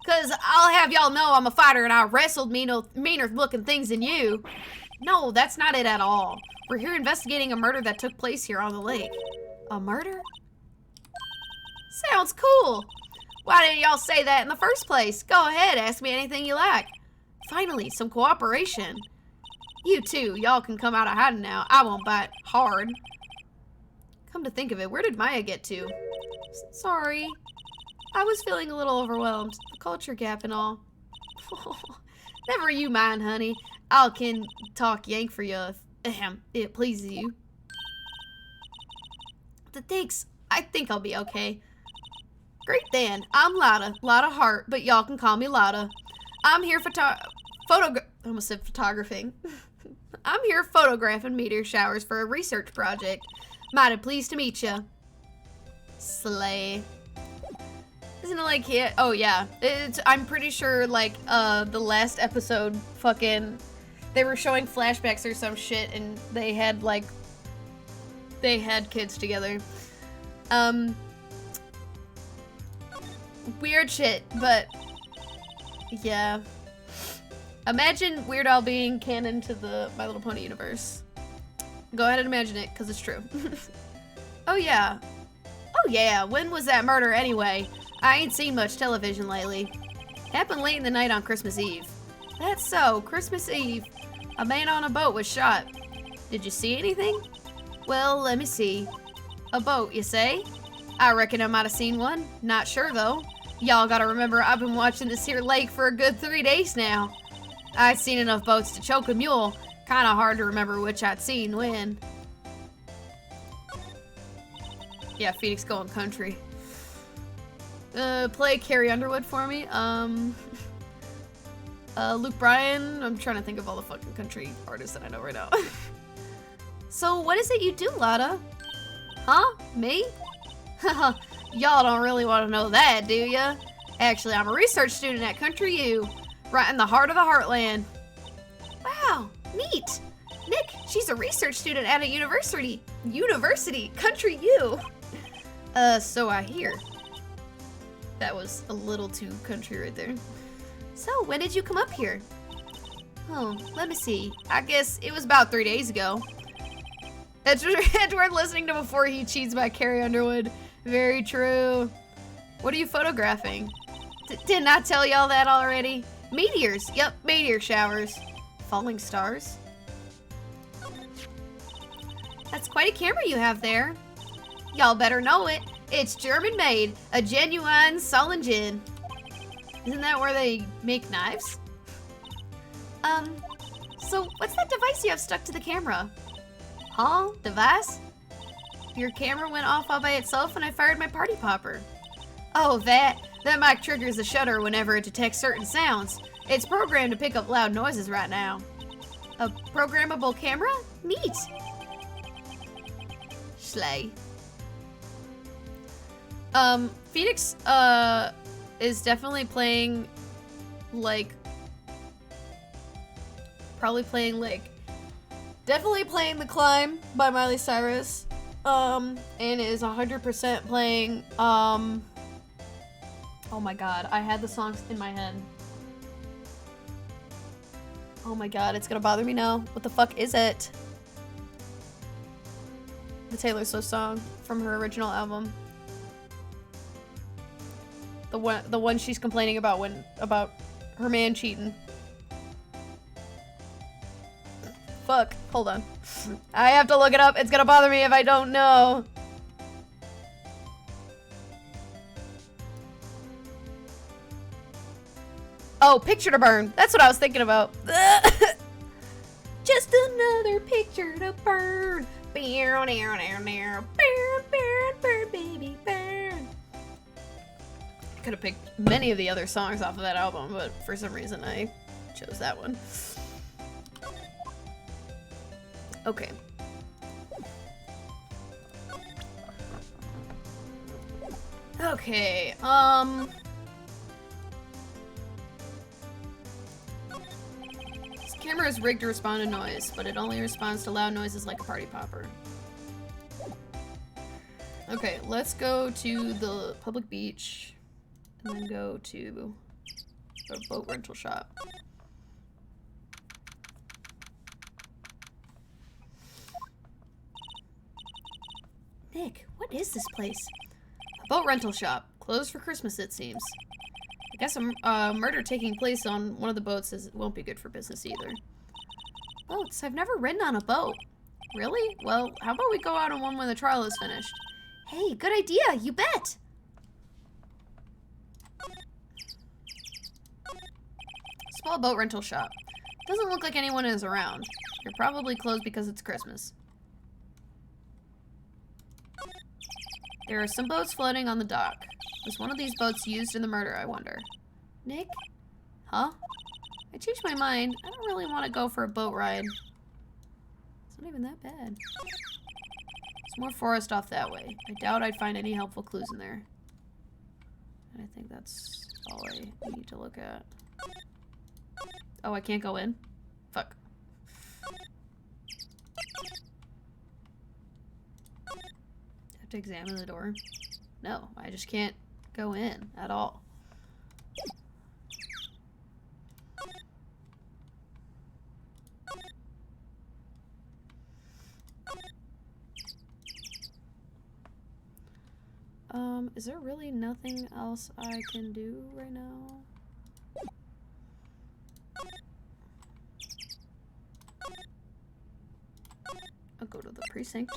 Cause I'll have y'all know I'm a fighter and I wrestled meaner looking things than you. No, that's not it at all. We're here investigating a murder that took place here on the lake. A murder? Sounds cool. Why didn't y'all say that in the first place? Go ahead, ask me anything you like. Finally, some cooperation. You too, y'all can come out of hiding now. I won't bite hard. Come to think of it, where did Maya get to? Sorry. I was feeling a little overwhelmed. The culture gap and all. Never you mind, honey. I can talk Yank for you if it pleases you. Thanks. I think I'll be okay. Great then. I'm Lotta. Lotta Hart, but y'all can call me Lotta. I'm here I almost said photographing. I'm here photographing meteor showers for a research project. Mighty pleased to meet ya. Slay. Isn't it like it? Oh yeah. I'm pretty sure like the last episode fucking they were showing flashbacks or some shit and they had kids together. Weird shit, but yeah. Imagine Weird Al being canon to the My Little Pony universe. Go ahead and imagine it, because it's true. Oh yeah. Oh yeah, when was that murder anyway? I ain't seen much television lately. Happened late in the night on Christmas Eve. That's so, Christmas Eve. A man on a boat was shot. Did you see anything? Well, let me see. A boat, you say? I reckon I might have seen one. Not sure though. Y'all gotta remember I've been watching this here lake for a good 3 days now. I'd seen enough boats to choke a mule. Kinda hard to remember which I'd seen when. Yeah, Phoenix going country. Play Carrie Underwood for me. Luke Bryan. I'm trying to think of all the fucking country artists that I know right now. So what is it you do, Lotta? Huh? Me? Haha, y'all don't really want to know that, do ya? Actually, I'm a research student at Country U, right in the heart of the heartland. Wow, neat. Nick, she's a research student at a university. Country U. So I hear. That was a little too country right there. So, when did you come up here? Oh, let me see. I guess it was about 3 days ago. Edward listening to Before He Cheats by Carrie Underwood. Very true. What are you photographing? Didn't I tell y'all that already? Meteors. Yep, meteor showers. Falling stars. That's quite a camera you have there. Y'all better know it. It's German made. A genuine Solingen. Isn't that where they make knives? So what's that device you have stuck to the camera? Huh? Device? Your camera went off all by itself when I fired my party popper. Oh, that mic triggers the shutter whenever it detects certain sounds. It's programmed to pick up loud noises right now. A programmable camera? Neat. Slay. Phoenix, is definitely playing, like, definitely playing The Climb by Miley Cyrus, and is 100% playing, oh my god, I had the songs in my head. Oh my god, it's gonna bother me now. What the fuck is it? The Taylor Swift song from her original album. The one she's complaining about about her man cheating. Fuck, hold on. I have to look it up. It's gonna bother me if I don't know. Oh, Picture to Burn. That's what I was thinking about. Just another picture to burn. Burn, baby, burn. Could have picked many of the other songs off of that album, but for some reason I chose that one. Okay. Okay, this camera is rigged to respond to noise, but it only responds to loud noises like a party popper. Okay, let's go to the public beach. And then go to a boat rental shop. Nick, what is this place? A boat rental shop. Closed for Christmas, it seems. I guess a murder taking place on one of the boats won't be good for business either. Boats? I've never ridden on a boat. Really? Well, how about we go out on one when the trial is finished? Hey, good idea, you bet! Call a boat rental shop. Doesn't look like anyone is around. You're probably closed because it's Christmas. There are some boats floating on the dock. Was one of these boats used in the murder, I wonder? Nick? Huh? I changed my mind. I don't really want to go for a boat ride. It's not even that bad. There's more forest off that way. I doubt I'd find any helpful clues in there. I think that's all I need to look at. Oh, I can't go in? Fuck. Have to examine the door? No, I just can't go in at all. Is there really nothing else I can do right now? I'll go to the precinct.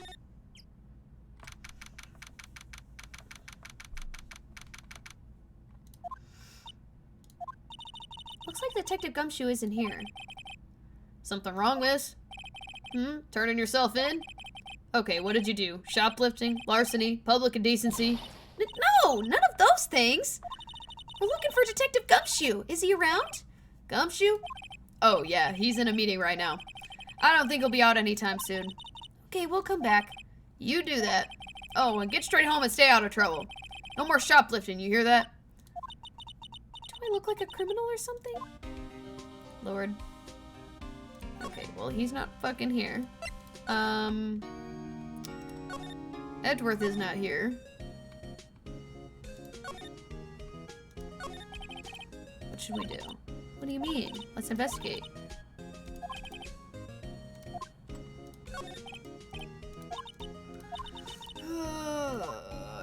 Looks like Detective Gumshoe isn't here. Something wrong, miss? Turning yourself in? Okay, what did you do? Shoplifting? Larceny? Public indecency? No, none of those things! We're looking for Detective Gumshoe. Is he around? Gumshoe? Oh, yeah, he's in a meeting right now. I don't think he'll be out anytime soon. Okay, we'll come back. You do that. Oh, and get straight home and stay out of trouble. No more shoplifting, you hear that? Do I look like a criminal or something? Lord. Okay, well, he's not fucking here. Edgeworth is not here. What should we do? What do you mean? Let's investigate.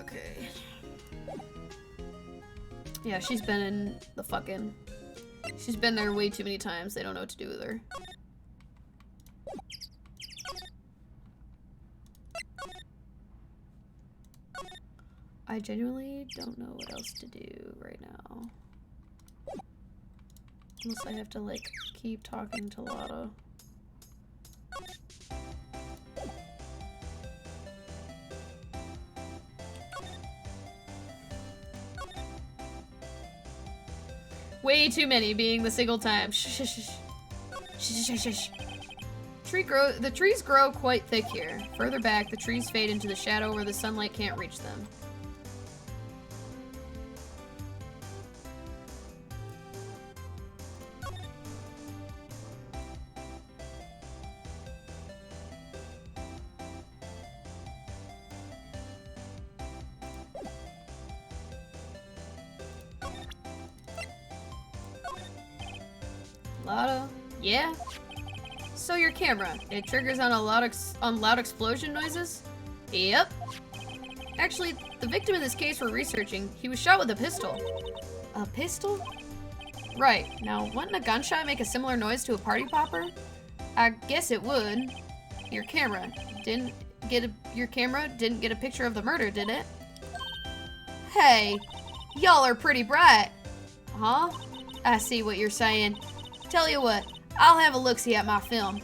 Okay. Yeah, she's been in the fucking... She's been there way too many times. They don't know what to do with her. I genuinely don't know what else to do right now. Unless I have to, like, keep talking to Lotta. Way too many being the single time. Shh, shh, shh. Shh, shh, shh, shh. The trees grow quite thick here. Further back, the trees fade into the shadow where the sunlight can't reach them. Lotta? Yeah? So your camera, it triggers on loud explosion noises? Yep. Actually, the victim in this case we're researching, he was shot with a pistol. A pistol? Right. Now, wouldn't a gunshot make a similar noise to a party popper? I guess it would. Your camera didn't get a picture of the murder, did it? Hey, y'all are pretty bright. Huh? I see what you're saying. Tell you what, I'll have a look-see at my film.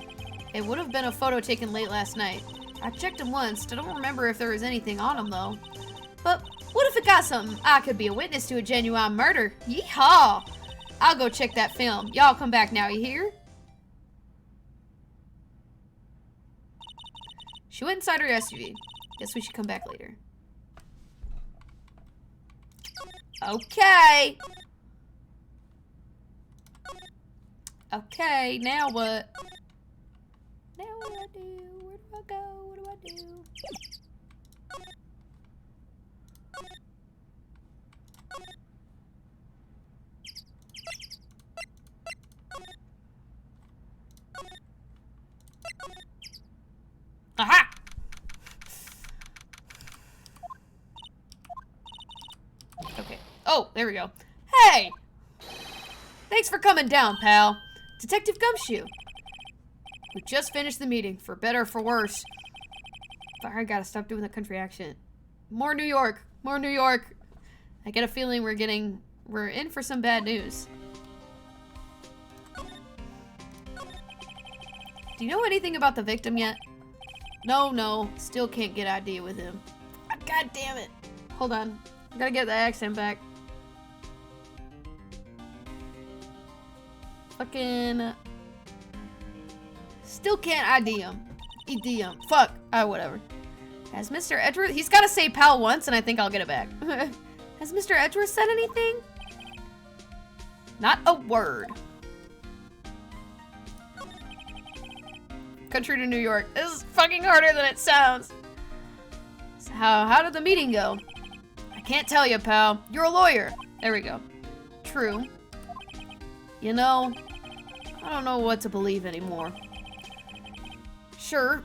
It would have been a photo taken late last night. I checked him once, I don't remember if there was anything on him though. But what if it got something? I could be a witness to a genuine murder. Yeehaw! I'll go check that film. Y'all come back now, you hear? She went inside her SUV. Guess we should come back later. Okay. Okay, now what? Now what do I do? Where do I go? What do I do? Aha! Okay. Oh, there we go. Hey! Thanks for coming down, pal. Detective Gumshoe. We just finished the meeting, for better or for worse. I gotta stop doing the country accent. More New York. More New York. I get a feeling we're in for some bad news. Do you know anything about the victim yet? No, still can't get ID with him. God damn it. Hold on. I gotta get the accent back. Fucking... Still can't ID him. ED him. Fuck. Whatever. Has Mr. Edgeworth... He's gotta say pal once and I think I'll get it back. Has Mr. Edgeworth said anything? Not a word. Country to New York. This is fucking harder than it sounds. So how did the meeting go? I can't tell you, pal. You're a lawyer. There we go. True. You know, I don't know what to believe anymore. Sure,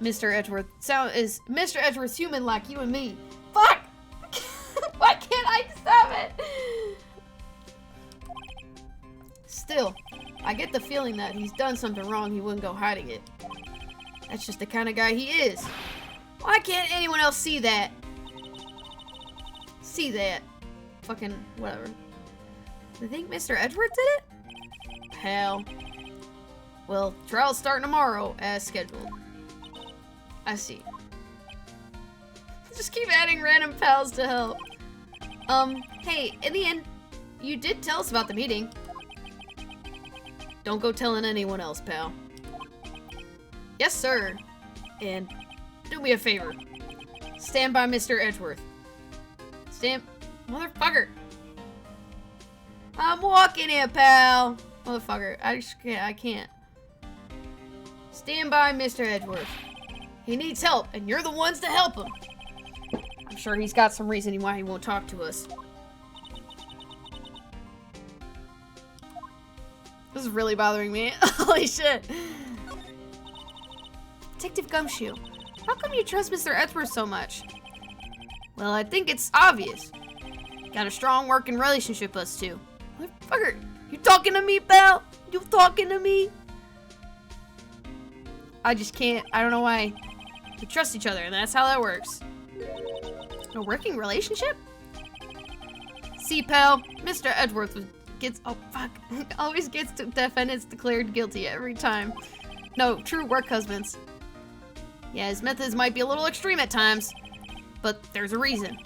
Mr. Edgeworth. Is Mr. Edgeworth's human like you and me? Fuck! Why can't I stop it? Still, I get the feeling that he's done something wrong, he wouldn't go hiding it. That's just the kind of guy he is. Why can't anyone else see that? See that. Fucking whatever. I think Mr. Edgeworth did it? Hell. Well, trial's starting tomorrow, as scheduled. I see. Just keep adding random pals to help. Hey, in the end, you did tell us about the meeting. Don't go telling anyone else, pal. Yes, sir. And do me a favor. Stand by Mr. Edgeworth. Stand... Motherfucker. I'm walking here, pal. Motherfucker. I can't. Stand by Mr. Edgeworth. He needs help, and you're the ones to help him. I'm sure he's got some reason why he won't talk to us. This is really bothering me. Holy shit. Detective Gumshoe, how come you trust Mr. Edgeworth so much? Well, I think it's obvious. Got a strong working relationship, us two. Motherfucker, you talking to me, pal? You talking to me? I just can't. I don't know why. We trust each other, and that's how that works. A working relationship? See, pal, Mr. Edgeworth always gets defendants declared guilty every time. No, true work husbands. Yeah, his methods might be a little extreme at times, but there's a reason.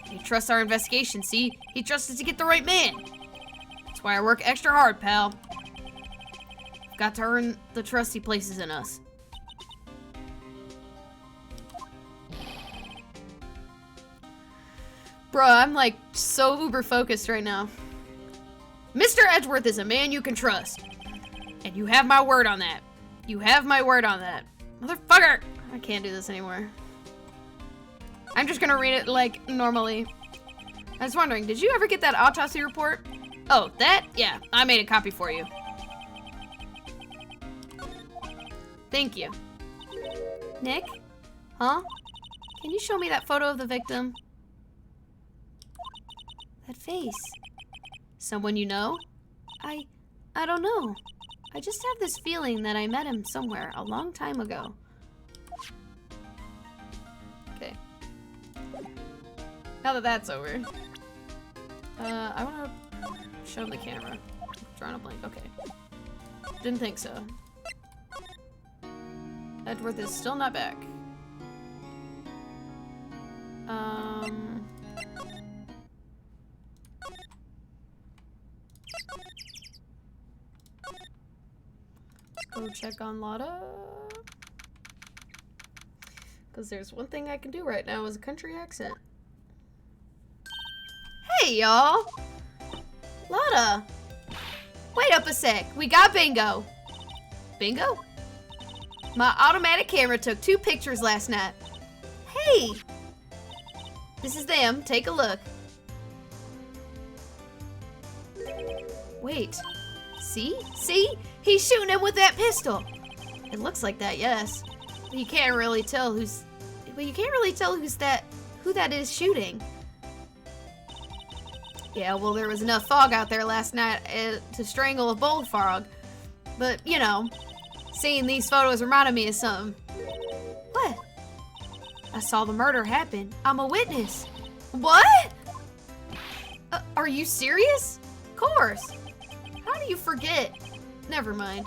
He trusts our investigation, see? He trusts us to get the right man. That's why I work extra hard, pal. Got to earn the trust he places in us. Bruh, I'm like so uber focused right now. Mr. Edgeworth is a man you can trust. And you have my word on that. You have my word on that. Motherfucker! I can't do this anymore. I'm just gonna read it like normally. I was wondering, did you ever get that autopsy report? Oh, that? Yeah, I made a copy for you. Thank you. Nick? Huh? Can you show me that photo of the victim? That face. Someone you know? I don't know. I just have this feeling that I met him somewhere a long time ago. Okay. Now that that's over. I want to show the camera. I'm drawing a blank. Okay. Didn't think so. Edgeworth is still not back. Let's go check on Lotta. Because there's one thing I can do right now is a country accent. Hey, y'all! Lotta! Wait up a sec. We got bingo. Bingo? My automatic camera took 2 pictures last night. Hey! This is them. Take a look. Wait. See? See? He's shooting him with that pistol. It looks like that, yes. But you can't really tell who's... But you can't really tell who that is shooting. Yeah, well, there was enough fog out there last night to strangle a bullfrog. But, you know, seeing these photos reminded me of something. What? I saw the murder happen. I'm a witness. What? Are you serious? Of course. How do you forget? Never mind.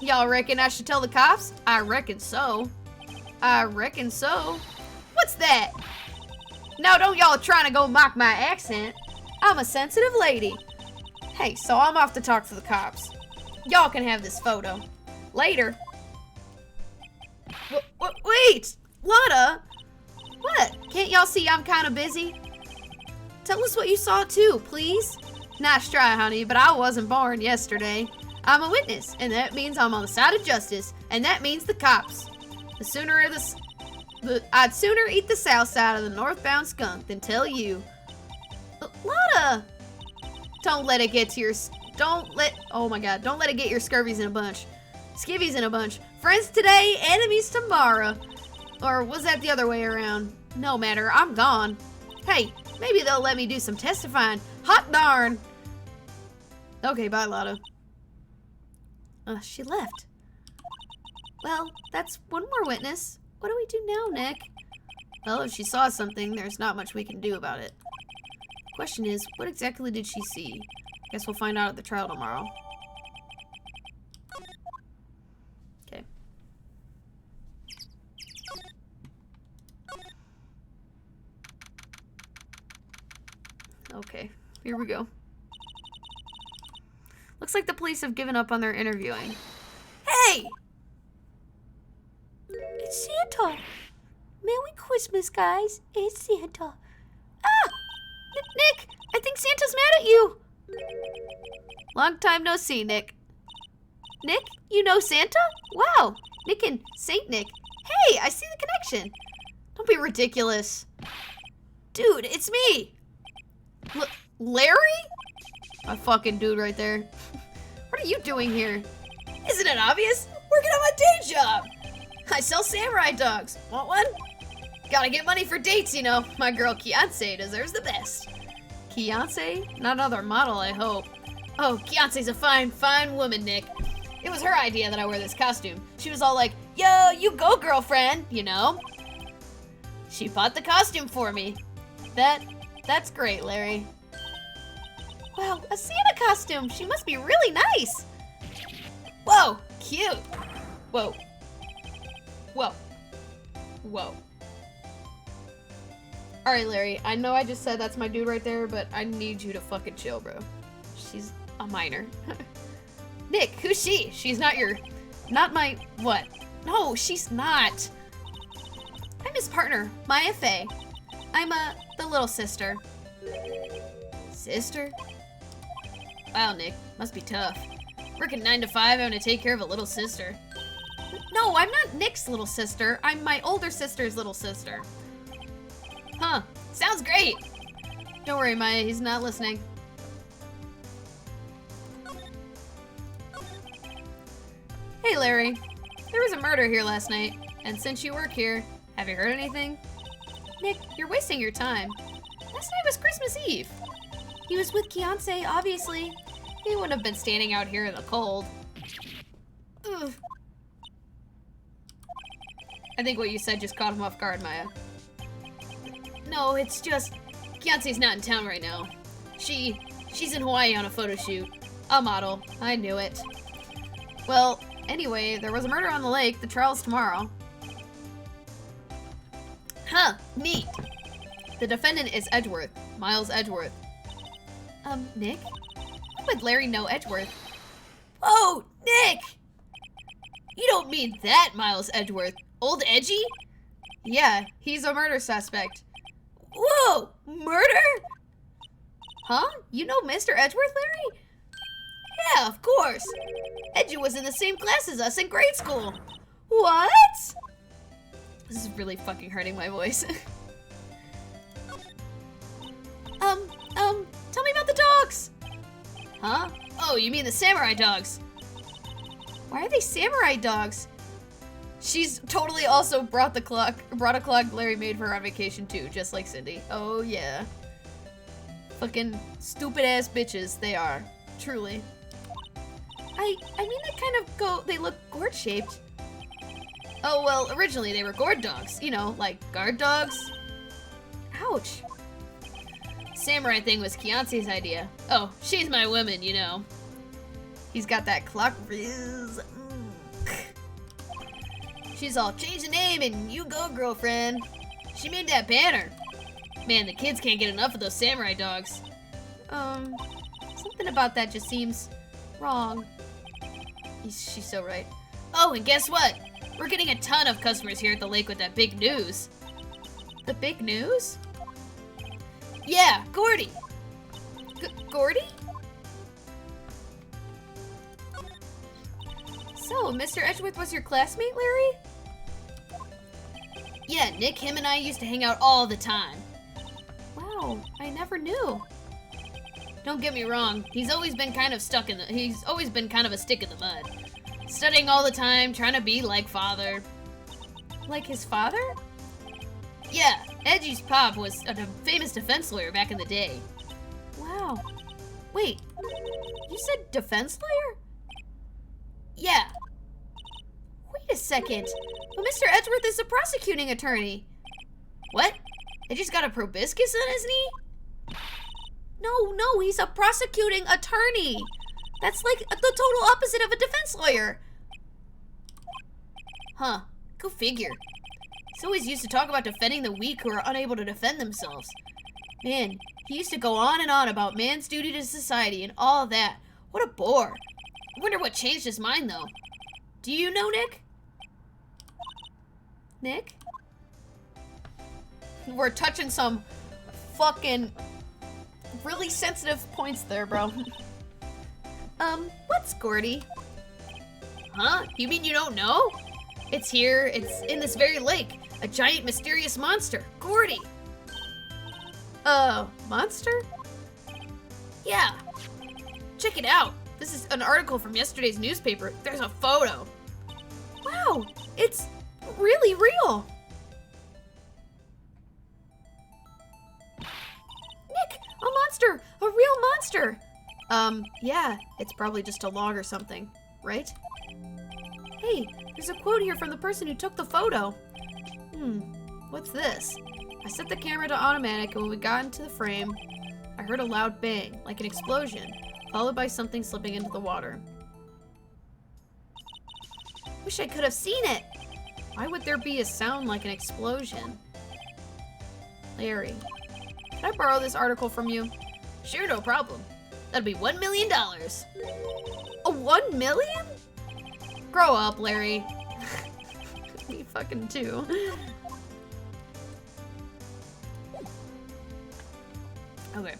Y'all reckon I should tell the cops? I reckon so. I reckon so. What's that? Now don't y'all trying to go mock my accent. I'm a sensitive lady. Hey, so I'm off to talk to the cops. Y'all can have this photo. Later. Wait! Lana! What? Can't y'all see I'm kind of busy? Tell us what you saw too, please. Nice try, honey, but I wasn't born yesterday. I'm a witness, and that means I'm on the side of justice, and that means the cops. I'd sooner eat the south side of the northbound skunk than tell you. Lana! Don't let it get your, oh my god, don't let it get your scurvies in a bunch. Skivvies in a bunch. Friends today, enemies tomorrow. Or was that the other way around? No matter, I'm gone. Hey, maybe they'll let me do some testifying. Hot darn! Okay, bye, Lotto. She left. Well, that's one more witness. What do we do now, Nick? Well, if she saw something, there's not much we can do about it. Question is, what exactly did she see? Guess we'll find out at the trial tomorrow. Okay. Okay, here we go. Looks like the police have given up on their interviewing. Hey! It's Santa! Merry Christmas, guys. It's Santa. Ah! Nick! I think Santa's mad at you! Long time no see, Nick. Nick? You know Santa? Wow! Nick and Saint Nick. Hey! I see the connection! Don't be ridiculous. Dude, it's me! Larry? A fucking dude right there. What are you doing here? Isn't it obvious? Working on my day job! I sell samurai dogs. Want one? Gotta get money for dates, you know. My girl Kianse deserves the best. Kianse? Not another model, I hope. Oh, Kianse's a fine, fine woman, Nick. It was her idea that I wear this costume. She was all like, yo, you go, girlfriend, you know? She bought the costume for me. That's great, Larry. Wow, a Santa costume. She must be really nice. Whoa, cute. Whoa. Whoa. Whoa. Alright, Larry, I know I just said that's my dude right there, but I need you to fucking chill, bro. She's a minor. Nick, who's she? She's not my, what? No, she's not. I'm his partner, Maya Faye. I'm, the little sister. Sister? Wow, Nick, must be tough. Working 9 to 5, having to take care of a little sister. No, I'm not Nick's little sister. I'm my older sister's little sister. Huh, sounds great. Don't worry, Maya, he's not listening. Hey, Larry. There was a murder here last night, and since you work here, have you heard anything? Nick, you're wasting your time. Last night was Christmas Eve. He was with Kianse, obviously. He wouldn't have been standing out here in the cold. Ugh. I think what you said just caught him off guard, Maya. No, it's just... Kianse's not in town right now. She's in Hawaii on a photo shoot. A model. I knew it. Well, anyway, there was a murder on the lake. The trial's tomorrow. Huh, neat. The defendant is Edgeworth. Miles Edgeworth. Nick? How would Larry know Edgeworth? Oh, Nick! You don't mean that, Miles Edgeworth. Old Edgy? Yeah, he's a murder suspect. Whoa! Murder? Huh? You know Mr. Edgeworth, Larry? Yeah, of course. Edgy was in the same class as us in grade school. What? This is really fucking hurting my voice. Tell me about the dogs. Huh? Oh, you mean the samurai dogs. Why are they samurai dogs? She's totally also brought a clock Larry made for her on vacation too, just like Cindy. Oh yeah. Fucking stupid ass bitches they are. Truly. I mean they look gourd shaped. Oh well, originally they were gourd dogs, you know, like guard dogs. Ouch. Samurai thing was Kianse's idea. Oh, she's my woman, you know. He's got that clock riz. She's all, change the name and you go, girlfriend. She made that banner. Man, the kids can't get enough of those samurai dogs. Something about that just seems wrong. She's so right. Oh, and guess what? We're getting a ton of customers here at the lake with that big news. The big news? Yeah, Gordy. Gordy? So, Mr. Edgeworth was your classmate, Larry? Yeah, Nick, him, and I used to hang out all the time. Wow, I never knew. Don't get me wrong, he's always been kind of a stick in the mud. Studying all the time, trying to be like father. Like his father? Yeah, Edgy's pop was a famous defense lawyer back in the day. Wow. Wait, you said defense lawyer? Yeah. Wait a second. Well, Mr. Edgeworth is a prosecuting attorney. What? Edgy's got a proboscis on his knee? No, he's a prosecuting attorney. That's like the total opposite of a defense lawyer. Huh, go figure. He's always used to talk about defending the weak who are unable to defend themselves. Man, he used to go on and on about man's duty to society and all that. What a bore. I wonder what changed his mind, though. Do you know, Nick? Nick? We're touching some fucking really sensitive points there, bro. What's Gordy? Huh? You mean you don't know? It's here, it's in this very lake. A giant mysterious monster. Gordy. Monster? Yeah. Check it out. This is an article from yesterday's newspaper. There's a photo. Wow, it's really real. Nick, a monster, a real monster. Yeah, it's probably just a log or something, right? Hey, there's a quote here from the person who took the photo. What's this? I set the camera to automatic, and when we got into the frame, I heard a loud bang, like an explosion, followed by something slipping into the water. Wish I could have seen it! Why would there be a sound like an explosion? Larry, can I borrow this article from you? Sure, no problem. That'll be $1 million. A 1 million? Grow up, Larry. Me fucking too. Okay.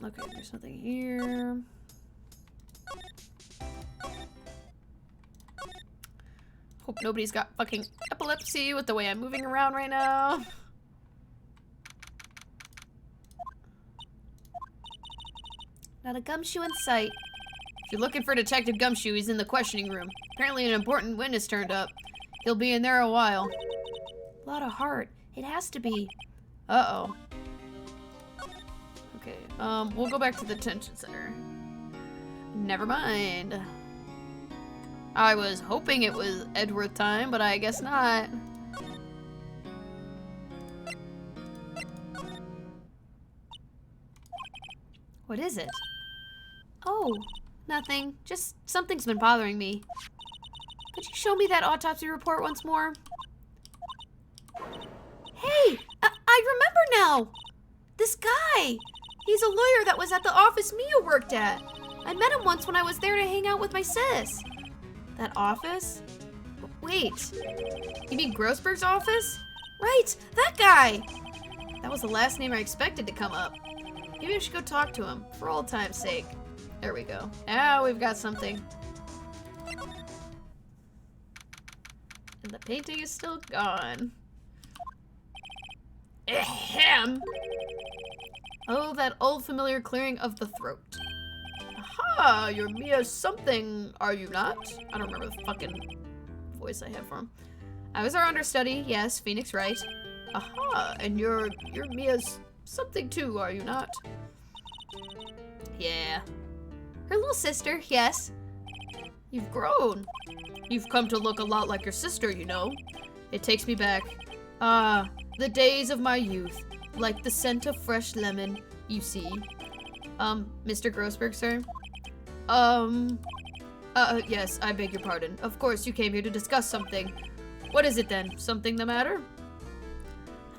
Okay, there's something here. Hope nobody's got fucking epilepsy with the way I'm moving around right now. Not a gumshoe in sight. If you're looking for Detective Gumshoe, he's in the questioning room. Apparently an important witness turned up. He'll be in there a while. A lot of heart. It has to be. Uh-oh. Okay, we'll go back to the detention center. Never mind. I was hoping it was Edgeworth time, but I guess not. What is it? Oh, nothing. Just something's been bothering me. Could you show me that autopsy report once more? Hey, I remember now! This guy! He's a lawyer that was at the office Mia worked at. I met him once when I was there to hang out with my sis. That office? Wait, you mean Grossberg's office? Right, that guy! That was the last name I expected to come up. Maybe I should go talk to him, for old time's sake. There we go. Now we've got something. And the painting is still gone. Ahem! Oh, that old familiar clearing of the throat. Aha! You're Mia something, are you not? I don't remember the fucking voice I have for him. I was our understudy, yes, Phoenix Wright. Aha! And you're Mia's something too, are you not? Yeah. Her little sister, yes. You've grown. You've come to look a lot like your sister, you know. It takes me back. Ah, the days of my youth. Like the scent of fresh lemon, you see. Mr. Grossberg, sir? Yes, I beg your pardon. Of course, you came here to discuss something. What is it then? Something the matter?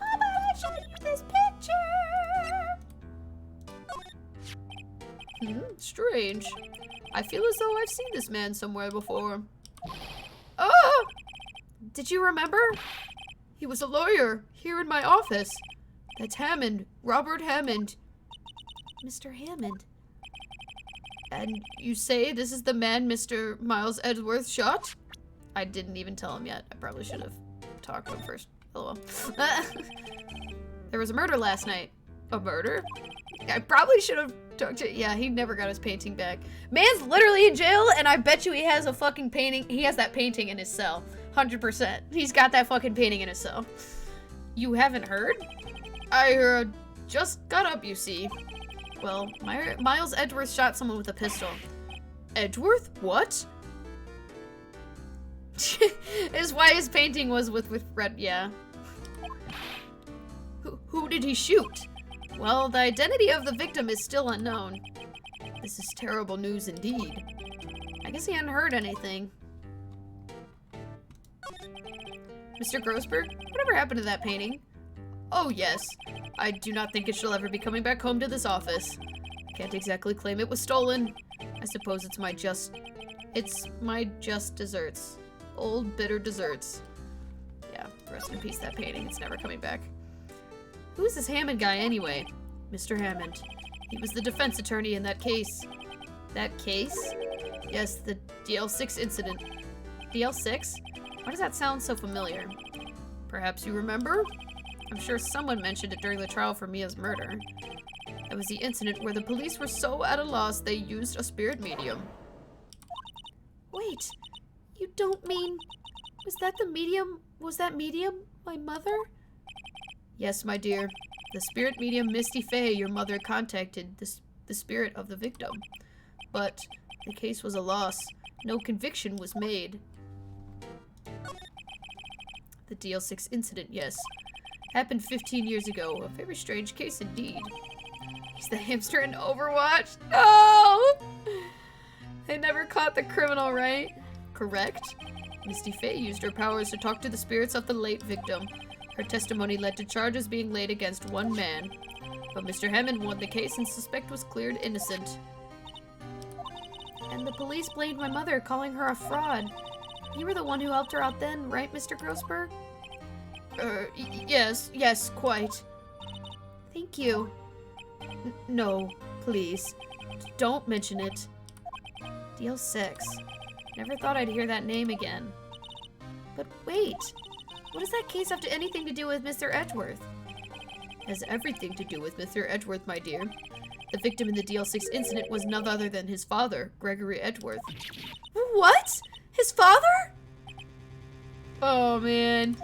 How about I show you this picture? Strange. I feel as though I've seen this man somewhere before. Oh! Did you remember? He was a lawyer here in my office. That's Hammond. Robert Hammond. Mr. Hammond. And you say this is the man Mr. Miles Edgeworth shot? I didn't even tell him yet. I probably should have talked to him first. LOL. There was a murder last night. A murder? I probably should have talked to— yeah, he never got his painting back. Man's literally in jail, and I bet you he has a fucking painting. He has that painting in his cell. 100%. He's got that fucking painting in his cell. You haven't heard? I just got up, you see. Well, Miles Edgeworth shot someone with a pistol. Edgeworth? What? Is why his painting was with red— yeah. Who did he shoot? Well, the identity of the victim is still unknown. This is terrible news indeed. I guess he hadn't heard anything. Mr. Grossberg, whatever happened to that painting? Oh yes, I do not think it shall ever be coming back home to this office. Can't exactly claim it was stolen. I suppose it's my just desserts. Old bitter desserts. Yeah, rest in peace that painting, it's never coming back. Who's this Hammond guy anyway? Mr. Hammond. He was the defense attorney in that case. That case? Yes, the DL6 incident. DL6? Why does that sound so familiar? Perhaps you remember? I'm sure someone mentioned it during the trial for Mia's murder. It was the incident where the police were so at a loss they used a spirit medium. Wait, you don't mean— was that medium my mother? Yes, my dear. The spirit medium Misty Fey, your mother, contacted the spirit of the victim. But the case was a loss. No conviction was made. The DL6 incident, yes. Happened 15 years ago. A very strange case indeed. He's the hamster in Overwatch? No! They never caught the criminal, right? Correct. Misty Fey used her powers to talk to the spirits of the late victim. Her testimony led to charges being laid against one man. But Mr. Hammond won the case and suspect was cleared innocent. And the police blamed my mother, calling her a fraud. You were the one who helped her out then, right, Mr. Grossberg? Yes, quite. Thank you. No, please. Don't mention it. DL6. Never thought I'd hear that name again. But wait, what does that case have anything to do with Mr. Edgeworth? It has everything to do with Mr. Edgeworth, my dear. The victim in the DL6 incident was none other than his father, Gregory Edgeworth. What? His father? Oh, man.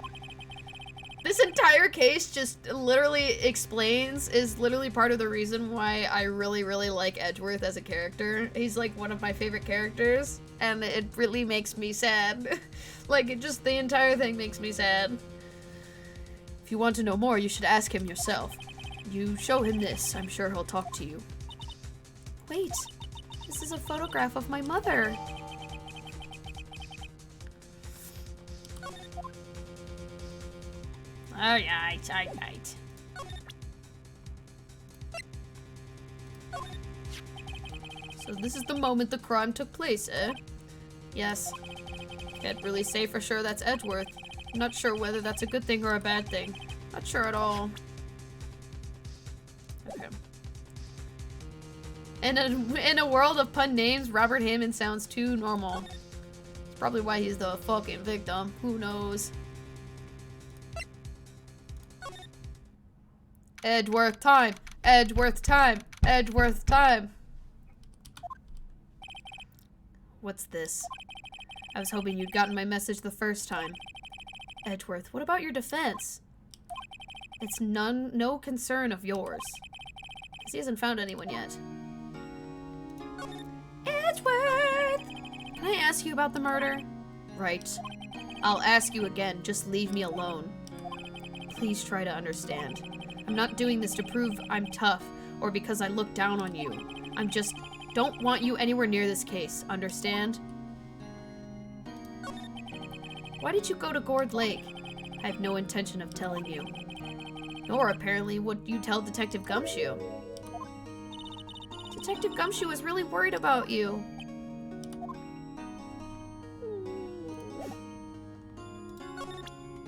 This entire case just literally is literally part of the reason why I really, really like Edgeworth as a character. He's like one of my favorite characters, and it really makes me sad. Like, the entire thing makes me sad. If you want to know more, you should ask him yourself. You show him this, I'm sure he'll talk to you. Wait, this is a photograph of my mother. Alright. So this is the moment the crime took place, eh? Yes. Can't really say for sure that's Edgeworth. I'm not sure whether that's a good thing or a bad thing. Not sure at all. Okay. In a world of pun names, Robert Hammond sounds too normal. It's probably why he's the fucking victim. Who knows? Edgeworth time! Edgeworth time! Edgeworth time! What's this? I was hoping you'd gotten my message the first time. Edgeworth, what about your defense? It's no concern of yours. Because he hasn't found anyone yet. Edgeworth! Can I ask you about the murder? Right. I'll ask you again, just leave me alone. Please try to understand. I'm not doing this to prove I'm tough or because I look down on you. I'm just don't want you anywhere near this case, understand? Why did you go to Gourd Lake? I have no intention of telling you. Nor apparently would you tell Detective Gumshoe. Detective Gumshoe was really worried about you.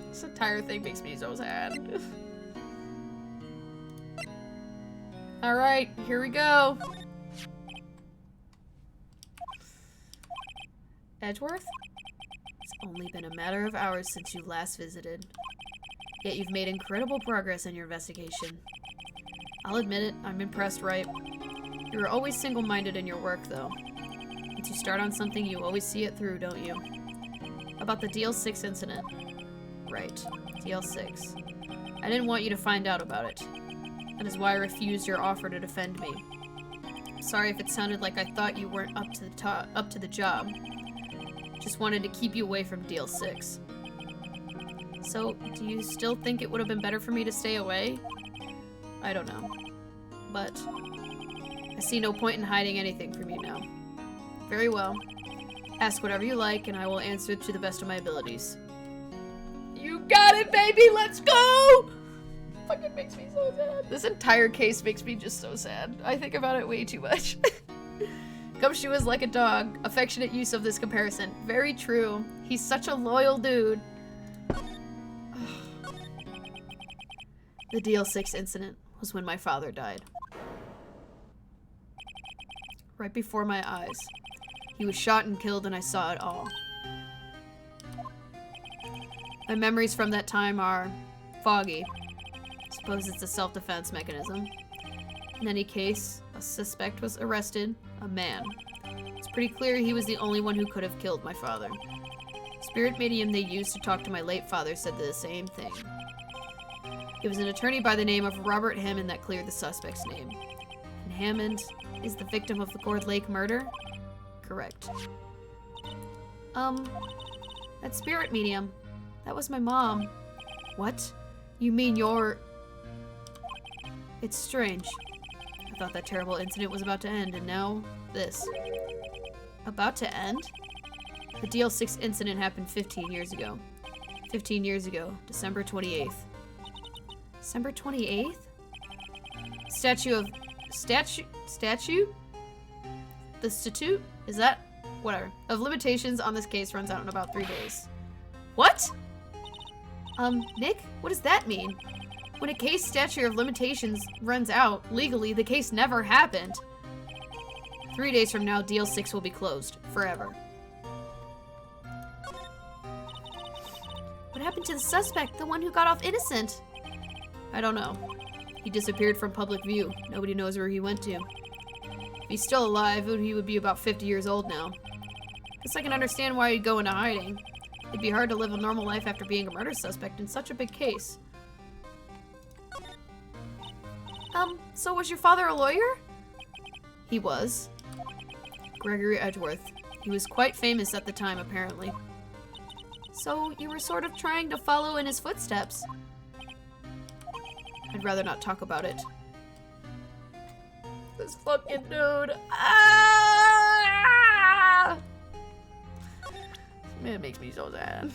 This entire thing makes me so sad. Alright, here we go. Edgeworth? It's only been a matter of hours since you last visited. Yet you've made incredible progress in your investigation. I'll admit it, I'm impressed, right? You're always single-minded in your work, though. Once you start on something, you always see it through, don't you? About the DL6 incident. Right, DL6. I didn't want you to find out about it. That is why I refused your offer to defend me. Sorry if it sounded like I thought you weren't up to the job. Just wanted to keep you away from DL6. So, do you still think it would have been better for me to stay away? I don't know. But I see no point in hiding anything from you now. Very well. Ask whatever you like, and I will answer to the best of my abilities. You got it, baby! Let's go! Fucking makes me so sad. This entire case makes me just so sad. I think about it way too much. Gumshoe is like a dog. Affectionate use of this comparison. Very true. He's such a loyal dude. The DL6 incident was when my father died. Right before my eyes. He was shot and killed and I saw it all. My memories from that time are foggy. Suppose it's a self-defense mechanism. In any case, a suspect was arrested, a man. It's pretty clear he was the only one who could have killed my father. The spirit medium they used to talk to my late father said the same thing. It was an attorney by the name of Robert Hammond that cleared the suspect's name. And Hammond is the victim of the Gourd Lake murder? Correct. That spirit medium. That was my mom. What? You mean you're... It's strange. I thought that terrible incident was about to end, and now this. About to end? The DL6 incident happened 15 years ago. 15 years ago, December 28th. December 28th? Statute? The statute? Is that? Whatever. Of limitations on this case runs out in about 3 days. What? Nick? What does that mean? When a case statute of limitations runs out, legally, the case never happened. 3 days from now, DL6 will be closed. Forever. What happened to the suspect? The one who got off innocent? I don't know. He disappeared from public view. Nobody knows where he went to. If he's still alive, he would be about 50 years old now. Guess I can understand why he'd go into hiding. It'd be hard to live a normal life after being a murder suspect in such a big case. So was your father a lawyer? He was. Gregory Edgeworth. He was quite famous at the time, apparently. So you were sort of trying to follow in his footsteps. I'd rather not talk about it. This fucking dude. Ah! Man, it makes me so sad.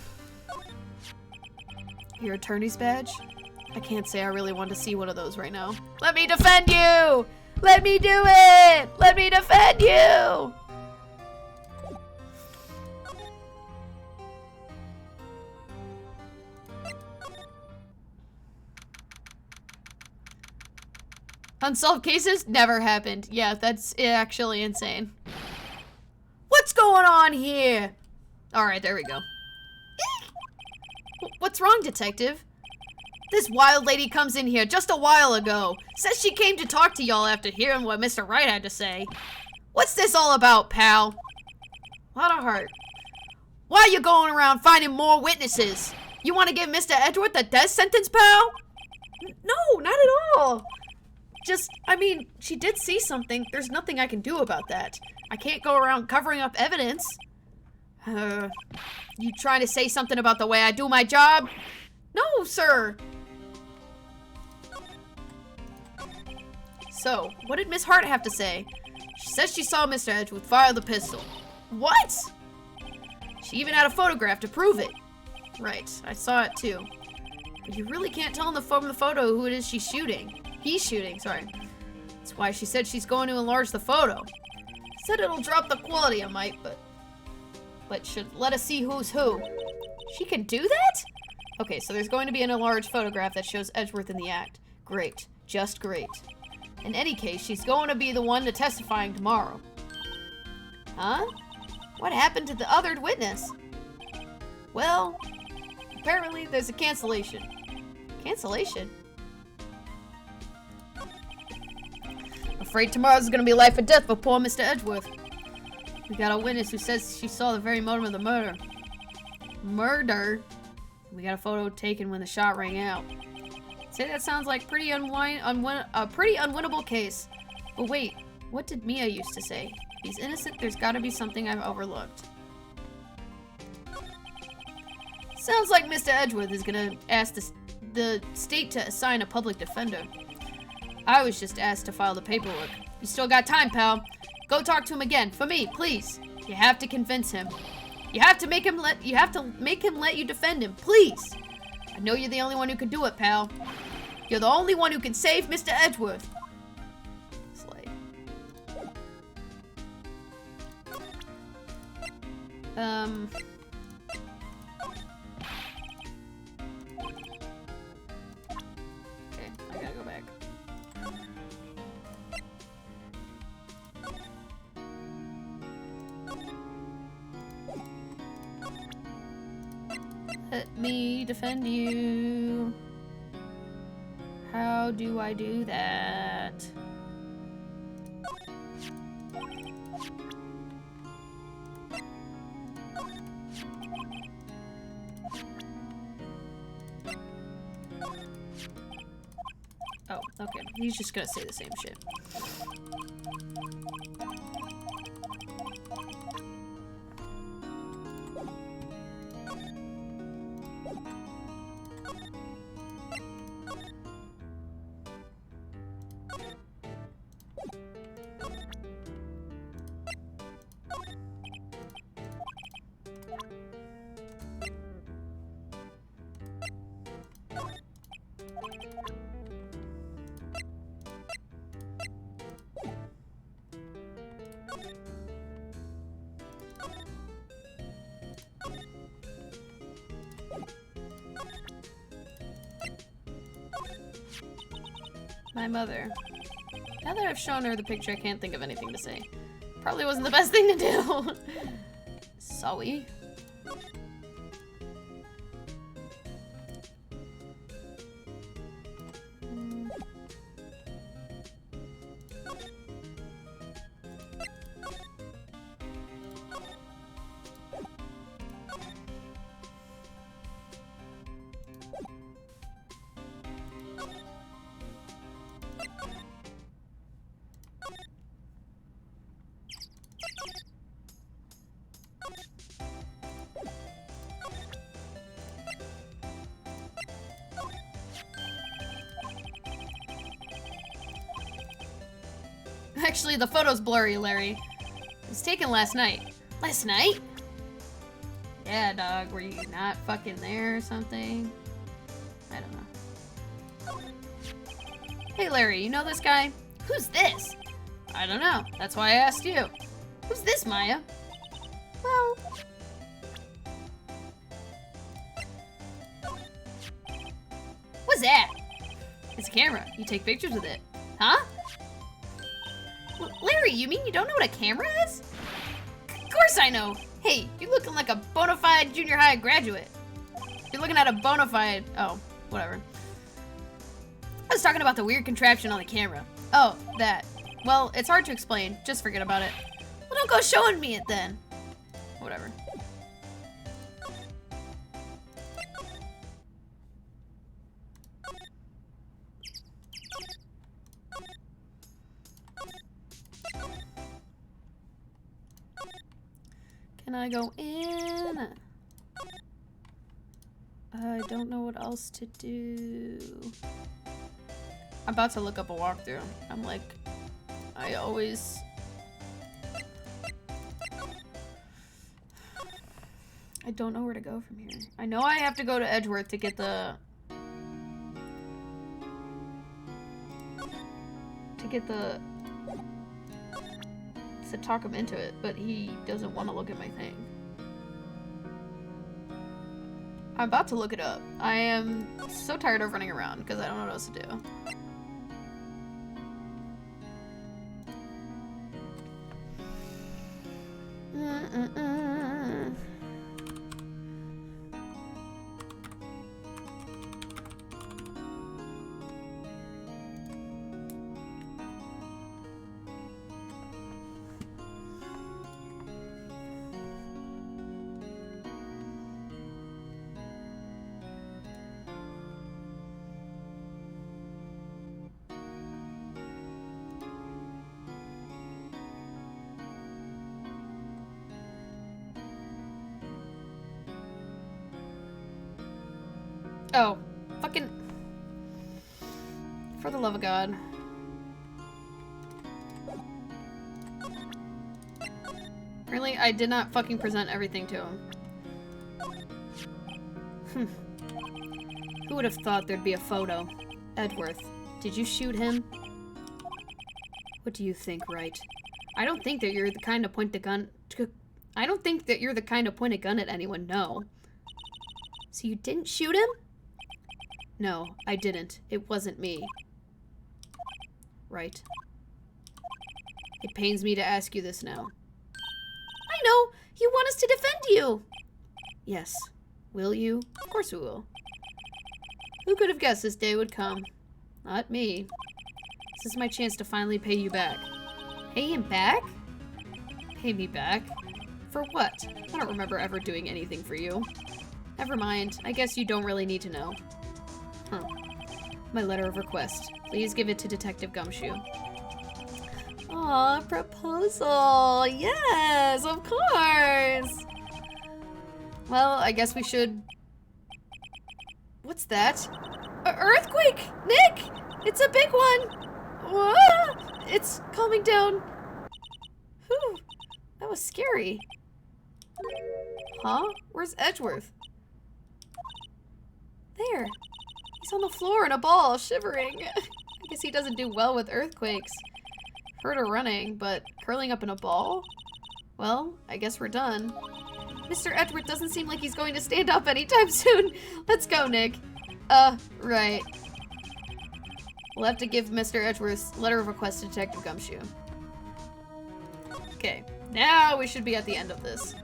Your attorney's badge? I can't say I really want to see one of those right now. Let me defend you! Let me do it! Let me defend you! Unsolved cases? Never happened. Yeah, that's actually insane. What's going on here? Alright, there we go. What's wrong, detective? This wild lady comes in here just a while ago. Says she came to talk to y'all after hearing what Mr. Wright had to say. What's this all about, pal? Lot of heart. Why are you going around finding more witnesses? You want to give Mr. Edgeworth a death sentence, pal? No, not at all. Just, I mean, she did see something. There's nothing I can do about that. I can't go around covering up evidence. You trying to say something about the way I do my job? No, sir. So, what did Miss Hart have to say? She says she saw Mr. Edgeworth fire the pistol. What? She even had a photograph to prove it. Right, I saw it too. But you really can't tell from the photo who it is she's shooting. He's shooting, sorry. That's why she said she's going to enlarge the photo. Said it'll drop the quality a mite, but should let us see who's who. She can do that? Okay, so there's going to be an enlarged photograph that shows Edgeworth in the act. Great. Just great. In any case, she's going to be the one to testifying tomorrow. Huh? What happened to the other witness? Well, apparently there's a cancellation. Cancellation? Afraid tomorrow's gonna be life or death for poor Mr. Edgeworth. We got a witness who says she saw the very moment of the murder. Murder? We got a photo taken when the shot rang out. Say that sounds like a pretty unwinnable case. But wait, what did Mia used to say? If he's innocent, there's gotta be something I've overlooked. Sounds like Mr. Edgeworth is gonna ask the state to assign a public defender. I was just asked to file the paperwork. You still got time, pal. Go talk to him again. For me, please. You have to convince him. You have to make him let you defend him, please. I know you're the only one who can do it, pal. You're the only one who can save Mr. Edgeworth. Slade. Okay, I gotta go back. Let me defend you. How do I do that? Oh, okay. He's just gonna say the same shit. My mother. Now that I've shown her the picture, I can't think of anything to say. Probably wasn't the best thing to do. Sorry. Actually, the photo's blurry, Larry. It was taken last night. Last night? Yeah, dog. Were you not fucking there or something? I don't know. Hey, Larry, you know this guy? Who's this? I don't know. That's why I asked you. Who's this, Maya? Well... What's that? It's a camera. You take pictures with it. Huh? Larry, you mean you don't know what a camera is? Of course I know. Hey, you're looking like a bona fide junior high graduate. You're looking at a bona fide... Oh, whatever. I was talking about the weird contraption on the camera. Oh, that. Well, it's hard to explain. Just forget about it. Well, don't go showing me it then. Whatever. Can I go in? I don't know what else to do. I'm about to look up a walkthrough. I'm like, I always... I don't know where to go from here. I know I have to go to Edgeworth to get the... to talk him into it, but he doesn't want to look at my thing. I'm about to look it up. I am so tired of running around because I don't know what else to do. Oh, fucking... For the love of God. Apparently, I did not fucking present everything to him. Who would have thought there'd be a photo? Edgeworth, did you shoot him? What do you think, Wright? I don't think that you're the kind to point the gun... I don't think that you're the kind to point a gun at anyone, no. So you didn't shoot him? No, I didn't. It wasn't me. Right. It pains me to ask you this now. I know! You want us to defend you! Yes. Will you? Of course we will. Who could have guessed this day would come? Not me. This is my chance to finally pay you back. Pay him back? Pay me back? For what? I don't remember ever doing anything for you. Never mind. I guess you don't really need to know. Huh. My letter of request. Please give it to Detective Gumshoe. Aw, proposal! Yes, of course! Well, I guess we should... What's that? A earthquake! Nick! It's a big one! Whoa! It's calming down. Whew. That was scary. Huh? Where's Edgeworth? There. He's on the floor in a ball, shivering. I guess he doesn't do well with earthquakes. Heard her running, but curling up in a ball? Well, I guess we're done. Mr. Edgeworth doesn't seem like he's going to stand up anytime soon. Let's go, Nick. Right. We'll have to give Mr. Edgeworth's letter of request to Detective Gumshoe. Okay, now we should be at the end of this.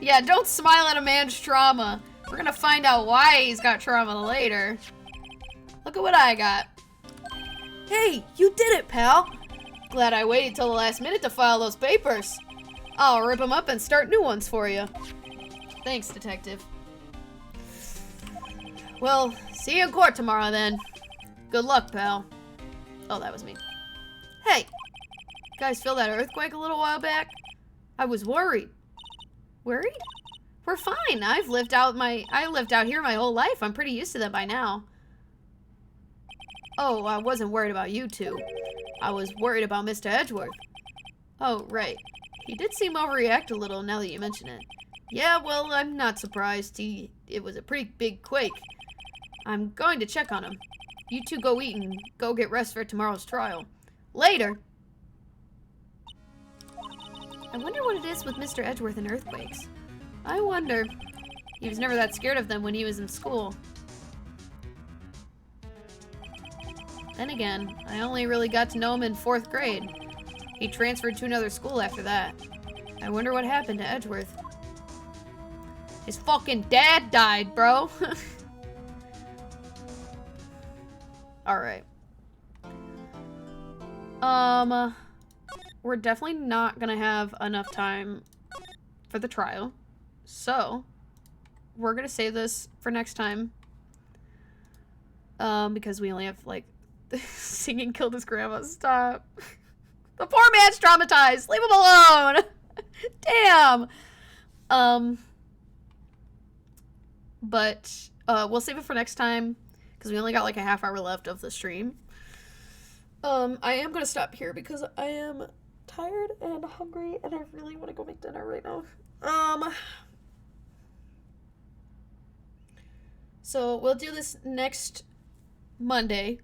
Yeah, don't smile at a man's trauma. We're gonna find out why he's got trauma later. Look at what I got. Hey, you did it, pal. Glad I waited till the last minute to file those papers. I'll rip them up and start new ones for you. Thanks, Detective. Well, see you in court tomorrow then. Good luck, pal. Oh, that was me. Hey, you guys feel that earthquake a little while back? I was worried. Worried? We're fine. I lived out here my whole life. I'm pretty used to that by now. Oh, I wasn't worried about you two. I was worried about Mr. Edgeworth. Oh, right. He did seem overreact a little now that you mention it. Yeah, well, I'm not surprised. It was a pretty big quake. I'm going to check on him. You two go eat and go get rest for tomorrow's trial. Later! I wonder what it is with Mr. Edgeworth and earthquakes. I wonder. He was never that scared of them when he was in school. Then again, I only really got to know him in 4th grade. He transferred to another school after that. I wonder what happened to Edgeworth. His fucking dad died, bro. Alright. We're definitely not gonna have enough time for the trial. So, we're gonna save this for next time. Because we only have, like, singing killed his grandma. Stop. The poor man's traumatized. Leave him alone. Damn. But, we'll save it for next time. Because we only got, like, a half hour left of the stream. I am gonna stop here because I am tired and hungry and I really want to go make dinner right now. So we'll do this next Monday.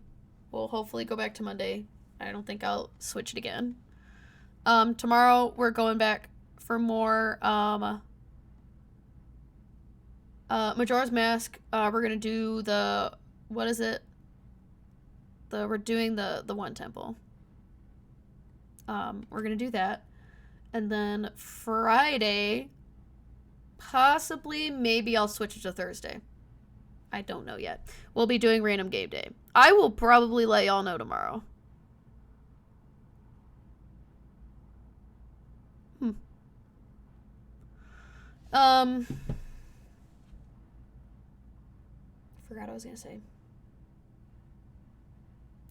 We'll hopefully go back to Monday. I don't think I'll switch it again. Tomorrow we're going back for more Majora's Mask. We're gonna do the, what is it? We're doing the one temple. We're gonna do that. And then Friday, possibly, maybe I'll switch it to Thursday. I don't know yet. We'll be doing random game day. I will probably let y'all know tomorrow. Forgot what I was gonna say.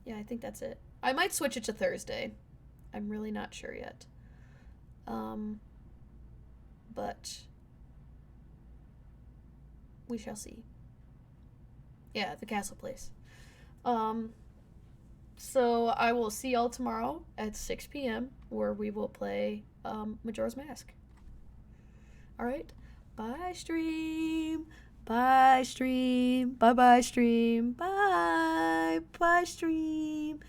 Yeah, I think that's it. I might switch it to Thursday. I'm really not sure yet. But we shall see. Yeah, the castle place. So I will see y'all tomorrow at 6 p.m. where we will play Majora's Mask. Alright? Bye, stream. Bye, stream. Bye, bye, stream. Bye. Bye, stream.